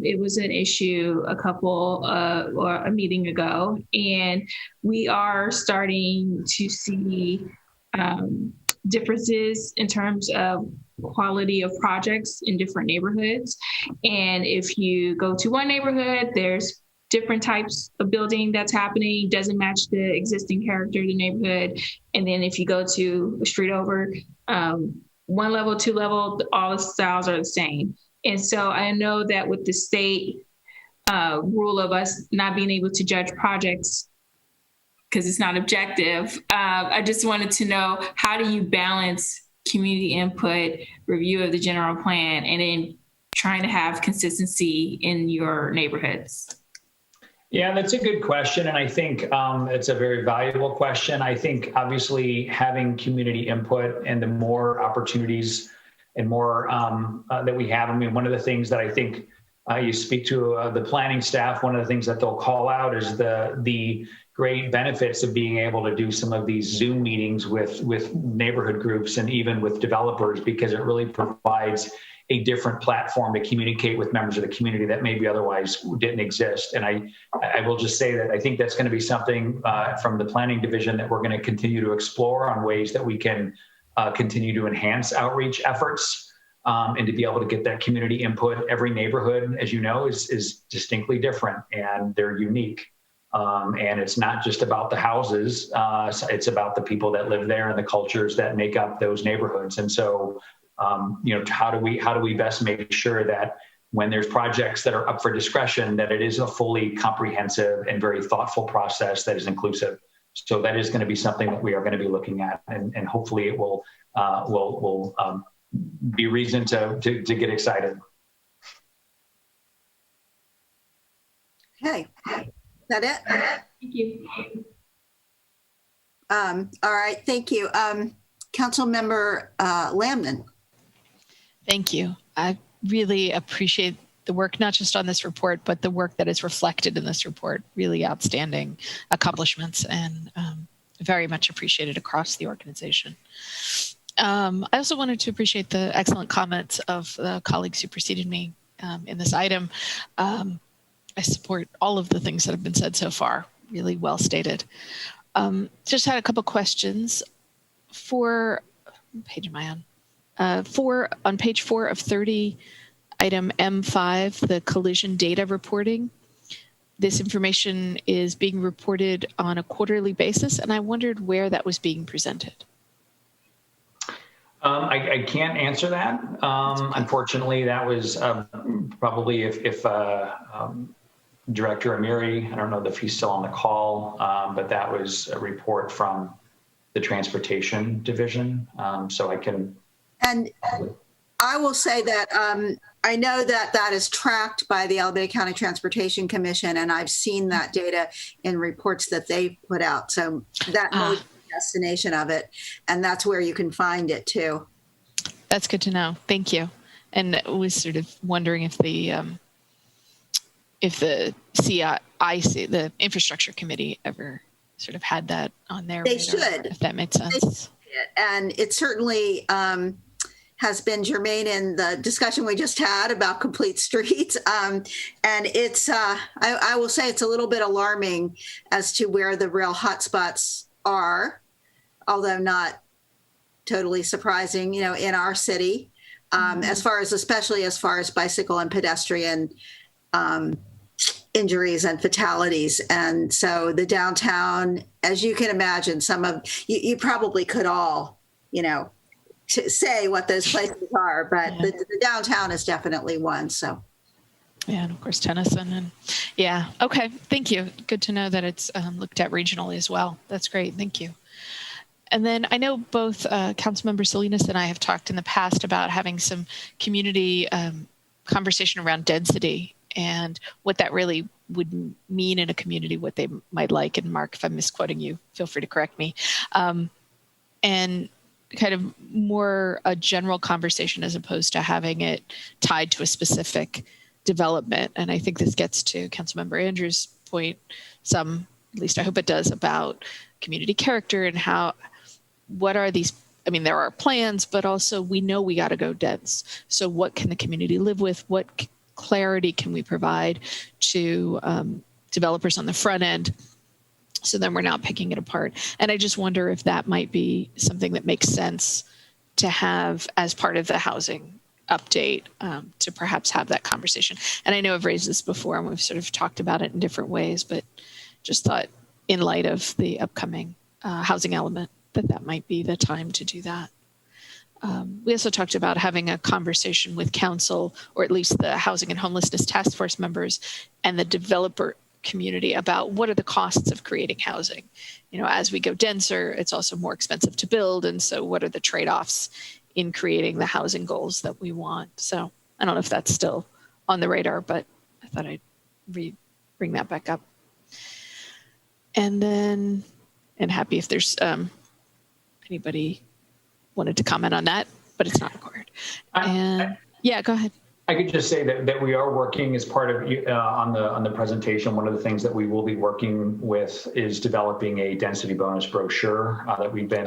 it was an issue or a meeting ago, and we are starting to see differences in terms of quality of projects in different neighborhoods. And if you go to one neighborhood, there's different types of building that's happening, doesn't match the existing character of the neighborhood. And then if you go to a street over, 1 level, 2 level, all the styles are the same. And so I know that with the state rule of us not being able to judge projects because it's not objective, I just wanted to know, how do you balance community input, review of the general plan, and then trying to have consistency in your neighborhoods? Yeah, that's a good question. And I think it's a very valuable question. I think obviously having community input and the more opportunities and more that we have, I mean, one of the things that I think you speak to the planning staff, one of the things that they'll call out is the great benefits of being able to do some of these Zoom meetings with neighborhood groups and even with developers, because it really provides a different platform to communicate with members of the community that maybe otherwise didn't exist. And I will just say that I think that's going to be something from the planning division that we're going to continue to explore on ways that we can continue to enhance outreach efforts and to be able to get that community input. Every neighborhood, as you know, is distinctly different and they're unique. And it's not just about the houses, it's about the people that live there and the cultures that make up those neighborhoods. And so how do we best make sure that when there's projects that are up for discretion, that it is a fully comprehensive and very thoughtful process that is inclusive. So that is going to be something that we are going to be looking at, and hopefully it will be reason to get excited. Okay, is that it? Thank you. All right, thank you. Councilmember Lamnon. Thank you. I really appreciate the work, not just on this report, but the work that is reflected in this report. Really outstanding accomplishments, and very much appreciated across the organization. I also wanted to appreciate the excellent comments of the colleagues who preceded me in this item. I support all of the things that have been said so far, really well stated. Just had a couple questions. What page am I on? On page 4 of 30, item M5, the collision data reporting. This information is being reported on a quarterly basis, and I wondered where that was being presented. I can't answer that. Unfortunately, that was probably if Director Amiri, I don't know if he's still on the call, but that was a report from the Transportation Division. So I can. And I will say that I know that that is tracked by the Alameda County Transportation Commission, and I've seen that data in reports that they put out. So that may be the destination of it, and that's where you can find it too. That's good to know. Thank you. And I was sort of wondering if the CIC, the Infrastructure Committee, ever sort of had that on their They radar, should. if that makes sense. And it certainly has been germane in the discussion we just had about complete streets. And it's, I will say it's a little bit alarming as to where the real hotspots are, although not totally surprising, in our city, especially as far as bicycle and pedestrian injuries and fatalities. And so the downtown, as you can imagine, you probably could all, to say what those places are, but the downtown is definitely one. So. Yeah, and of course Tennyson, and yeah. Okay, thank you. Good to know that it's looked at regionally as well. That's great. Thank you. And then I know both Councilmember Salinas and I have talked in the past about having some community conversation around density and what that really would mean in a community, what they might like. And Mark, if I'm misquoting you, feel free to correct me. And kind of more a general conversation as opposed to having it tied to a specific development. And I think this gets to Councilmember Andrews' point, at least I hope it does, about community character and what are these, there are plans, but also we know we got to go dense. So what can the community live with? What clarity can we provide to developers on the front end? So then we're not picking it apart. And I just wonder if that might be something that makes sense to have as part of the housing update, to perhaps have that conversation. And I know I've raised this before and we've sort of talked about it in different ways, but just thought in light of the upcoming housing element, that might be the time to do that. We also talked about having a conversation with council, or at least the Housing and Homelessness Task Force members and the developer community, about what are the costs of creating housing. As we go denser, it's also more expensive to build. And so what are the trade-offs in creating the housing goals that we want? So I don't know if that's still on the radar, but I thought I'd bring that back up. And happy if there's anybody wanted to comment on that, but it's not required. Yeah, go ahead. I could just say that we are working as part of on the presentation. One of the things that we will be working with is developing a density bonus brochure that we've been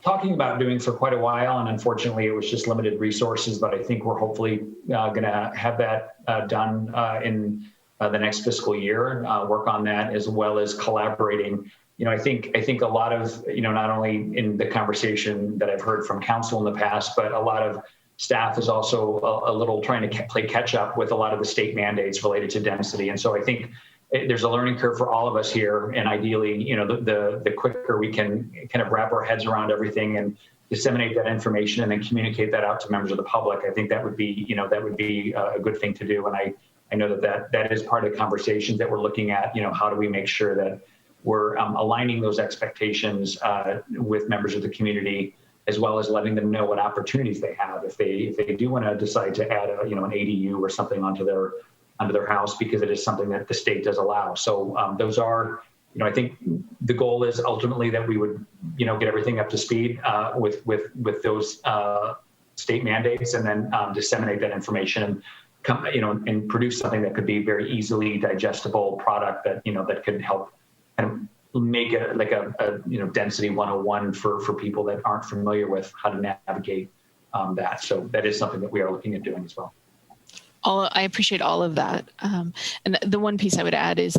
talking about doing for quite a while. And unfortunately, it was just limited resources, but I think we're hopefully going to have that done in the next fiscal year, work on that, as well as collaborating. I think a lot of, not only in the conversation that I've heard from council in the past, but a lot of staff is also a little trying to play catch up with a lot of the state mandates related to density. And so I think there's a learning curve for all of us here. And ideally, the quicker we can kind of wrap our heads around everything and disseminate that information and then communicate that out to members of the public, I think that would be a good thing to do. And I know that is part of the conversations that we're looking at. How do we make sure that we're aligning those expectations with members of the community, as well as letting them know what opportunities they have if they do want to decide to add an ADU or something onto their house, because it is something that the state does allow. So those are, I think the goal is ultimately that we would get everything up to speed with those state mandates, and then disseminate that information and come and produce something that could be very easily digestible product that that could help and make it like a density 101 for people that aren't familiar with how to navigate that. So that is something that we are looking at doing as well. I appreciate all of that. And the one piece I would add is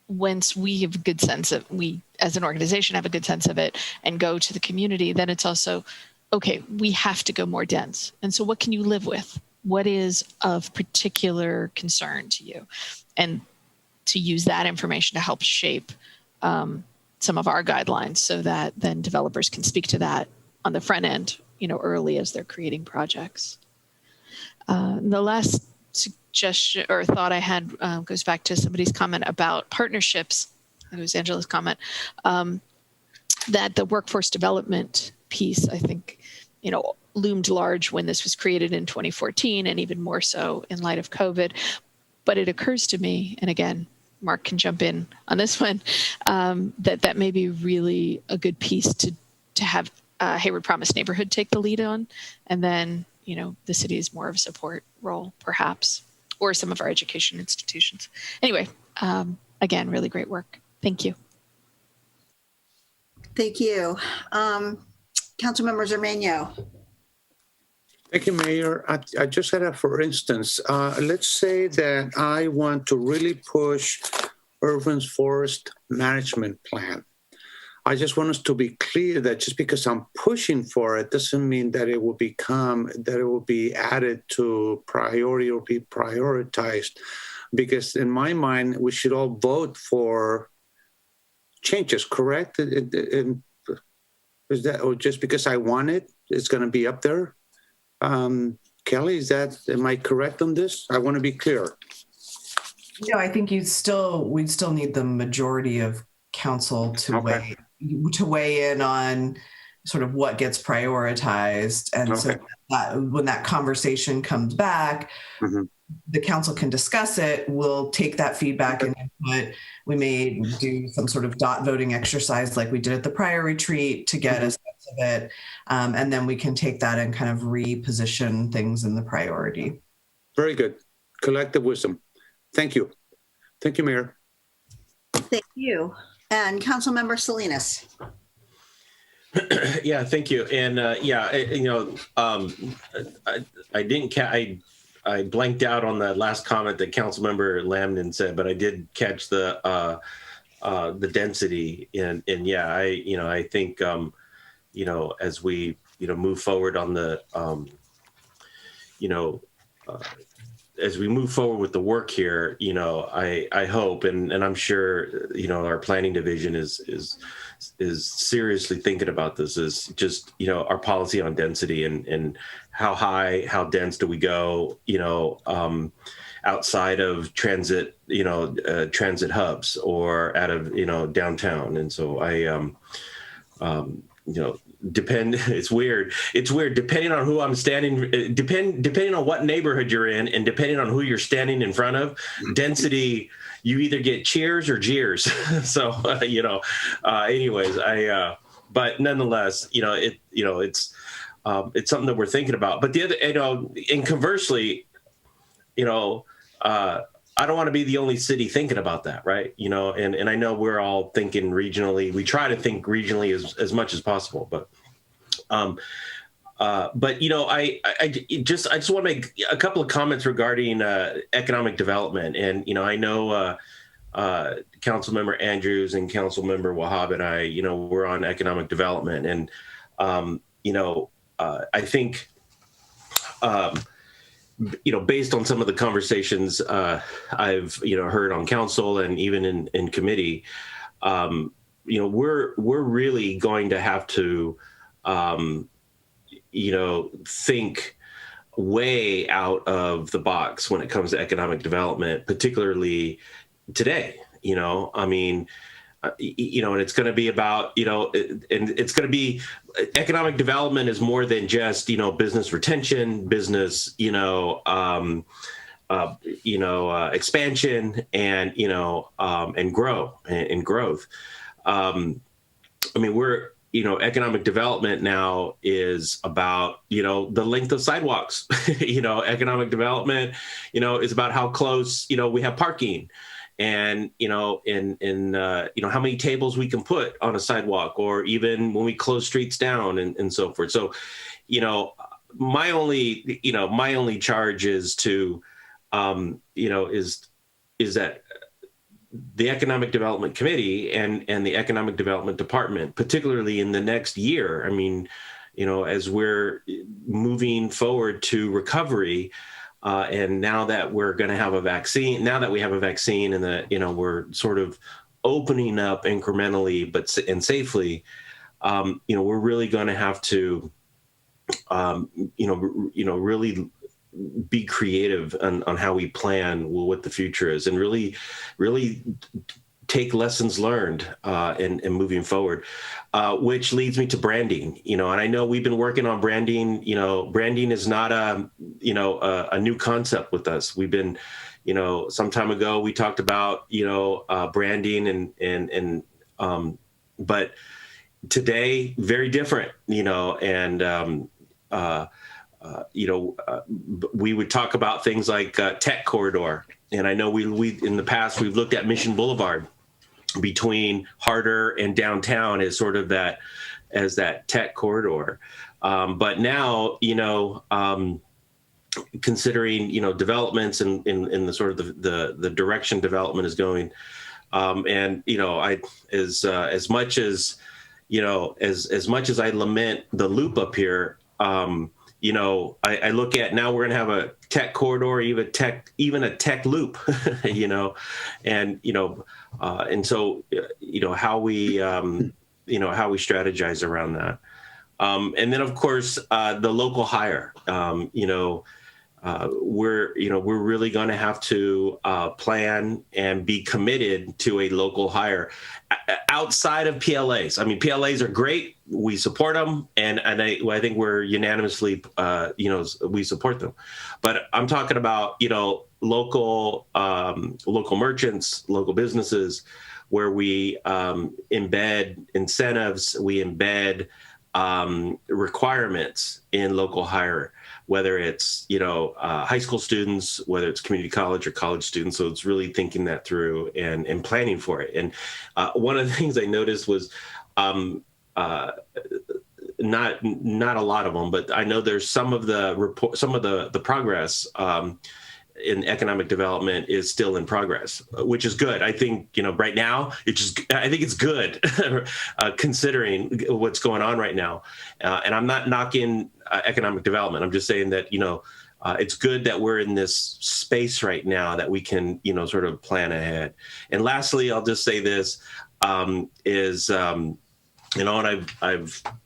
once we have a good sense of, we as an organization have a good sense of it and go to the community, then it's also, okay, we have to go more dense. And so what can you live with? What is of particular concern to you? And to use that information to help shape some of our guidelines so that then developers can speak to that on the front end, early as they're creating projects. The last suggestion or thought I had goes back to somebody's comment about partnerships. It was Angela's comment, that the workforce development piece, I think, loomed large when this was created in 2014 and even more so in light of COVID. But it occurs to me, and again, Mark can jump in on this one, that may be really a good piece to have Hayward Promise Neighborhood take the lead on, and then the city is more of a support role, perhaps, or some of our education institutions. Anyway, again, really great work. Thank you. Thank you. Councilmember Zermano. Thank you, Mayor. I just had a, for instance, let's say that I want to really push urban forest management plan. I just want us to be clear that just because I'm pushing for it doesn't mean that it will be added to priority or be prioritized. Because in my mind, we should all vote for changes, correct? Is that, or just because I want it, it's going to be up there? Kelly, am I correct on this? I want to be clear. No, I think we'd still need the majority of council to weigh in on sort of what gets prioritized. And so that when that conversation comes back, the council can discuss it. We'll take that feedback and input. We may do some sort of dot voting exercise like we did at the prior retreat to get a sense of it. And then we can take that and kind of reposition things in the priority. Very good. Collective wisdom. Thank you. Thank you, Mayor. Thank you. And Councilmember Salinas. Yeah, thank you. And I blanked out on the last comment that Councilmember Lamnen said, but I did catch the density. And yeah, I think as we move forward on the as we move forward with the work here, I hope, and I'm sure, our planning division is seriously thinking about this, is just, our policy on density and how dense do we go, outside of transit, transit hubs or out of, downtown. And so it's weird depending on who I'm standing, depending on what neighborhood you're in, and depending on who you're standing in front of, density, you either get cheers or jeers. So anyways, but nonetheless, it's something that we're thinking about. But the other, and conversely, I don't want to be the only city thinking about that, right? And I know we're all thinking regionally. We try to think regionally as much as possible, but I just want to make a couple of comments regarding economic development. And I know Councilmember Andrews and Councilmember Wahab and I, we're on economic development, and I think. Based on some of the conversations I've heard on council and even in committee, we're really going to have to think way out of the box when it comes to economic development, particularly today. And it's going to be about, and it's going to be, economic development is more than just, business retention, business, expansion and, and growth. We're, economic development now is about, the length of sidewalks. Economic development, is about how close, we have parking. And, how many tables we can put on a sidewalk, or even when we close streets down and so forth. So, my only charge is to, is that the Economic Development Committee and the Economic Development Department, particularly in the next year. I mean, as we're moving forward to recovery, and now that we're going to have a vaccine, and that, we're sort of opening up incrementally, and safely, we're really going to have to, really be creative on how we plan what the future is, and really take lessons learned and moving forward, which leads me to branding. And I know we've been working on branding. Branding is not a new concept with us. We've been, some time ago we talked about branding but today very different. We would talk about things like tech corridor. And I know we in the past, we've looked at Mission Boulevard between Harder and downtown as sort of that tech corridor. But now, considering, developments in the sort of the direction development is going. As much as I lament the loop up here, I look at now we're going to have a tech corridor, even a tech loop, and so, how we strategize around that. And then of course, the local hire, we're really going to have to plan and be committed to a local hire outside of PLAs. I mean, PLAs are great. We support them. And I think we're unanimously, we support them. But I'm talking about, local merchants, local businesses, where we embed incentives, we embed requirements in local hire, whether it's, high school students, whether it's community college or college students. So it's really thinking that through and planning for it. And one of the things I noticed was not a lot of them, but I know there's some of the progress in economic development is still in progress, which is good. I think, right now, I think it's good considering what's going on right now. And I'm not knocking economic development. I'm just saying that, it's good that we're in this space right now that we can, sort of plan ahead. And lastly, I'll just say this, and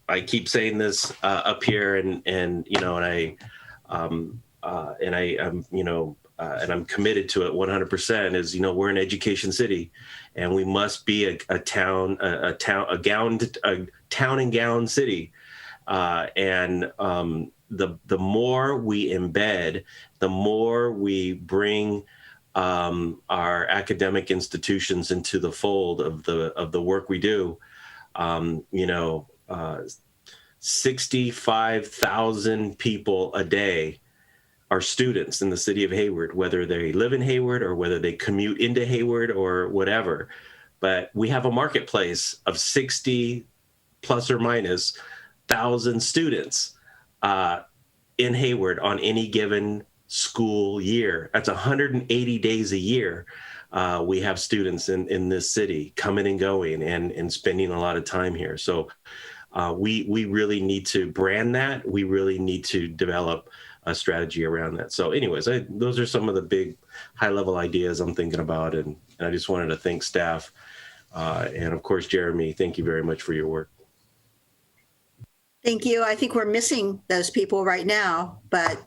I keep saying this up here and I'm committed to it 100%, is, we're an education city, and we must be a town and gown city. The more we embed, the more we bring our academic institutions into the fold of the work we do. 65,000 people a day are students in the city of Hayward, whether they live in Hayward or whether they commute into Hayward or whatever. But we have a marketplace of 60 plus or minus thousand students in Hayward on any given school year. That's 180 days a year. We have students in this city coming and going and spending a lot of time here. So we really need to brand that. We really need to develop a strategy around that. So anyways, those are some of the big high level ideas I'm thinking about. And I just wanted to thank staff. And of course, Jeremy, thank you very much for your work. Thank you. I think we're missing those people right now, but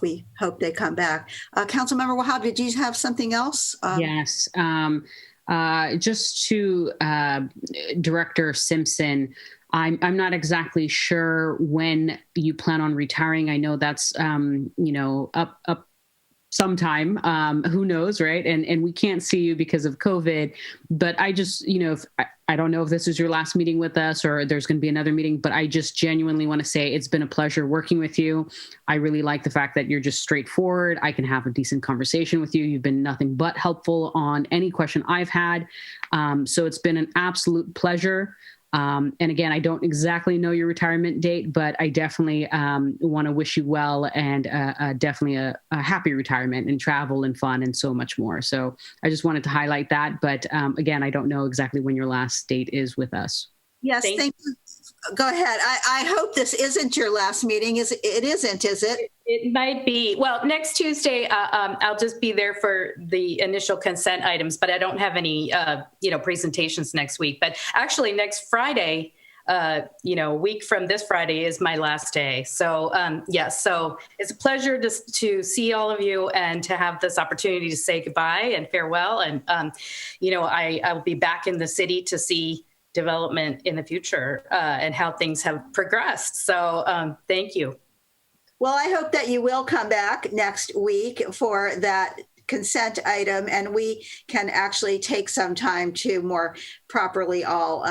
we hope they come back. Councilmember Wahab, did you have something else? Yes. Just to Director Simpson, I'm not exactly sure when you plan on retiring. I know that's, up sometime, who knows, right? And we can't see you because of COVID, but I just, I don't know if this is your last meeting with us or there's going to be another meeting, but I just genuinely want to say it's been a pleasure working with you. I really like the fact that you're just straightforward. I can have a decent conversation with you. You've been nothing but helpful on any question I've had. So it's been an absolute pleasure. And again, I don't exactly know your retirement date, but I definitely want to wish you well and definitely a happy retirement and travel and fun and so much more. So I just wanted to highlight that. But again, I don't know exactly when your last date is with us. Yes, thank you. Go ahead. I hope this isn't your last meeting. It isn't, is it? It might be. Well, next Tuesday, I'll just be there for the initial consent items, but I don't have any, presentations next week. But actually, next Friday, a week from this Friday is my last day. So, yes, so it's a pleasure to see all of you and to have this opportunity to say goodbye and farewell. And, I will be back in the city to see development in the future and how things have progressed. So thank you. Well, I hope that you will come back next week for that consent item and we can actually take some time to more properly all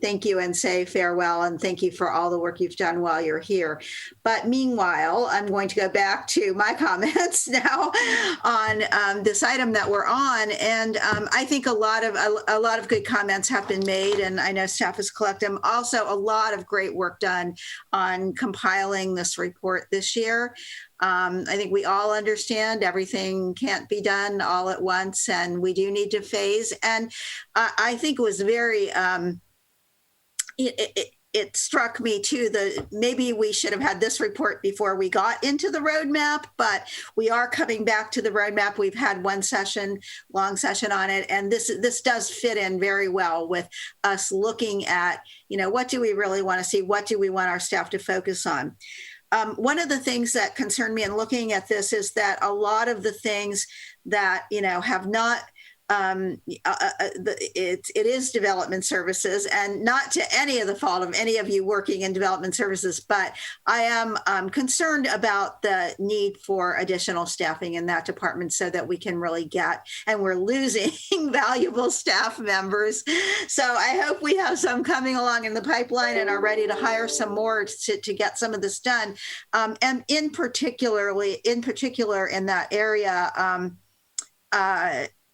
thank you and say farewell and thank you for all the work you've done while you're here. But meanwhile, I'm going to go back to my comments now on this item that we're on. And I think a lot of good comments have been made and I know staff has collected them. Also, a lot of great work done on compiling this report this year. I think we all understand everything can't be done all at once and we do need to phase. And I think it was very, it struck me too that maybe we should have had this report before we got into the roadmap, but we are coming back to the roadmap. We've had one long session on it. And this does fit in very well with us looking at, what do we really want to see? What do we want our staff to focus on? One of the things that concerned me in looking at this is that a lot of the things that, have not, it is development services and not to any of the fault of any of you working in development services, but I am concerned about the need for additional staffing in that department so that we can really and we're losing valuable staff members. So I hope we have some coming along in the pipeline and are ready to hire some more to get some of this done. And in particular in that area,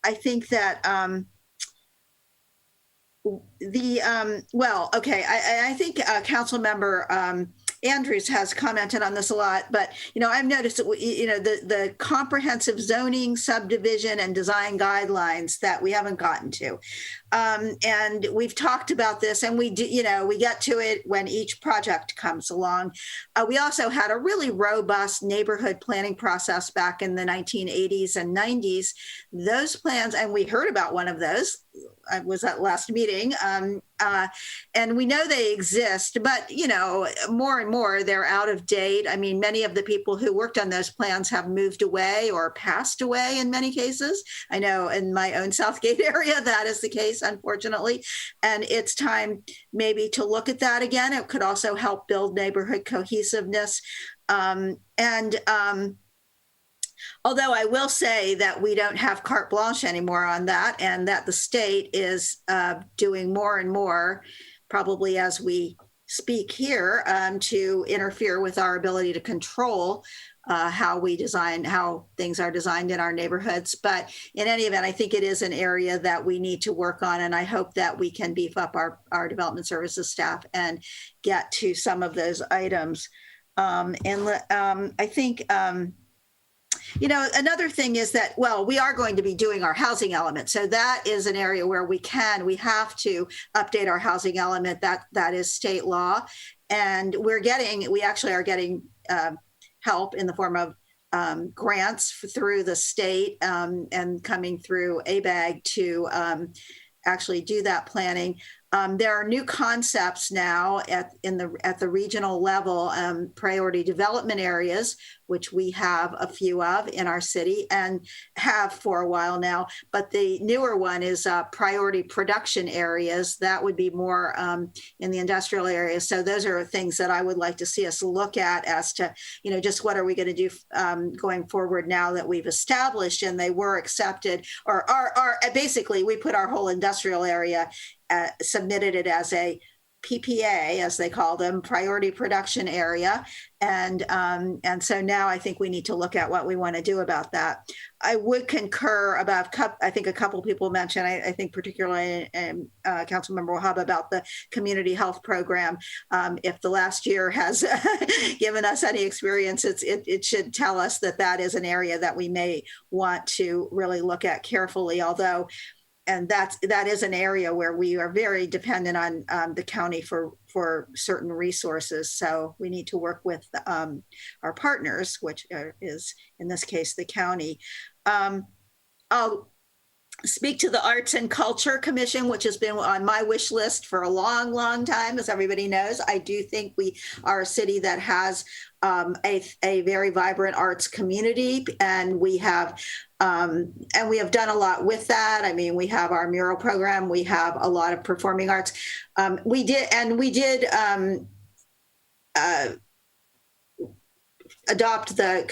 I think that I think Council Member Andrews has commented on this a lot, but I've noticed that the comprehensive zoning, subdivision, and design guidelines that we haven't gotten to, and we've talked about this, and we do, we get to it when each project comes along. We also had a really robust neighborhood planning process back in the 1980s and 90s. Those plans, and we heard about one of those. I was at last meeting, and we know they exist, but more and more they're out of date. I mean, many of the people who worked on those plans have moved away or passed away in many cases. I know in my own Southgate area that is the case, unfortunately, and it's time maybe to look at that again. It could also help build neighborhood cohesiveness. Although I will say that we don't have carte blanche anymore on that, and that the state is doing more and more, probably as we speak here, to interfere with our ability to control how things are designed in our neighborhoods. But in any event, I think it is an area that we need to work on, and I hope that we can beef up our development services staff and get to some of those items. I think another thing is that, we are going to be doing our housing element. So that is an area where we have to update our housing element. That is state law. And we actually are getting help in the form of grants through the state and coming through ABAG to actually do that planning. There are new concepts now at the regional level, priority development areas, which we have a few of in our city and have for a while now. But the newer one is priority production areas. That would be more in the industrial areas. So those are things that I would like to see us look at as to, just what are we going to do going forward now that we've established and they were accepted, or are basically we put our whole industrial area submitted it as a PPA, as they call them, priority production area. And so now I think we need to look at what we want to do about that. I would concur about, I think a couple people mentioned, I think particularly Councilmember Wahaba, about the community health program. If the last year has given us any experience, it should tell us that that is an area that we may want to really look at carefully, although, and that is an area where we are very dependent on the county for certain resources. So we need to work with our partners, which is in this case the county. I'll speak to the Arts and Culture Commission, which has been on my wish list for a long, long time, as everybody knows. I do think we are a city that has a very vibrant arts community, and we have done a lot with that. I mean, we have our mural program, we have a lot of performing arts. We did adopt the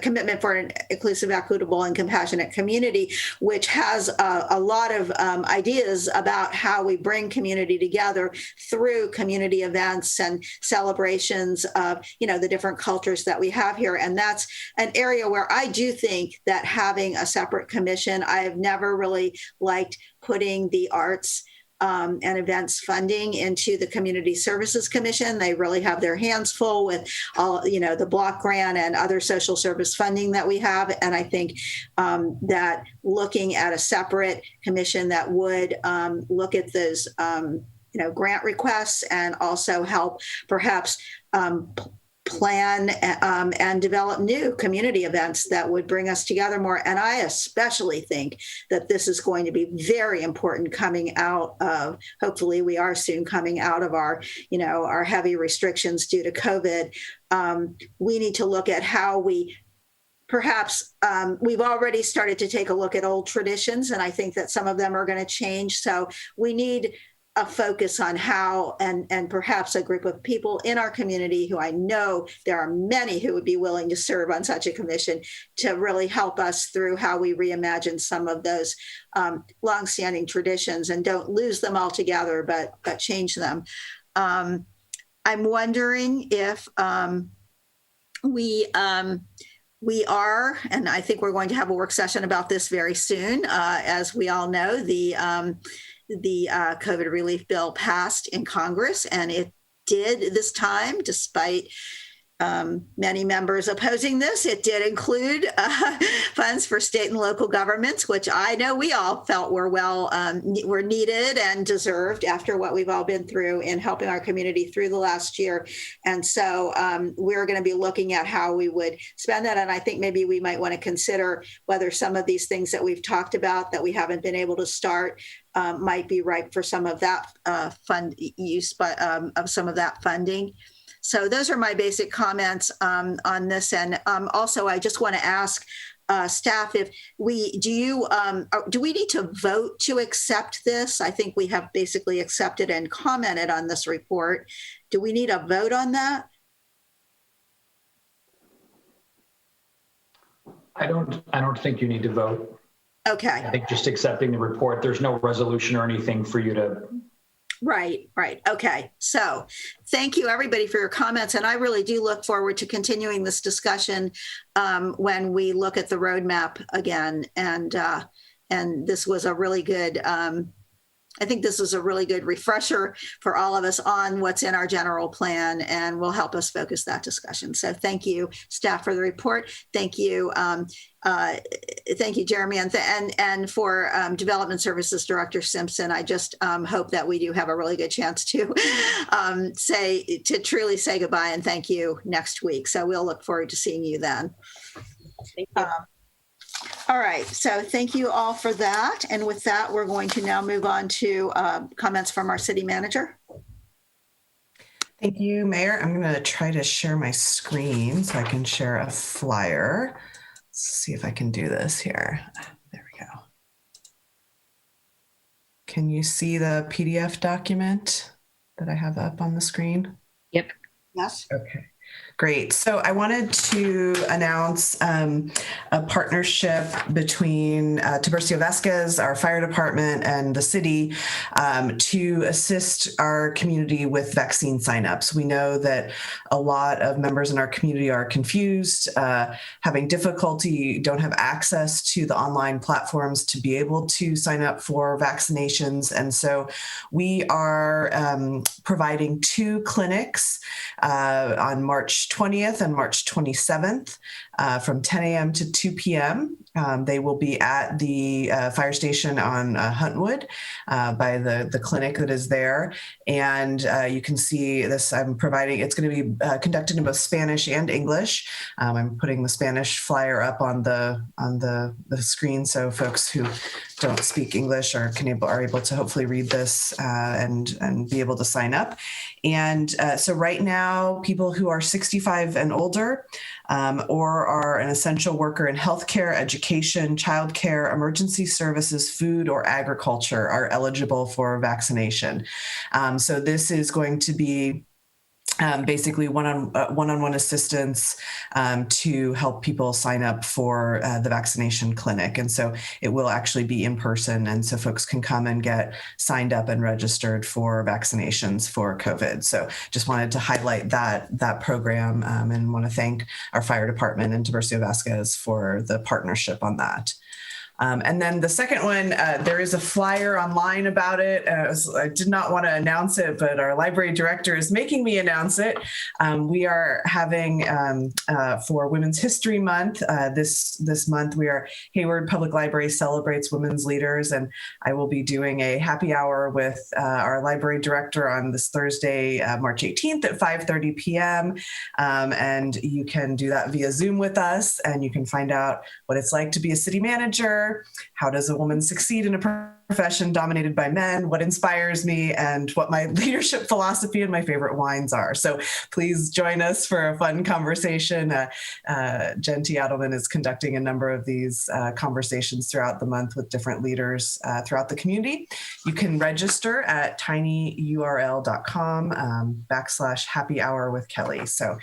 commitment for an inclusive, equitable, and compassionate community, which has a lot of ideas about how we bring community together through community events and celebrations of, the different cultures that we have here. And that's an area where I do think that having a separate commission, I have never really liked putting the arts and events funding into the Community Services Commission. They really have their hands full with all, the block grant and other social service funding that we have. And I think that looking at a separate commission that would look at those, grant requests and also help perhaps plan and develop new community events that would bring us together more. And I especially think that this is going to be very important coming out of, hopefully we are soon coming out of our heavy restrictions due to COVID. We need to look at how we perhaps we've already started to take a look at old traditions, and I think that some of them are going to change. So we need a focus on how, and perhaps a group of people in our community who I know there are many who would be willing to serve on such a commission to really help us through how we reimagine some of those longstanding traditions and don't lose them altogether, but change them. I'm wondering if we are, and I think we're going to have a work session about this very soon. As we all know, the COVID relief bill passed in Congress, and it did this time, despite many members opposing this. It did include funds for state and local governments, which I know we all felt were were needed and deserved after what we've all been through in helping our community through the last year. And so we're going to be looking at how we would spend that. And I think maybe we might want to consider whether some of these things that we've talked about that we haven't been able to start might be ripe for some of that use of some of that funding. So those are my basic comments on this. And also, I just want to ask staff if do we need to vote to accept this? I think we have basically accepted and commented on this report. Do we need a vote on that? I don't think you need to vote. Okay. I think just accepting the report, there's no resolution or anything for you to. Right. Okay. So thank you, everybody, for your comments. And I really do look forward to continuing this discussion when we look at the roadmap again. And this was a really good, I think this is a really good refresher for all of us on what's in our general plan and will help us focus that discussion. So thank you, staff, for the report. Thank you. Thank you, Jeremy, and for Development Services Director Simpson. I just hope that we do have a really good chance to truly say goodbye and thank you next week. So we'll look forward to seeing you then. Thank you. All right, so thank you all for that. And with that, we're going to now move on to comments from our city manager. Thank you, Mayor. I'm going to try to share my screen so I can share a flyer. Let's see if I can do this here. There we go. Can you see the PDF document that I have up on the screen? Yep. Yes. Okay. Great. So I wanted to announce a partnership between Tiburcio Vasquez, our fire department, and the city to assist our community with vaccine signups. We know that a lot of members in our community are confused, having difficulty, don't have access to the online platforms to be able to sign up for vaccinations. And so we are providing 2 clinics on March 20th and March 27th from 10 a.m. to 2 p.m. They will be at the fire station on Huntwood by the clinic that is there. And you can see this, I'm providing, it's going to be conducted in both Spanish and English. I'm putting the Spanish flyer up on the screen so folks who don't speak English are able to hopefully read this and be able to sign up. And so right now, people who are 65 and older or are an essential worker in healthcare, education, childcare, emergency services, food, or agriculture are eligible for vaccination. So this is going to be basically one-on-one assistance to help people sign up for the vaccination clinic. And so it will actually be in person. And so folks can come and get signed up and registered for vaccinations for COVID. So just wanted to highlight that program and want to thank our fire department and Tiburcio Vasquez for the partnership on that. And then the second one, there is a flyer online about it. I did not want to announce it, but our library director is making me announce it. We are having for Women's History Month, this month, Hayward Public Library celebrates women's leaders, and I will be doing a happy hour with our library director on this Thursday, March 18th at 5:30 p.m. And you can do that via Zoom with us, and you can find out what it's like to be a city manager. How does a woman succeed in a profession dominated by men? What inspires me, and what my leadership philosophy and my favorite wines are. So please join us for a fun conversation. Jen T. Adelman is conducting a number of these conversations throughout the month with different leaders throughout the community. You can register at tinyurl.com/happy hour with Kelly. So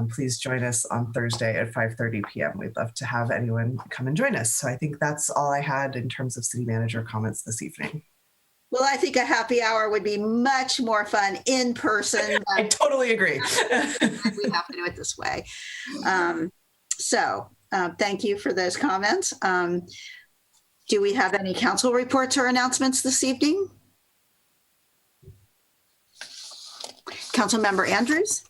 please join us on Thursday at 5:30 p.m. We'd love to have anyone come and join us. So I think that's all I had in terms of city manager comments this evening. Well, I think a happy hour would be much more fun in person. I totally agree. We have to do it this way. Thank you for those comments. Do we have any council reports or announcements this evening? Councilmember Andrews?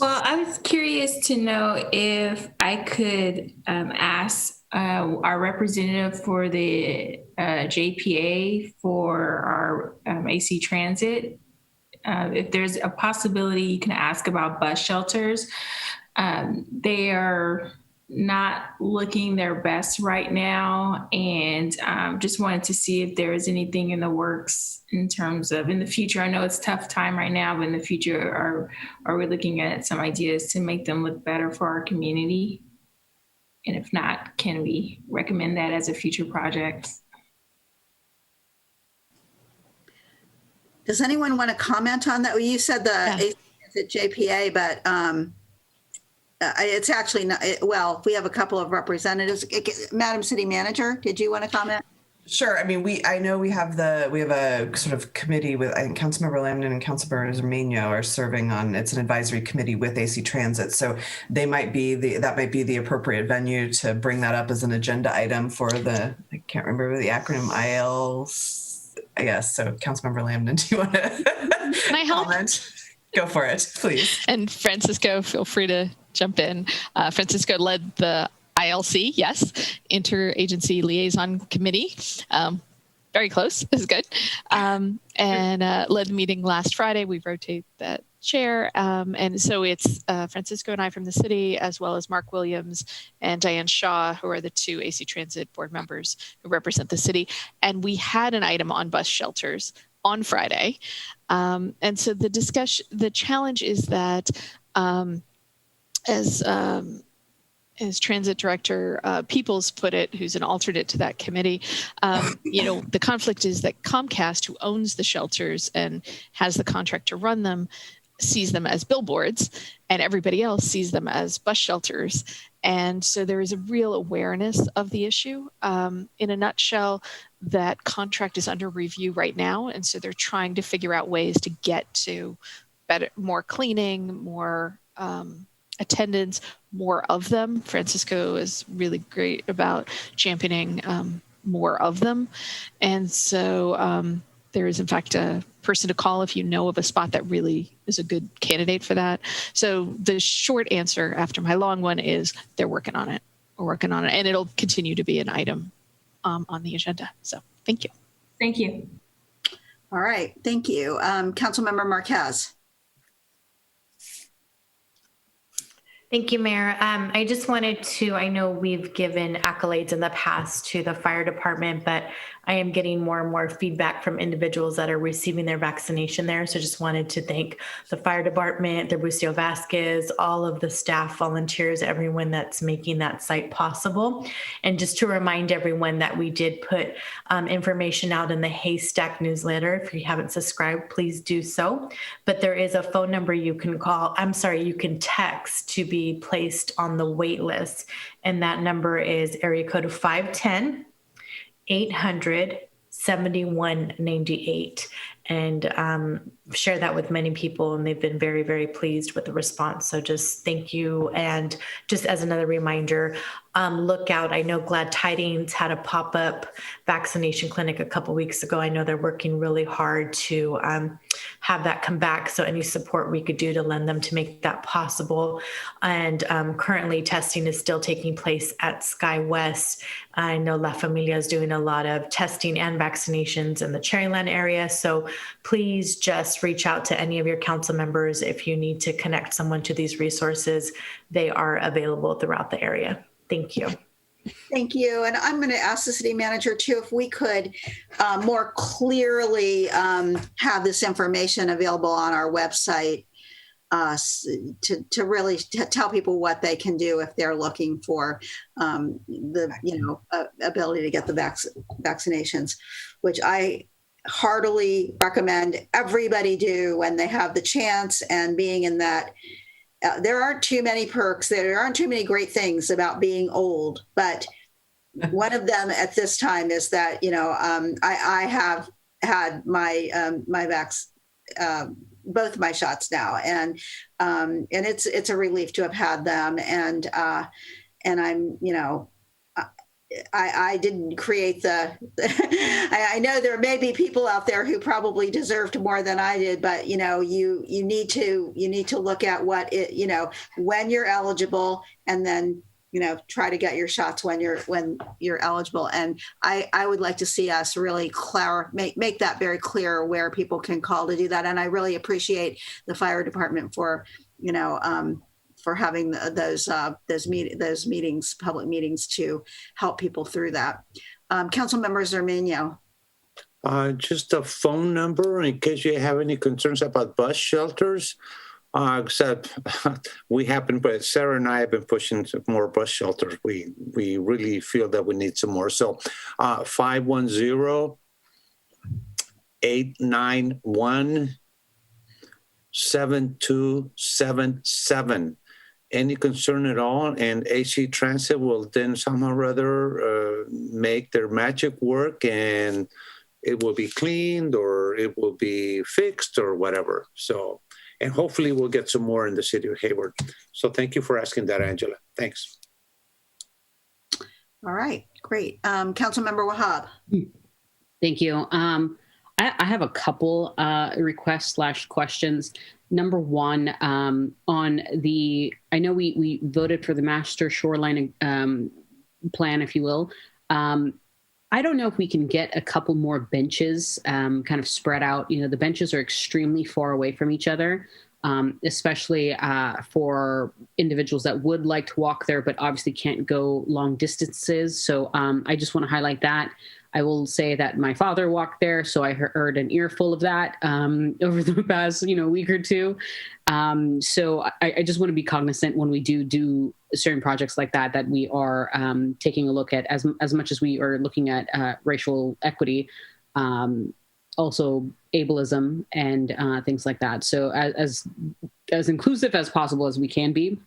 Well, I was curious to know if I could ask our representative for the JPA for our AC Transit, if there's a possibility you can ask about bus shelters. They are not looking their best right now, and just wanted to see if there is anything in the works in terms of in the future. I know it's a tough time right now, but in the future, are we looking at some ideas to make them look better for our community? And if not, can we recommend that as a future project? Does anyone want to comment on that? Well, you said the JPA, but it's actually not, well, we have a couple of representatives. Madam City Manager, did you want to comment? Sure. I mean, I know we have a sort of committee with, I think Councilmember Lamnin and Councilmember Zermino are serving on, it's an advisory committee with AC Transit. So that might be the appropriate venue to bring that up as an agenda item for I can't remember the acronym, I guess. So Councilmember Lamnin, do you want to Can I help? comment? Go for it, please. And Francisco, feel free to jump in. Francisco led the ILC, yes, Interagency Liaison Committee. Very close, this is good. And led the meeting last Friday. We rotate that chair. And so it's Francisco and I from the city, as well as Mark Williams and Diane Shaw, who are the 2 AC Transit board members who represent the city. And we had an item on bus shelters on Friday. And so the challenge is that as Transit Director Peoples put it, who's an alternate to that committee, the conflict is that Comcast, who owns the shelters and has the contract to run them, sees them as billboards and everybody else sees them as bus shelters. And so there is a real awareness of the issue. In a nutshell, that contract is under review right now. And so they're trying to figure out ways to get to better, more cleaning, more attendance, more of them. Francisco is really great about championing more of them. And so there is, in fact, a person to call if you know of a spot that really is a good candidate for that. So the short answer after my long one is they're working on it. We're working on it, and it'll continue to be an item on the agenda. So thank you. Thank you. All right. Thank you. Councilmember Marquez. Thank you, Mayor. I just wanted to, I know we've given accolades in the past to the fire department, but I am getting more and more feedback from individuals that are receiving their vaccination there. So just wanted to thank the fire department, the Bucio Vasquez, all of the staff, volunteers, everyone that's making that site possible. And just to remind everyone that we did put information out in the Haystack newsletter. If you haven't subscribed, please do so. But there is a phone number you can call, you can text to be placed on the wait list. And that number is area code 510-800-7198. And share that with many people, and they've been very, very pleased with the response. So just thank you. And just as another reminder, look out. I know Glad Tidings had a pop-up vaccination clinic a couple weeks ago. I know they're working really hard to have that come back. So any support we could do to lend them to make that possible. And currently testing is still taking place at Sky West. I know La Familia is doing a lot of testing and vaccinations in the Cherryland area. So please just reach out to any of your council members if you need to connect someone to these resources. They are available throughout the area. Thank you. Thank you. And I'm going to ask the city manager too, if we could more clearly have this information available on our website to really tell people what they can do if they're looking for the ability to get the vaccinations, which I heartily recommend everybody do when they have the chance. And being in that, there aren't too many perks, there aren't too many great things about being old, but one of them at this time is that I have had my both my shots now, and it's a relief to have had them, and I'm I didn't create I know there may be people out there who probably deserved more than I did, but you need to look at what when you're eligible, and then try to get your shots when you're eligible. And I would like to see us really make that very clear where people can call to do that. And I really appreciate the fire department for having those meetings, public meetings, to help people through that. Council members Zermino. Just a phone number in case you have any concerns about bus shelters. Except but Sarah and I have been pushing some more bus shelters. We really feel that we need some more. So 510-891-7277. Any concern at all, and AC Transit will then somehow or other make their magic work, and it will be cleaned or it will be fixed or whatever. So, and hopefully we'll get some more in the city of Hayward. So thank you for asking that, Angela. Thanks. All right, great. Councilmember Wahab. Thank you. I have a couple requests/questions. Number one, on I know we voted for the master shoreline plan, if you will. I don't know if we can get a couple more benches kind of spread out. The benches are extremely far away from each other, especially for individuals that would like to walk there, but obviously can't go long distances. So I just want to highlight that. I will say that my father walked there, so I heard an earful of that over the past, week or two. So I just want to be cognizant when we do certain projects like that we are taking a look at as much as we are looking at racial equity. also ableism and things like that. So as inclusive as possible as we can be.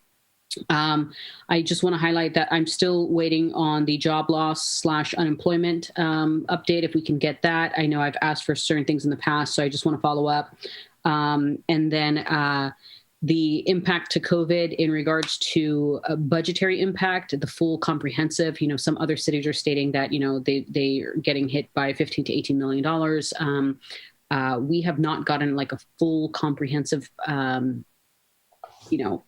I just want to highlight that I'm still waiting on the job loss / unemployment update, if we can get that. I know I've asked for certain things in the past, so I just want to follow up. And then the impact to COVID in regards to a budgetary impact, the full comprehensive, some other cities are stating that, they are getting hit by $15 to $18 million. We have not gotten like a full comprehensive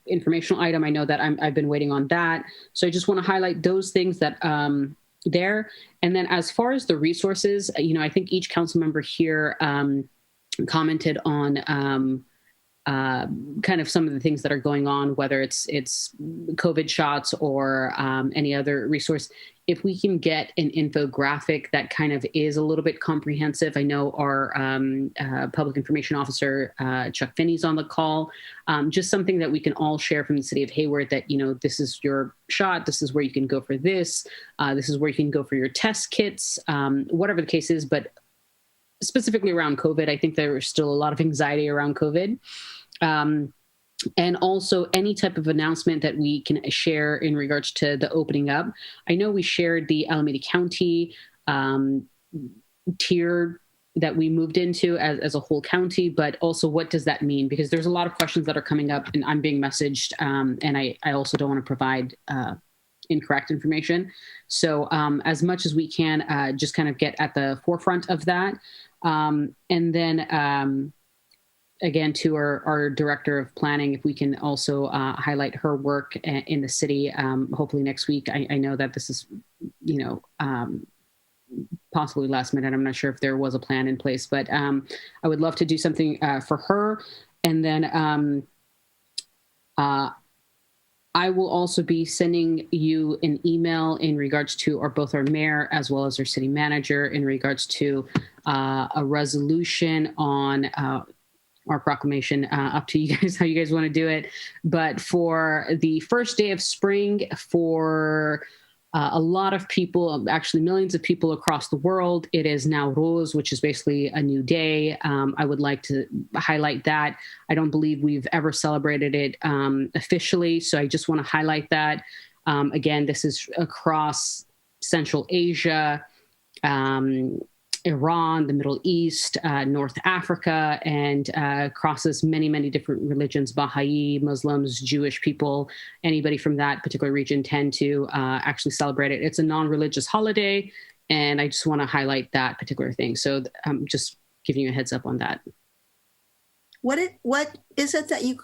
informational item. I know that I've been waiting on that. So I just want to highlight those things that there. And then as far as the resources, I think each council member here commented on kind of some of the things that are going on, whether it's COVID shots or any other resource. If we can get an infographic that kind of is a little bit comprehensive. I know our public information officer, Chuck Finney's on the call. Just something that we can all share from the city of Hayward that, this is your shot. This is where you can go for this. This is where you can go for your test kits, whatever the case is. But specifically around COVID, I think there is still a lot of anxiety around COVID. And also any type of announcement that we can share in regards to the opening up. I know we shared the Alameda County tier that we moved into as a whole county, but also what does that mean? Because there's a lot of questions that are coming up and I'm being messaged, and I also don't want to provide incorrect information. So as much as we can, just kind of get at the forefront of that. And then again, to our director of planning, if we can also highlight her work in the city, hopefully next week. I know that this is, possibly last minute. I'm not sure if there was a plan in place, but I would love to do something for her. And then I will also be sending you an email in regards to both our mayor as well as our city manager in regards to a resolution on our proclamation. Up to you guys how you guys want to do it. But for the first day of spring, for a lot of people, actually millions of people across the world, it is now Nowruz, which is basically a new day. I would like to highlight that. I don't believe we've ever celebrated it officially, so I just want to highlight that. Again, this is across Central Asia, Iran, the Middle East, North Africa, and crosses many, many different religions, Baha'i, Muslims, Jewish people, anybody from that particular region tend to actually celebrate it. It's a non-religious holiday, and I just want to highlight that particular thing. So I'm just giving you a heads up on that. What is it that you...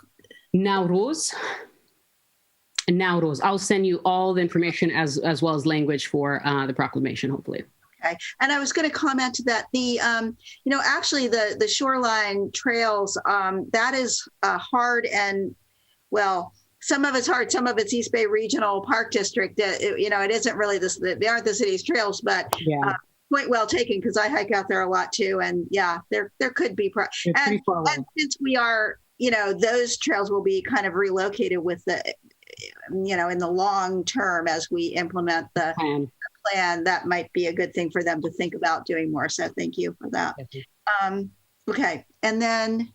Nowruz. Nowruz. I'll send you all the information as well as language for the proclamation, hopefully. Okay. And I was going to comment that the, actually the shoreline trails, that is hard and, well, some of it's hard, some of it's East Bay Regional Park District. It isn't really they aren't the city's trails, but point well taken, because I hike out there a lot too. And yeah, there could be, and since we are, those trails will be kind of relocated with the, in the long term as we implement the plan, that might be a good thing for them to think about doing more. So thank you for that. Okay. And then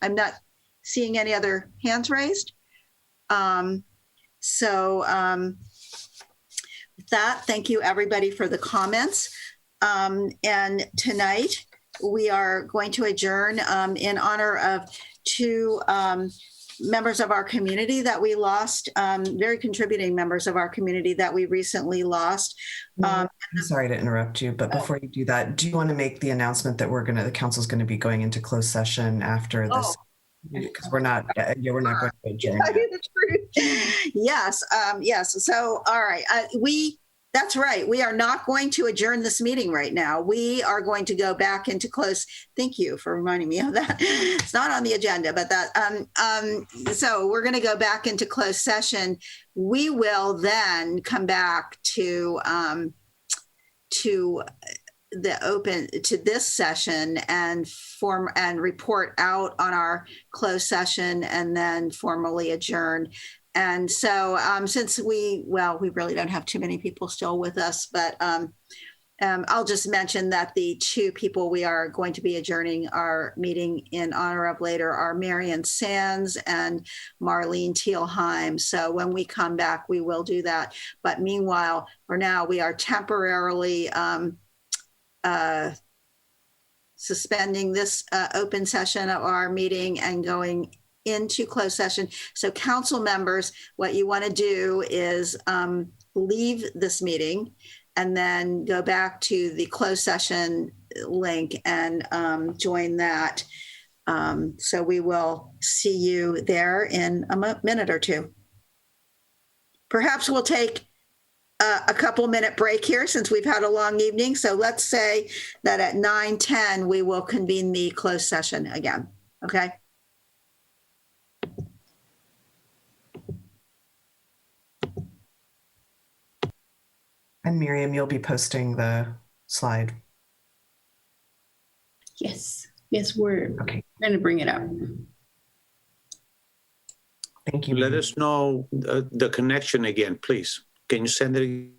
I'm not seeing any other hands raised. With that, thank you everybody for the comments. And tonight we are going to adjourn in honor of two members of our community that we lost, very contributing members of our community that we recently lost. I'm sorry to interrupt you, but before you do that, do you want to make the announcement that the council's going to be going into closed session after this? Because we're not going to adjourn. Yes. So, all right. That's right. We are not going to adjourn this meeting right now. We are going to go back into close. Thank you for reminding me of that. It's not on the agenda, but so we're going to go back into closed session. We will then come back to this session and report out on our closed session and then formally adjourn. And so since we really don't have too many people still with us, but I'll just mention that the two people we are going to be adjourning our meeting in honor of later are Marion Sands and Marlene Teelheim. So when we come back, we will do that. But meanwhile, for now, we are temporarily suspending this open session of our meeting and going into closed session. So council members, what you want to do is leave this meeting and then go back to the closed session link and join that. So we will see you there in a minute or two. Perhaps we'll take a couple minute break here since we've had a long evening. So let's say that at 9:10 we will convene the closed session again. Okay. And Miriam, you'll be posting the slide. Yes, we're going to bring it up. Thank you. Let us know the connection again, please. Can you send it again?